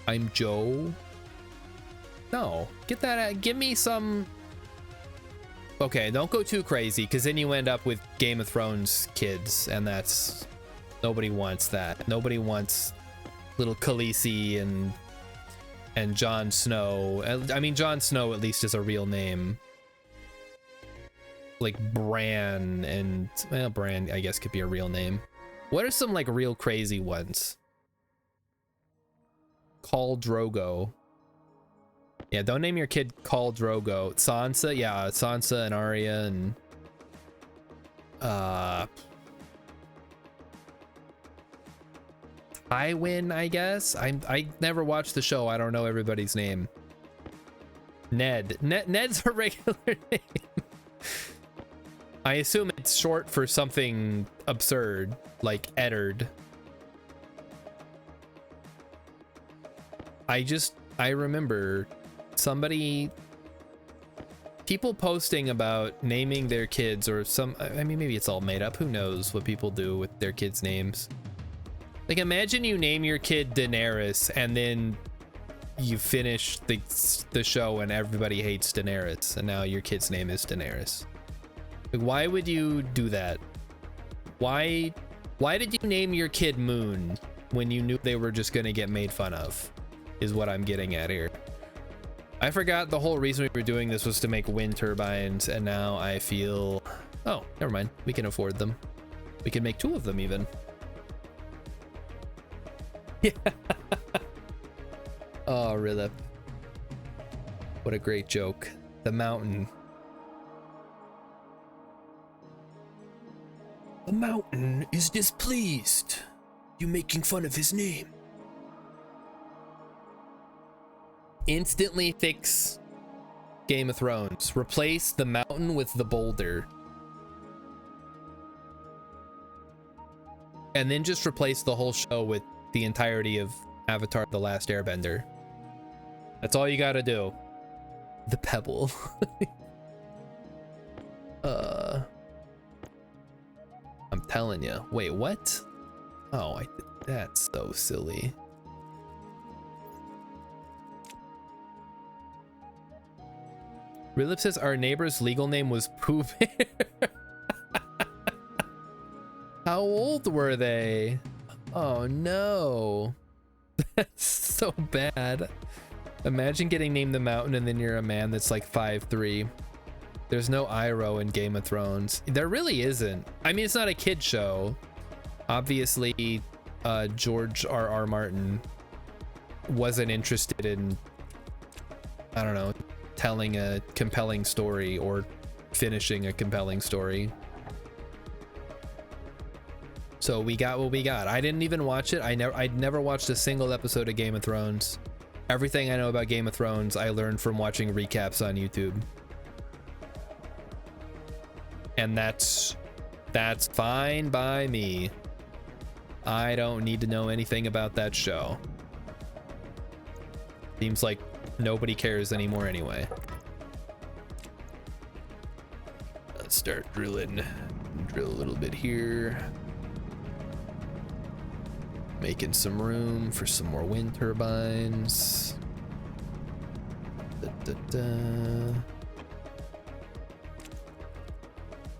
I'm Joe. No, get that out. Give me some. Okay, don't go too crazy, because then you end up with Game of Thrones kids, and that's... Nobody wants that. Nobody wants little Khaleesi and Jon Snow. I mean, Jon Snow at least is a real name. Like Bran and... Well, Bran, I guess, could be a real name. What are some, like, real crazy ones? Khal Drogo. Yeah, don't name your kid Khal Drogo. Sansa, yeah, Sansa and Arya and Tywin, I guess. I never watched the show. I don't know everybody's name. Ned's a regular name. I assume it's short for something absurd, like Eddard. I remember people posting about naming their kids, or I mean, maybe it's all made up. Who knows what people do with their kids' names? Like, imagine you name your kid Daenerys and then you finish the show and everybody hates Daenerys, and now your kid's name is Daenerys. Like, why would you do that? Why Why did you name your kid Moon when you knew they were just gonna get made fun of? Is what I'm getting at here. I forgot the whole reason we were doing this was to make wind turbines, and now I feel... Oh, never mind. We can afford them. We can make 2 of them even. Yeah. Oh, Rilip. What a great joke. The mountain. The mountain is displeased. You making fun of his name. Instantly fix Game of Thrones. Replace the mountain with the boulder. And then just replace the whole show with the entirety of Avatar: The Last Airbender. That's all you gotta do. The pebble. I'm telling you. Wait, what? Oh, that's so silly. Rilip says our neighbor's legal name was Pooh Bear. How old were they? Oh no. That's so bad. Imagine getting named the mountain and then you're a man that's like 5'3". There's no Iroh in Game of Thrones. There really isn't. I mean, it's not a kid show. Obviously, George R.R. Martin wasn't interested in, I don't know, telling a compelling story or finishing a compelling story. So we got what we got. I didn't even watch it. I'd never watched a single episode of Game of Thrones. Everything I know about Game of Thrones, I learned from watching recaps on YouTube. And that's fine by me. I don't need to know anything about that show. Seems like nobody cares anymore anyway. Let's start drilling. Drill a little bit here. Making some room for some more wind turbines.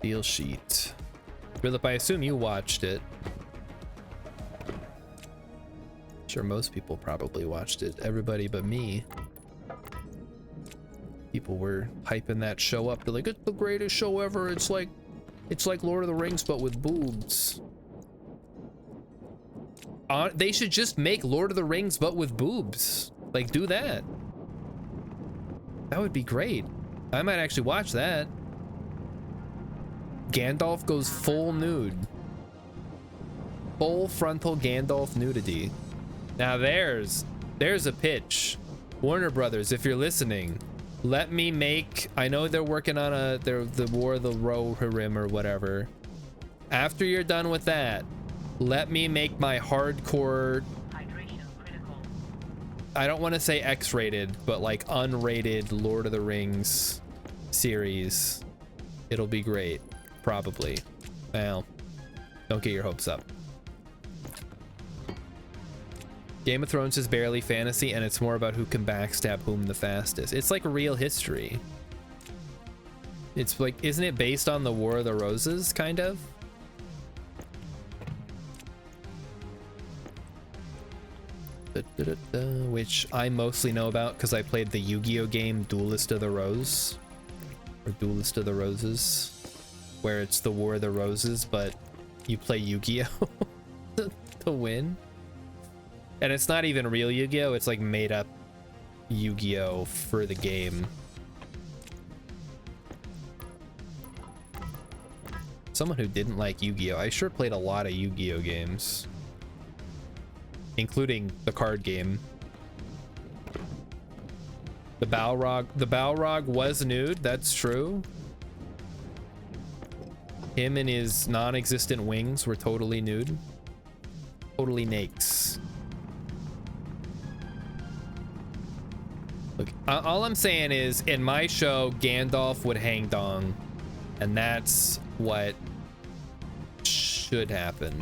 Deal sheet. Philip, I assume you watched it. Sure, most people probably watched it. Everybody but me. People were hyping that show up. They're like, it's the greatest show ever. It's like Lord of the Rings, but with boobs. They should just make Lord of the Rings, but with boobs. Like, do that. That would be great. I might actually watch that. Gandalf goes full nude. Full frontal Gandalf nudity. Now there's a pitch. Warner Brothers, if you're listening, let me make, I know they're working on the War of the Rohirrim or whatever. After you're done with that, let me make my hardcore, I don't want to say X-rated, but like unrated Lord of the Rings series. It'll be great. Probably. Well, don't get your hopes up. Game of Thrones is barely fantasy, and it's more about who can backstab whom the fastest. It's like real history. It's like, isn't it based on the War of the Roses, kind of? Which I mostly know about because I played the Yu-Gi-Oh game Duelist of the Rose, or Duelist of the Roses, where it's the War of the Roses, but you play Yu-Gi-Oh to win. And it's not even real Yu-Gi-Oh, it's like made up Yu-Gi-Oh for the game. Someone who didn't like Yu-Gi-Oh, I sure played a lot of Yu-Gi-Oh games, including the card game. The Balrog was nude, that's true. Him and his non-existent wings were totally nude. Totally nakes. Look, all I'm saying is, in my show, Gandalf would hang dong. And that's what should happen.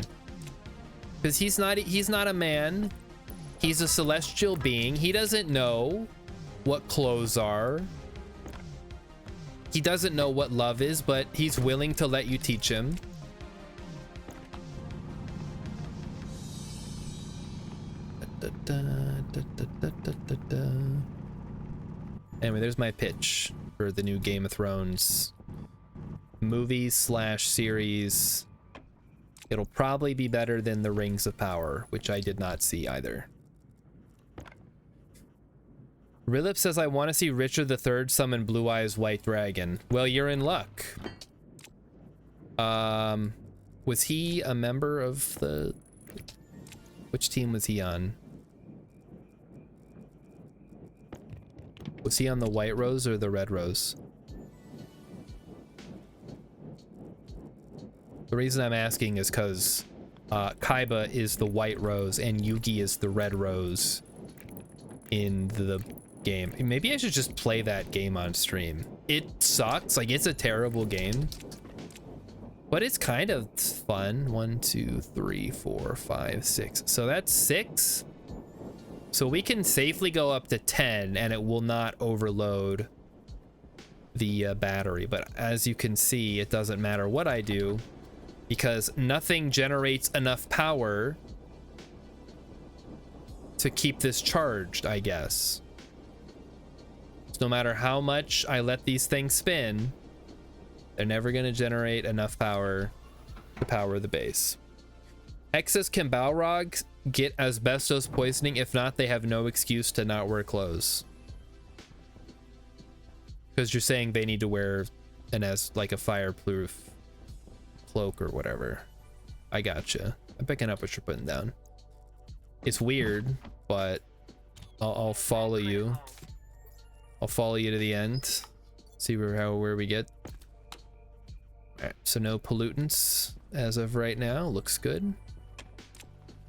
Because he's not a man. He's a celestial being. He doesn't know what clothes are. He doesn't know what love is, but he's willing to let you teach him. Anyway, there's my pitch for the new Game of Thrones movies slash series. It'll probably be better than the Rings of Power, which I did not see either. Rilip says, I want to see Richard III summon Blue Eyes White Dragon. Well, you're in luck. Was he a member of the... Which team was he on? Was he on the White Rose or the Red Rose? The reason I'm asking is because Kaiba is the White Rose and Yugi is the Red Rose in the game. Maybe I should just play that game on stream. It sucks. Like, it's a terrible game. But it's kind of fun. 1, 2, 3, 4, 5, 6. So that's 6. So we can safely go up to 10 and it will not overload the battery. But as you can see, it doesn't matter what I do because nothing generates enough power to keep this charged, I guess. So no matter how much I let these things spin, they're never going to generate enough power to power the base. Hexas can Balrogs get asbestos poisoning? If not, they have no excuse to not wear clothes. Because you're saying they need to wear like a fireproof cloak or whatever. I gotcha. I'm picking up what you're putting down. It's weird, but I'll follow you. I'll follow you to the end. See where we get. Alright, so no pollutants as of right now. Looks good.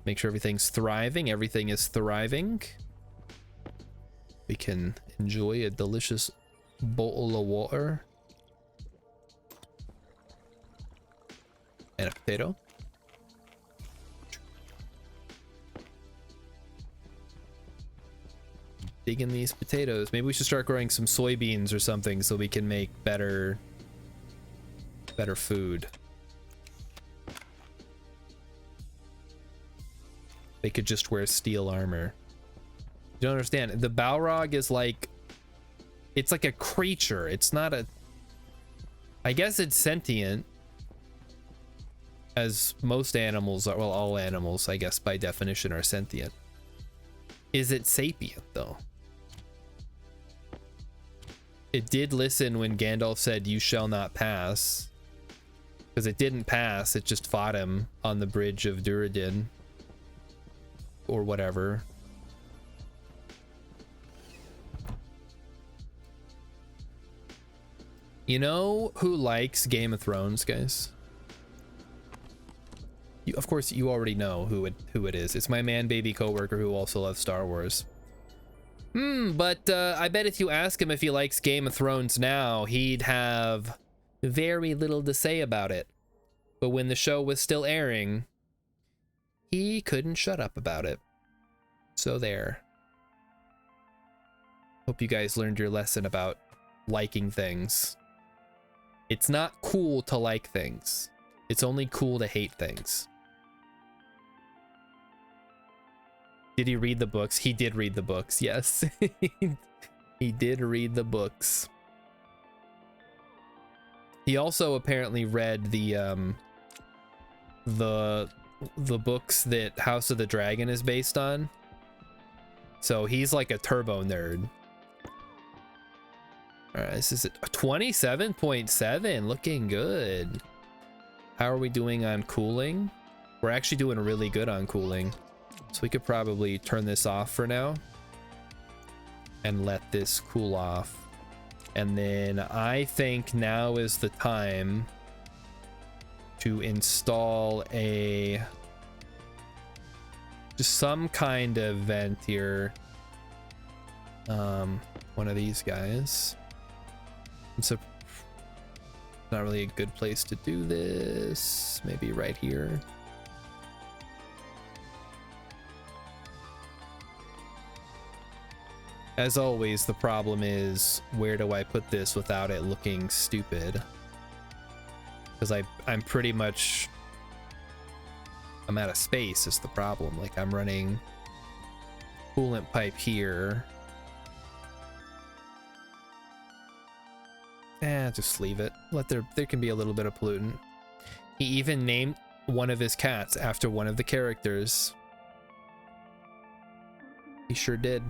Make sure everything's thriving. Everything is thriving. We can enjoy a delicious bowl of water. And a potato. Digging these potatoes. Maybe we should start growing some soybeans or something so we can make better food. They could just wear steel armor. You don't understand. The Balrog is like, it's like a creature. It's not a, I guess it's sentient, as most animals are. Well, all animals, I guess, by definition, are sentient. Is it sapient, though? It did listen when Gandalf said, "You shall not pass." Because it didn't pass, it just fought him on the bridge of Duradin. Or whatever. You know who likes Game of Thrones, guys? Of course, you already know who it is. It's my man-baby coworker who also loves Star Wars. But I bet if you ask him if he likes Game of Thrones now, he'd have very little to say about it. But when the show was still airing, he couldn't shut up about it. So there. Hope you guys learned your lesson about liking things. It's not cool to like things. It's only cool to hate things. Did he read the books? He did read the books, yes. He did read the books. He also apparently read the books that House of the Dragon is based on. So he's like a turbo nerd. All right, this is a 27.7, looking good. How are we doing on cooling? We're actually doing really good on cooling. So we could probably turn this off for now and let this cool off. And then I think now is the time to install just some kind of vent here. One of these guys. It's not really a good place to do this. Maybe right here. As always, the problem is, where do I put this without it looking stupid? Because I'm pretty much... I'm out of space is the problem. Like, I'm running coolant pipe here. Just leave it. There can be a little bit of pollutant. He even named one of his cats after one of the characters. He sure did.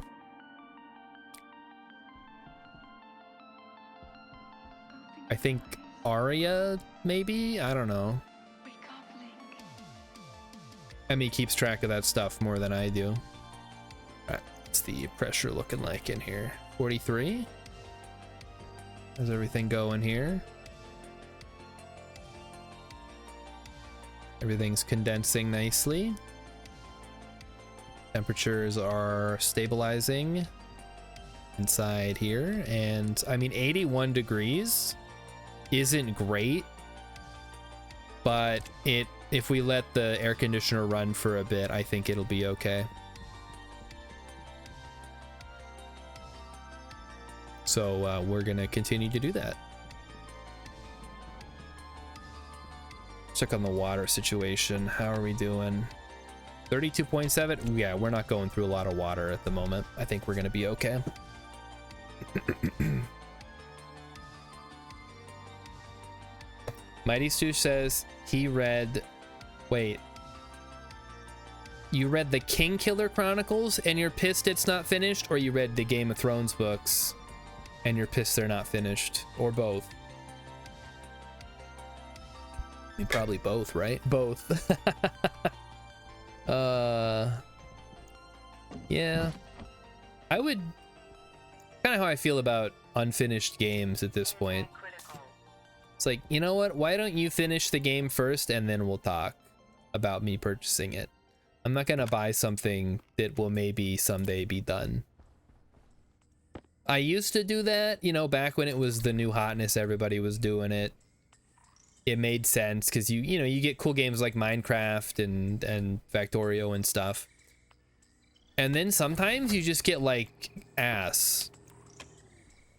I think Arya, maybe? I don't know. Emmy keeps track of that stuff more than I do. Alright, what's the pressure looking like in here? 43? How's everything going here? Everything's condensing nicely. Temperatures are stabilizing inside here. And I mean, 81 degrees isn't great, but if we let the air conditioner run for a bit, I think it'll be okay. So we're gonna continue to do that. Check on the water situation. How are we doing? 32.7. Yeah, we're not going through a lot of water at the moment. I think we're gonna be okay. Mighty Stu says he read... Wait. You read the King Killer Chronicles and you're pissed it's not finished? Or you read the Game of Thrones books and you're pissed they're not finished? Or both? I mean, probably both, right? Both. Yeah. I would... Kind of how I feel about unfinished games at this point. It's like, you know what? Why don't you finish the game first and then we'll talk about me purchasing it. I'm not gonna buy something that will maybe someday be done. I used to do that, you know, back when it was the new hotness, everybody was doing it. It made sense because you know, you get cool games like Minecraft and Factorio and stuff. And then sometimes you just get like ass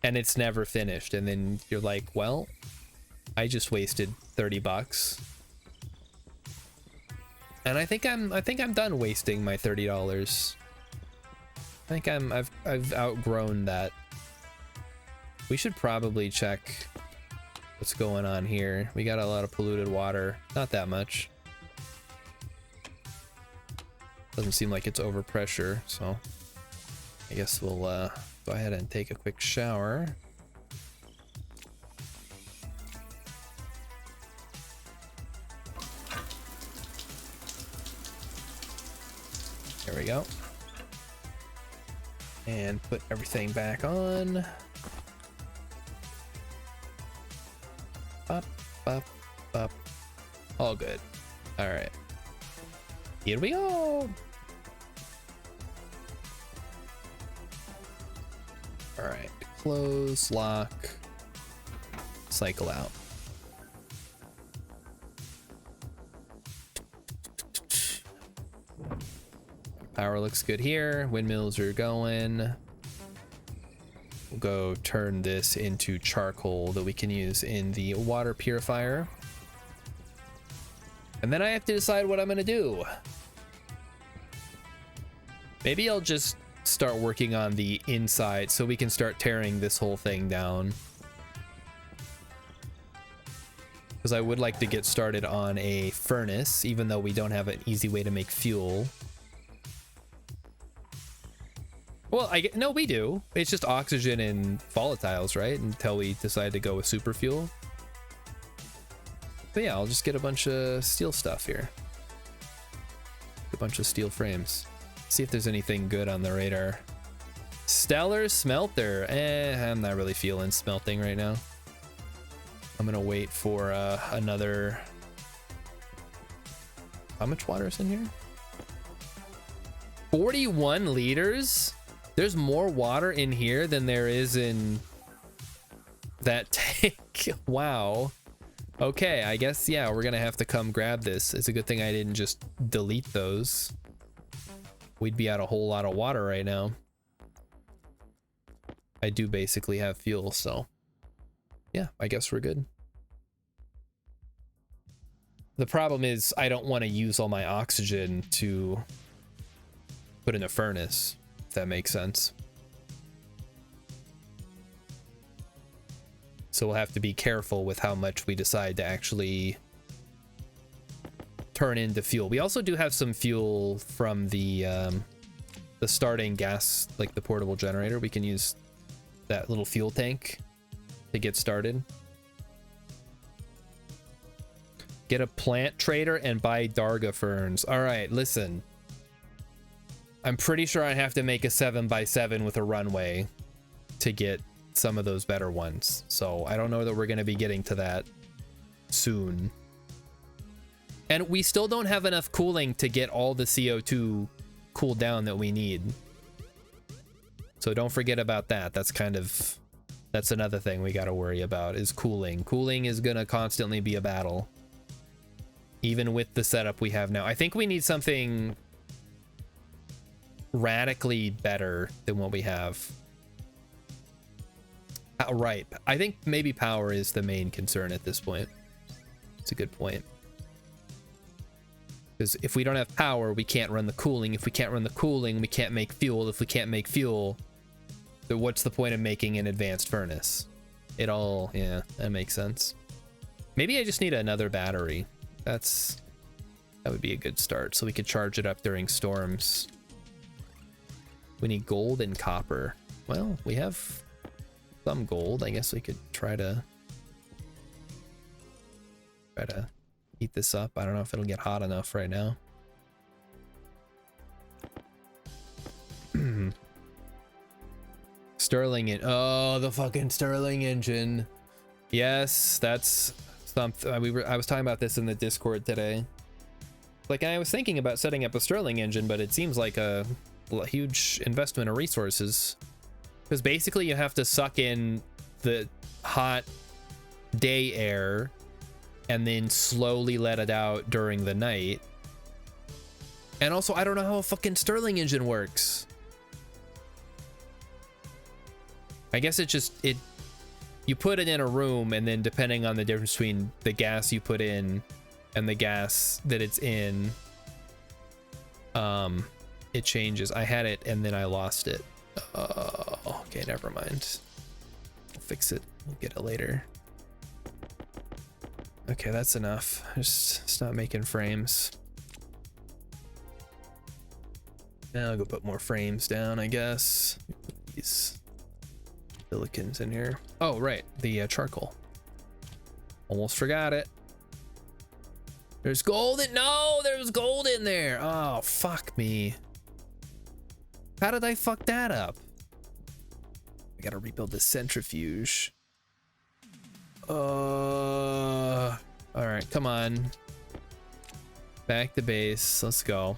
and it's never finished. And then you're like, well, I just wasted 30 bucks. And I think I'm done wasting my $30. I think I've outgrown that. We should probably check what's going on here. We got a lot of polluted water. Not that much. Doesn't seem like it's overpressure, so I guess we'll go ahead and take a quick shower. There we go. And put everything back on. Up, up, up. All good. All right. Here we go. All right. Close, lock, cycle out. Power looks good here. Windmills are going. We'll go turn this into charcoal that we can use in the water purifier. And then I have to decide what I'm gonna do. Maybe I'll just start working on the inside so we can start tearing this whole thing down. Because I would like to get started on a furnace, even though we don't have an easy way to make fuel. Well, no, we do. It's just oxygen and volatiles, right? Until we decide to go with super fuel. But yeah, I'll just get a bunch of steel stuff here. A bunch of steel frames. See if there's anything good on the radar. Stellar smelter. I'm not really feeling smelting right now. I'm gonna wait for another... How much water is in here? 41 liters? There's more water in here than there is in that tank. Wow. Okay, I guess, yeah, we're gonna have to come grab this. It's a good thing I didn't just delete those. We'd be out a whole lot of water right now. I do basically have fuel, so yeah, I guess we're good. The problem is I don't want to use all my oxygen to put in a furnace. that makes sense. So we'll have to be careful with how much we decide to actually turn into fuel. We also do have some fuel from the starting gas, like the portable generator. We can use that little fuel tank to get started. Get a plant trader and buy Darga ferns. All right, listen. I'm pretty sure I have to make a 7x7 with a runway to get some of those better ones. So I don't know that we're going to be getting to that soon. And we still don't have enough cooling to get all the CO2 cooled down that we need. So don't forget about that. That's another thing we got to worry about is cooling. Cooling is going to constantly be a battle, even with the setup we have now. I think we need something radically better than what we have. Right. I think maybe power is the main concern at this point. It's a good point. Because if we don't have power, we can't run the cooling. If we can't run the cooling, we can't make fuel. If we can't make fuel, then what's the point of making an advanced furnace? Yeah, that makes sense. Maybe I just need another battery. That would be a good start, so we could charge it up during storms. We need gold and copper. Well, we have some gold. I guess we could try to heat this up. I don't know if it'll get hot enough right now. Stirling oh, the fucking Stirling engine. Yes, that's something. I was talking about this in the Discord today. Like, I was thinking about setting up a Stirling engine, but it seems like a huge investment of resources. Because basically you have to suck in the hot day air and then slowly let it out during the night. And also, I don't know how a fucking Stirling engine works. I guess you put it in a room, and then depending on the difference between the gas you put in and the gas that it's in, it changes. I had it and then I lost it. Okay, never mind. We'll fix it. We'll get it later. Okay, that's enough. Just stop making frames. Now I'll go put more frames down, I guess. Put these silicons in here. Oh, right, the charcoal. Almost forgot it. There's gold in— no, there was gold in there. Oh, fuck me. How did I fuck that up? I gotta rebuild the centrifuge. All right, come on. Back to base. Let's go.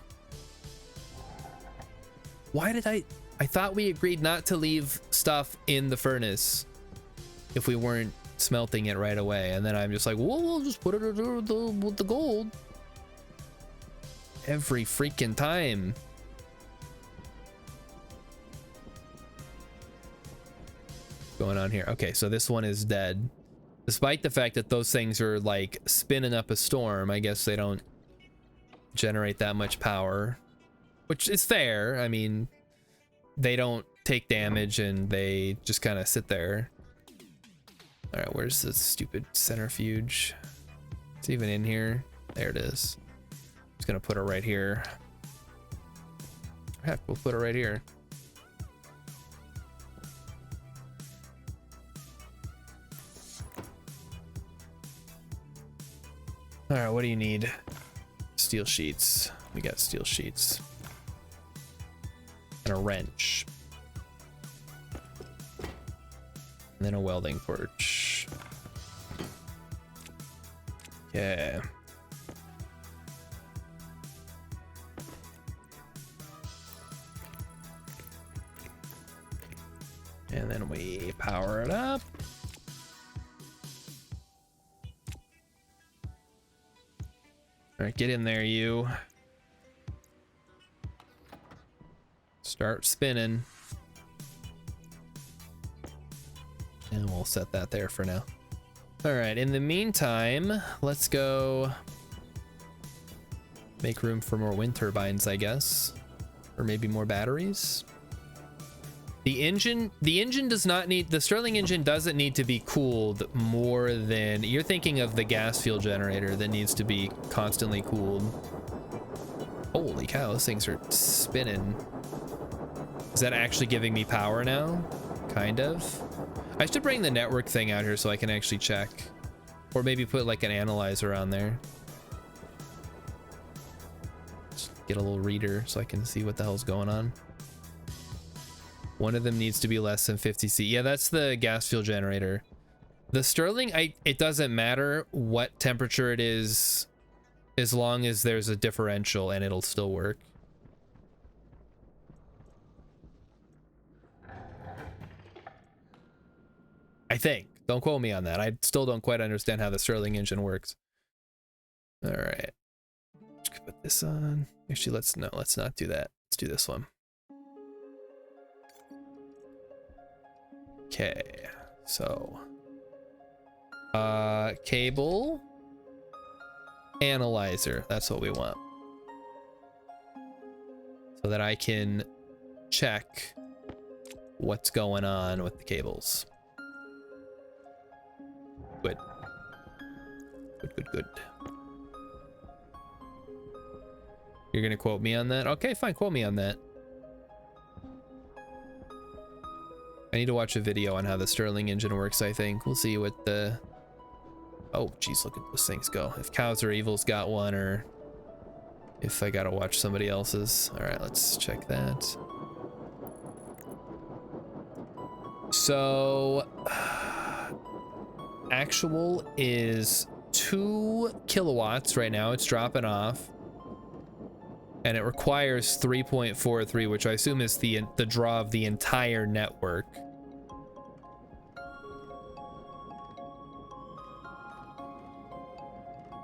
Why did I thought we agreed not to leave stuff in the furnace if we weren't smelting it right away, and then I'm just like, well, we'll just put it with the gold every freaking time. What's going on here? Okay, so this one is dead. Despite the fact that those things are like spinning up a storm, I guess they don't generate that much power, which is fair. I mean, they don't take damage and they just kind of sit there. All right, where's the stupid centrifuge? It's even in here. There it is. Just gonna put it right here. Heck, we'll put it right here. All right, what do you need? Steel sheets. We got steel sheets. And a wrench. And then a welding torch. Yeah. And then we power it up. All right, get in there, you. Start spinning. And we'll set that there for now. All right, in the meantime, let's go make room for more wind turbines, I guess. Or maybe more batteries. The engine does not need, the Stirling engine doesn't need to be cooled more than, you're thinking of the gas fuel generator that needs to be constantly cooled. Holy cow, those things are spinning. Is that actually giving me power now? Kind of. I should bring the network thing out here so I can actually check. Or maybe put like an analyzer on there. Just get a little reader so I can see what the hell's going on. One of them needs to be less than 50 C. Yeah, that's the gas fuel generator. The Stirling, it doesn't matter what temperature it is, as long as there's a differential and it'll still work. I think. Don't quote me on that. I still don't quite understand how the Stirling engine works. All right. Just put this on. Actually, let's not do that. Let's do this one. Okay, so cable analyzer, that's what we want, so that I can check what's going on with the cables. Good. You're gonna quote me on that? Okay, fine, quote me on that. I need to watch a video on how the Stirling engine works, I think. We'll see what the... Oh, geez, look at those things go. If Cows Are Evil's got one, or if I gotta watch somebody else's. All right, let's check that. So... actual is 2 kilowatts right now. It's dropping off. And it requires 3.43, which I assume is the draw of the entire network.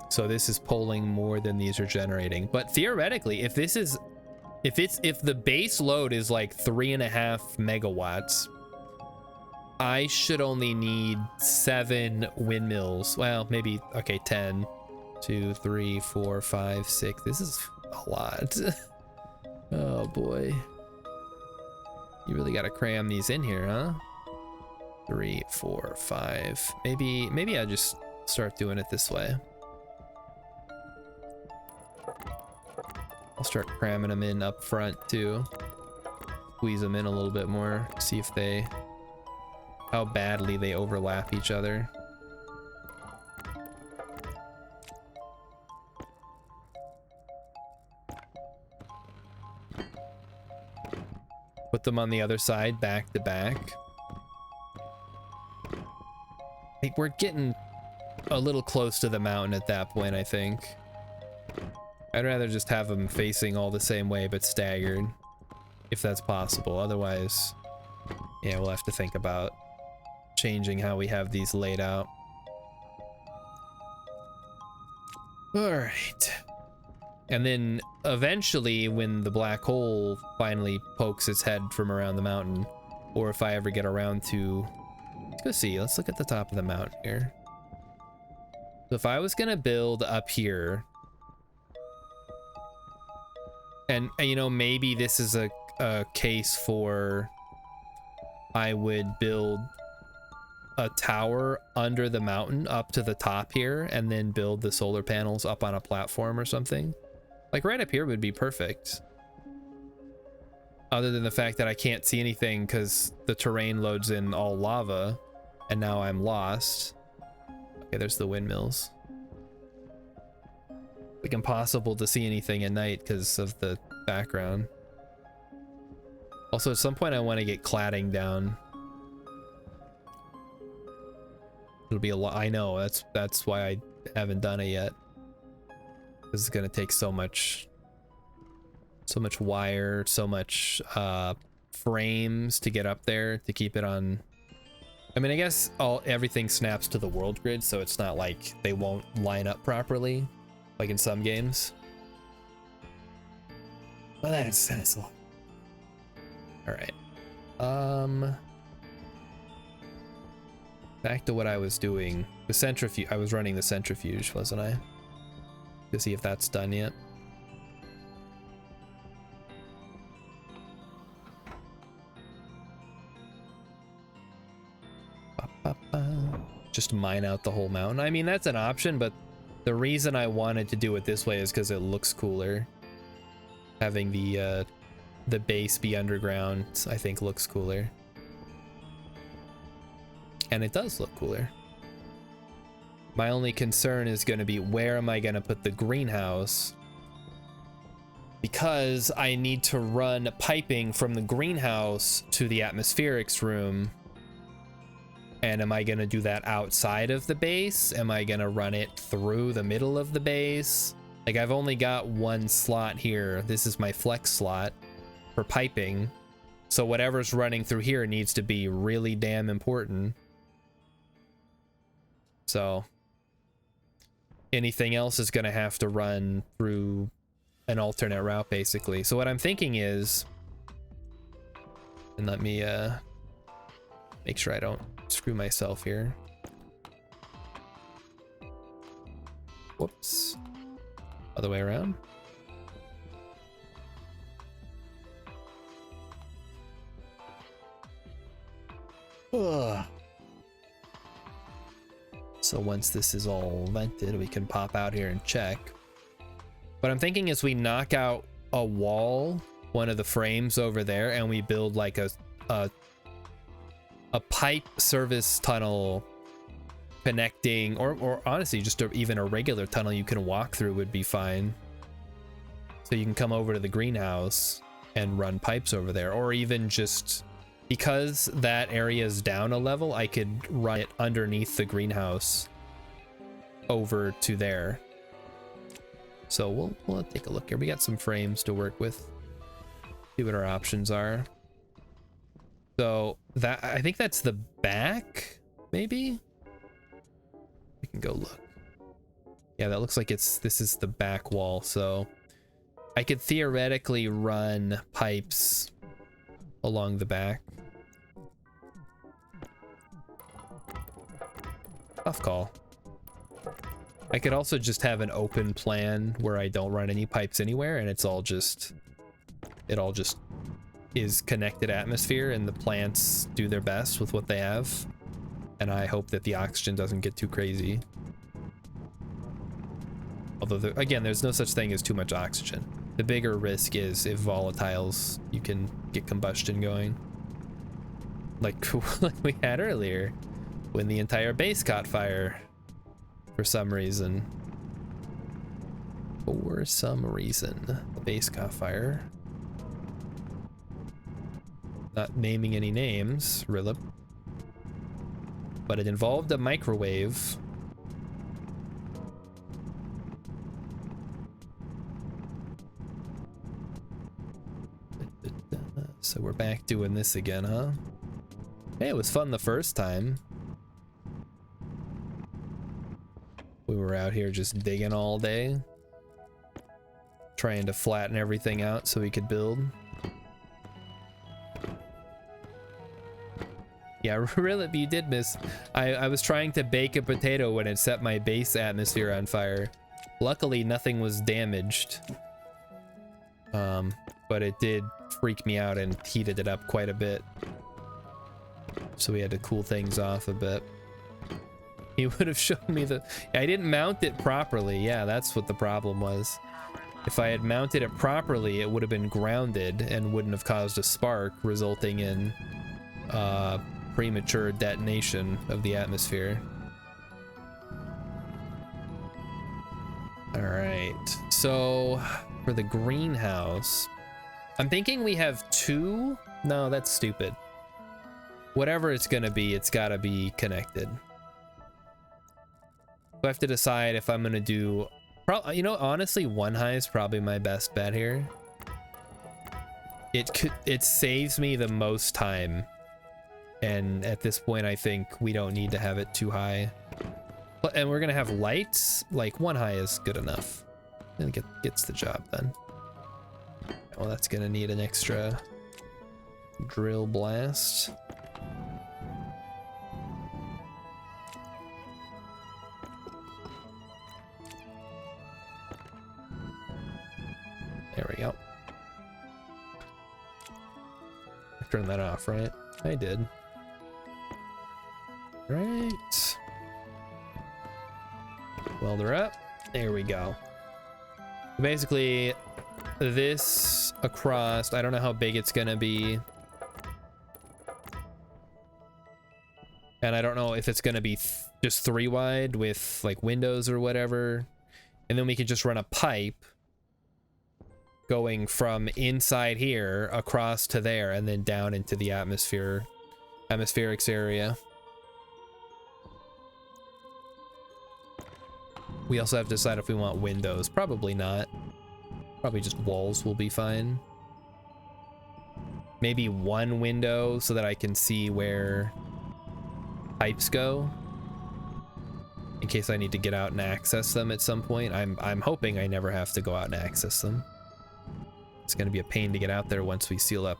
So this is pulling more than these are generating. But theoretically, if the base load is like 3.5 megawatts, I should only need 7 windmills. Well, maybe, okay, 10. 2, 3, 4, 5, 6. This is a lot. Oh boy. You really gotta cram these in here, huh? 3, 4, 5. Maybe I just start doing it this way. I'll start cramming them in up front too. Squeeze them in a little bit more. See if how badly they overlap each other. Put them on the other side, back to back. I think we're getting a little close to the mountain at that point, I think. I'd rather just have them facing all the same way, but staggered, if that's possible. Otherwise, yeah, we'll have to think about changing how we have these laid out. All right. And then eventually, when the black hole finally pokes its head from around the mountain, or if I ever get around to, let's go see, let's look at the top of the mountain here. So if I was gonna build up here, and you know, maybe this is a case for, I would build a tower under the mountain up to the top here, and then build the solar panels up on a platform or something. Like right up here would be perfect. Other than the fact that I can't see anything because the terrain loads in all lava, and now I'm lost. Okay, there's the windmills. Like impossible to see anything at night because of the background. Also, at some point I want to get cladding down. It'll be a lot. I know, that's why I haven't done it yet. This is gonna take so much wire, so much frames to get up there to keep it on. I mean, I guess everything snaps to the world grid, so it's not like they won't line up properly, like in some games. Well, that's a lot. All right. Back to what I was doing. The centrifuge. I was running the centrifuge, wasn't I? To see if that's done yet. Just mine out the whole mountain. I mean, that's an option, but the reason I wanted to do it this way is because it looks cooler. Having the base be underground, I think, looks cooler. And it does look cooler. My only concern is going to be, where am I going to put the greenhouse? Because I need to run piping from the greenhouse to the atmospherics room. And am I going to do that outside of the base? Am I going to run it through the middle of the base? Like, I've only got one slot here. This is my flex slot for piping. So whatever's running through here needs to be really damn important. So anything else is going to have to run through an alternate route, basically. So what I'm thinking is, and let me make sure I don't screw myself here. Whoops. Other way around. Ugh. So once this is all vented, we can pop out here and check. What I'm thinking is we knock out a wall, one of the frames over there, and we build like a pipe service tunnel connecting, or honestly just even a regular tunnel you can walk through would be fine. So you can come over to the greenhouse and run pipes over there, or even just, because that area is down a level, I could run it underneath the greenhouse over to there. So we'll take a look here. We got some frames to work with. See what our options are. So that, I think that's the back, maybe? We can go look. Yeah, that looks like this is the back wall. So I could theoretically run pipes along the back. Tough call. I could also just have an open plan where I don't run any pipes anywhere, and it all just is connected atmosphere, and the plants do their best with what they have. And I hope that the oxygen doesn't get too crazy. Although, again, there's no such thing as too much oxygen. The bigger risk is if volatiles, you can get combustion going. Like we had earlier, when the entire base caught fire for some reason. For some reason, the base caught fire. Not naming any names, Rilip. But it involved a microwave. So we're back doing this again, huh? Hey, it was fun the first time. We were out here just digging all day, trying to flatten everything out so we could build. Yeah, really, you did miss. I was trying to bake a potato when it set my base atmosphere on fire. Luckily, nothing was damaged. But it did freak me out and heated it up quite a bit. So we had to cool things off a bit. He would have shown me the... I didn't mount it properly. Yeah, that's what the problem was. If I had mounted it properly, it would have been grounded and wouldn't have caused a spark, resulting in premature detonation of the atmosphere. All right, so for the greenhouse, I'm thinking we have two. No, that's stupid. Whatever it's gonna be, it's gotta be connected. I have to decide if I'm gonna do, you know, honestly, one high is probably my best bet here. It saves me the most time, and at this point I think we don't need to have it too high. And we're gonna have lights, like one high is good enough. And gets the job done. Well, that's gonna need an extra drill blast. There we go. I turned that off, right? I did. Right. Welder up. There we go. Basically, this across, I don't know how big it's gonna be. And I don't know if it's gonna be just 3 wide with like windows or whatever. And then we could just run a pipe going from inside here across to there and then down into the atmospherics area. We also have to decide if we want windows. Probably not. Probably just walls will be fine. Maybe 1 window so that I can see where pipes go, in case I need to get out and access them at some point. I'm hoping I never have to go out and access them. It's gonna be a pain to get out there once we seal up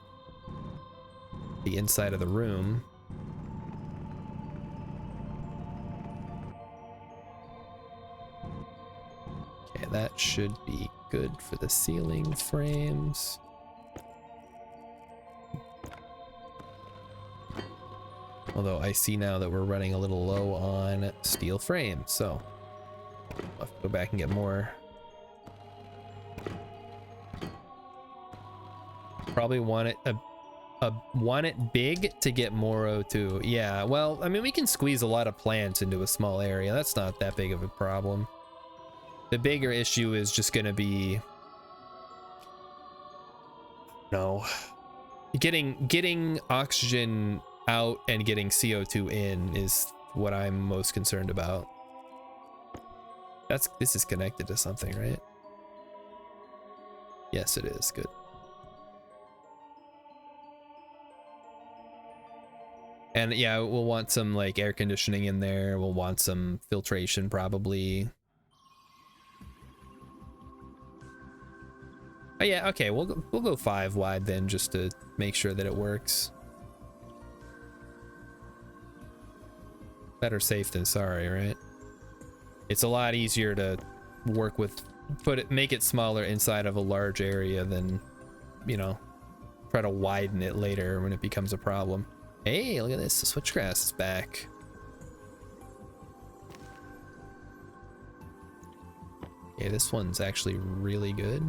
the inside of the room. Okay, that should be good for the ceiling frames. Although I see now that we're running a little low on steel frames, so I'll have to go back and get more. Probably want it want it big to get more O2. Yeah, well, I mean, we can squeeze a lot of plants into a small area. That's not that big of a problem. The bigger issue is just gonna be, no, getting oxygen out and getting CO2 in is what I'm most concerned about. This is connected to something, right? Yes, it is. Good. And yeah, we'll want some like air conditioning in there. We'll want some filtration probably. Oh yeah, okay, we'll go 5 wide then, just to make sure that it works. Better safe than sorry, right? It's a lot easier to work with, make it smaller inside of a large area than, you know, try to widen it later when it becomes a problem. Hey, look at this, the switchgrass is back. Yeah, this one's actually really good.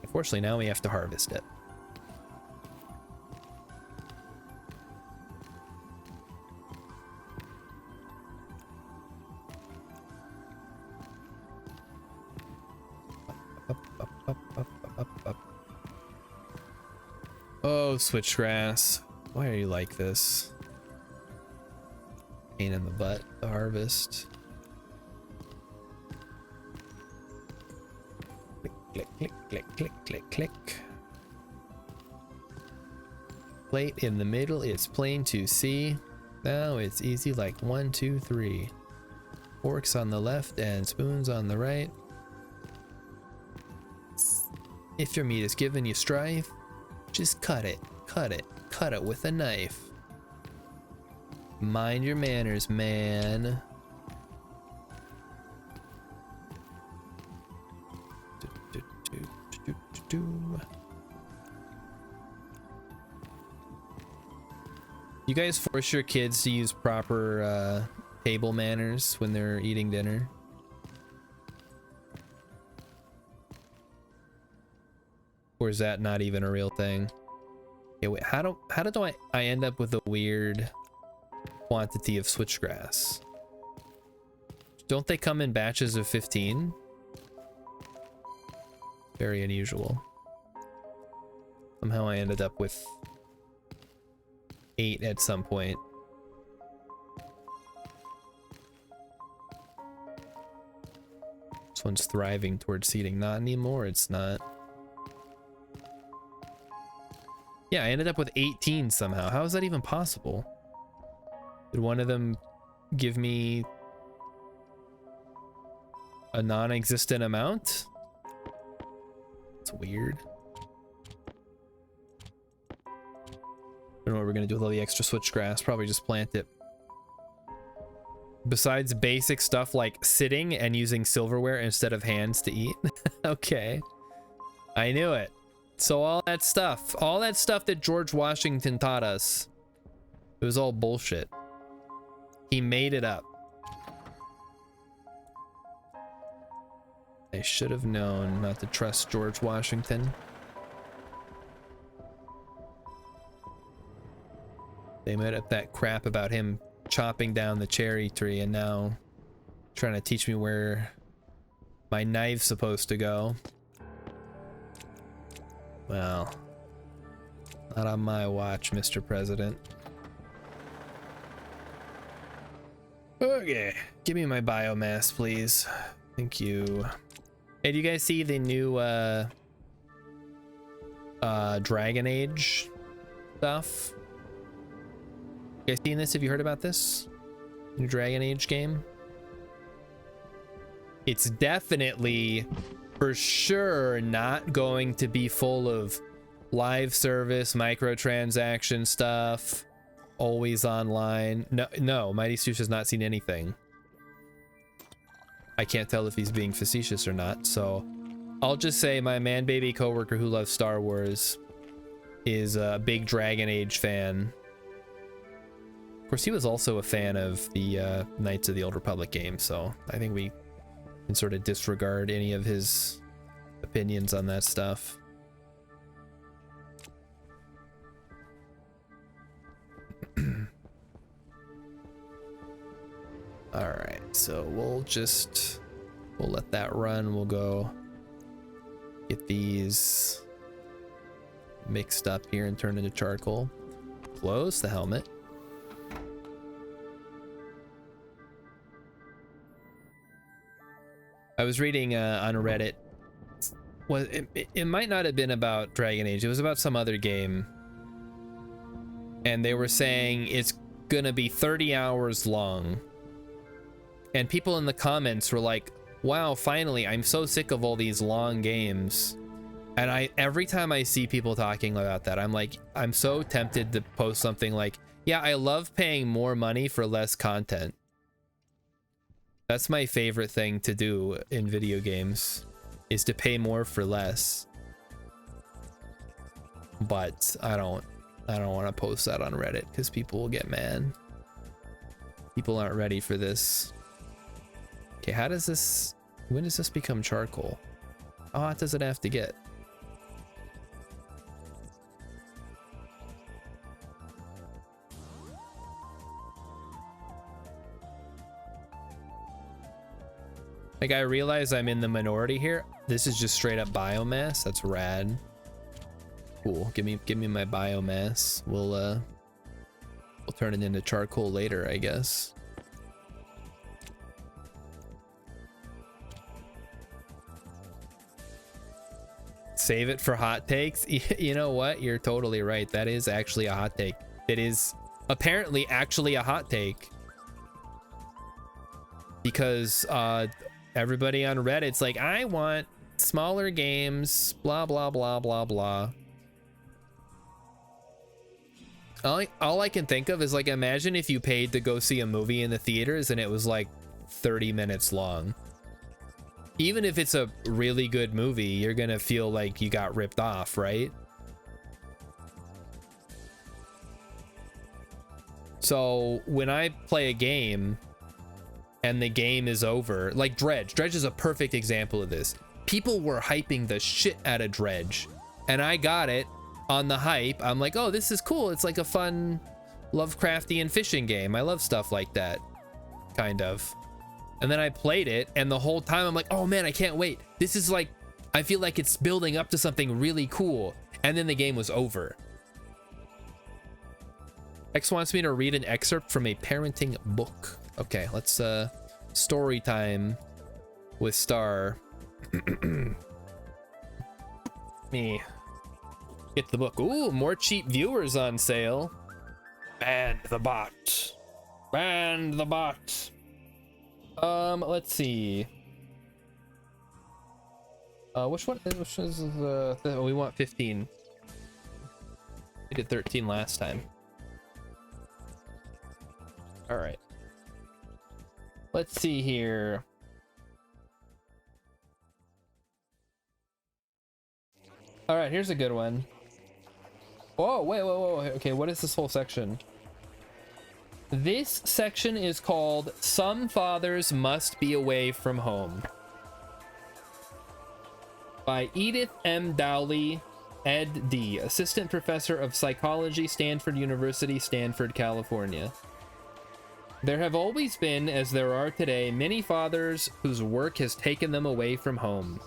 Unfortunately, now we have to harvest it. Oh, switchgrass. Why are you like this? Pain in the butt to harvest. Click, click, click, click, click, click. Plate in the middle, it's plain to see. Now it's easy like 1, 2, 3. Forks on the left and spoons on the right. If your meat is giving you strife, just cut it, cut it, cut it with a knife. Mind your manners, man. You guys force your kids to use proper table manners when they're eating dinner? Or is that not even a real thing? Okay, wait, how do I end up with a weird quantity of switchgrass? Don't they come in batches of 15? Very unusual. Somehow I ended up with 8 at some point. This one's thriving towards seeding. Not anymore, it's not. Yeah, I ended up with 18 somehow. How is that even possible? Did one of them give me a non-existent amount? It's weird. I don't know what we're gonna do with all the extra switchgrass. Probably just plant it. Besides basic stuff like sitting and using silverware instead of hands to eat. Okay. I knew it. So all that stuff that George Washington taught us, it was all bullshit. He made it up. I should have known not to trust George Washington. They made up that crap about him chopping down the cherry tree and now trying to teach me where my knife's supposed to go. Well, not on my watch, Mr. President. Okay, give me my biomass, please. Thank you. Hey, do you guys see the new Dragon Age stuff? You guys seen this? Have you heard about this new Dragon Age game? It's definitely, for sure, not going to be full of live service, microtransaction stuff, always online. No, Mighty Stoosh has not seen anything. I can't tell if he's being facetious or not, so I'll just say my man-baby coworker who loves Star Wars is a big Dragon Age fan. Of course, he was also a fan of the Knights of the Old Republic game, so I think we can sort of disregard any of his opinions on that stuff. All right, so we'll let that run. We'll go get these mixed up here and turn into charcoal. Close the helmet. I was reading on Reddit. Well, it might not have been about Dragon Age. It was about some other game. And they were saying it's gonna be 30 hours long. And people in the comments were like, wow, finally, I'm so sick of all these long games. And every time I see people talking about that, I'm like, I'm so tempted to post something like, yeah, I love paying more money for less content. That's my favorite thing to do in video games, is to pay more for less. But I don't want to post that on Reddit because people will get mad. People aren't ready for this. Okay, when does this become charcoal? How hot does it have to get? Like, I realize I'm in the minority here. This is just straight up biomass. That's rad. Cool. Give me my biomass. We'll turn it into charcoal later, I guess. Save it for hot takes. You know what? You're totally right. That is actually a hot take. It is apparently actually a hot take. Because everybody on Reddit's like, I want smaller games, blah, blah, blah, blah, blah. All I can think of is, like, imagine if you paid to go see a movie in the theaters and it was like 30 minutes long. Even if it's a really good movie, you're gonna feel like you got ripped off, right? So when I play a game and the game is over, like Dredge is a perfect example of this. People were hyping the shit out of Dredge, and I got it on the hype. I'm like, oh, this is cool. It's like a fun Lovecraftian fishing game. I love stuff like that, kind of. And then I played it, and the whole time I'm like, oh man, I can't wait. This is like, I feel like it's building up to something really cool. And then the game was over. X wants me to read an excerpt from a parenting book. Okay, let's story time with Star. Me get the book. Ooh, more cheap viewers on sale. Ban the bot. Ban the bot. Let's see. Which one is we want 15. We did 13 last time. All right. Let's see here. All right, here's a good one. Whoa, wait, whoa, whoa. Okay, what is this whole section? This section is called Some Fathers Must Be Away from Home by Edith M. Dowley, Ed D., Assistant Professor of Psychology, Stanford University, Stanford, California. There have always been, as there are today, many fathers whose work has taken them away from home.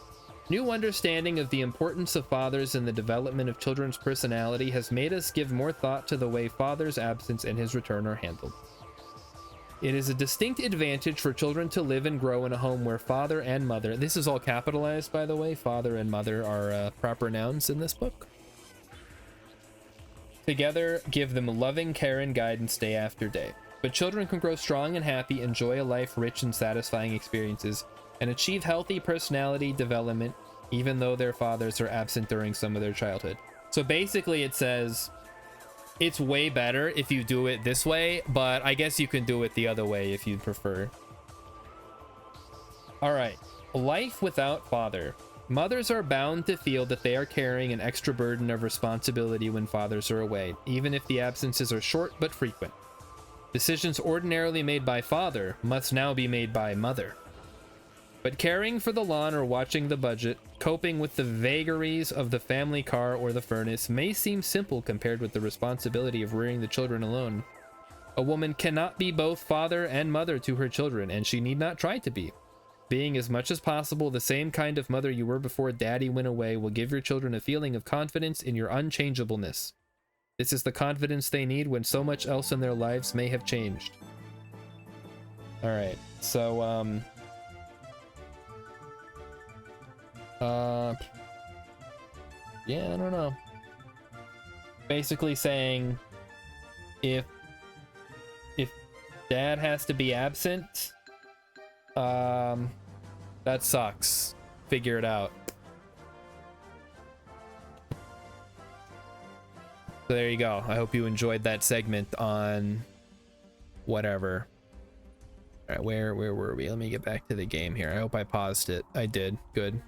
New understanding of the importance of fathers in the development of children's personality has made us give more thought to the way father's absence and his return are handled. It is a distinct advantage for children to live and grow in a home where father and mother, this is all capitalized by the way, father and mother are proper nouns in this book, together give them loving care and guidance day after day. But children can grow strong and happy, enjoy a life rich in satisfying experiences, and achieve healthy personality development even though their fathers are absent during some of their childhood. So basically it says it's way better if you do it this way, but I guess you can do it the other way if you prefer. All right, life without father. Mothers are bound to feel that they are carrying an extra burden of responsibility when fathers are away, even if the absences are short but frequent. Decisions ordinarily made by father must now be made by mother. But caring for the lawn or watching the budget, coping with the vagaries of the family car or the furnace may seem simple compared with the responsibility of rearing the children alone. A woman cannot be both father and mother to her children, and she need not try to be. Being as much as possible the same kind of mother you were before daddy went away will give your children a feeling of confidence in your unchangeableness. This is the confidence they need when so much else in their lives may have changed. All right, so yeah, I don't know. Basically saying if dad has to be absent, that sucks. Figure it out. So there you go. I hope you enjoyed that segment on whatever. All right, where were we? Let me get back to the game here. I hope I paused it. I did. Good.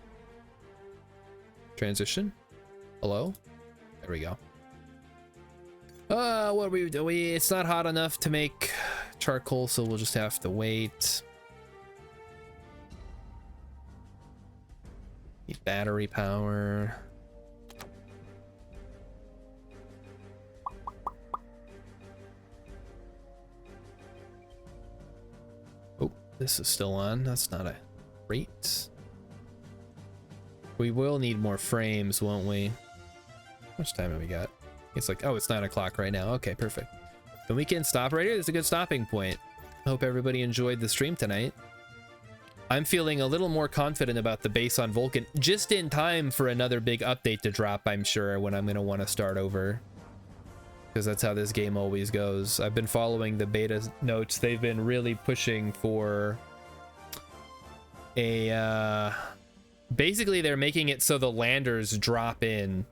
Transition. Hello? There we go. What are we doing? It's not hot enough to make charcoal, so we'll just have to wait. Need battery power. Oh, this is still on. That's not a rate. We will need more frames, won't we? How much time have we got? It's like, oh, it's 9 o'clock right now. Okay, perfect. Then we can stop right here. This is a good stopping point. Hope everybody enjoyed the stream tonight. I'm feeling a little more confident about the base on Vulcan, just in time for another big update to drop, I'm sure, when I'm going to want to start over. Because that's how this game always goes. I've been following the beta notes. They've been really pushing for a... basically, they're making it so the landers drop in.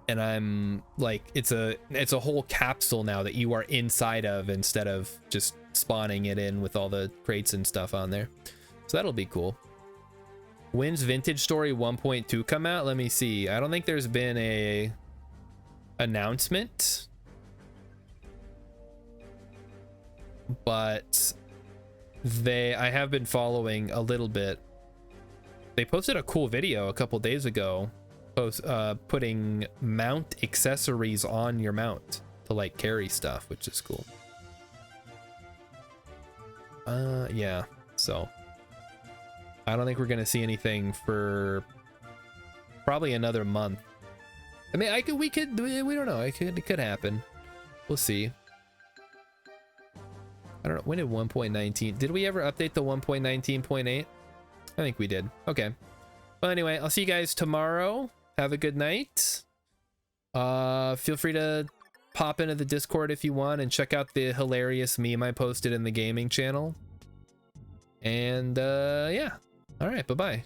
And I'm like, it's a whole capsule now that you are inside of instead of just spawning it in with all the crates and stuff on there. So that'll be cool. When's Vintage Story 1.2 come out? Let me see. I don't think there's been a announcement, but I have been following a little bit. They posted a cool video a couple days ago, putting mount accessories on your mount to like carry stuff, which is cool. Yeah, so I don't think we're gonna see anything for probably another month. I mean, we don't know. It could happen. We'll see. I don't know. When did 1.19? Did we ever update the 1.19.8? I think we did. Okay. Well, anyway, I'll see you guys tomorrow. Have a good night. Feel free to pop into the Discord if you want and check out the hilarious meme I posted in the gaming channel. And yeah. All right. Bye-bye.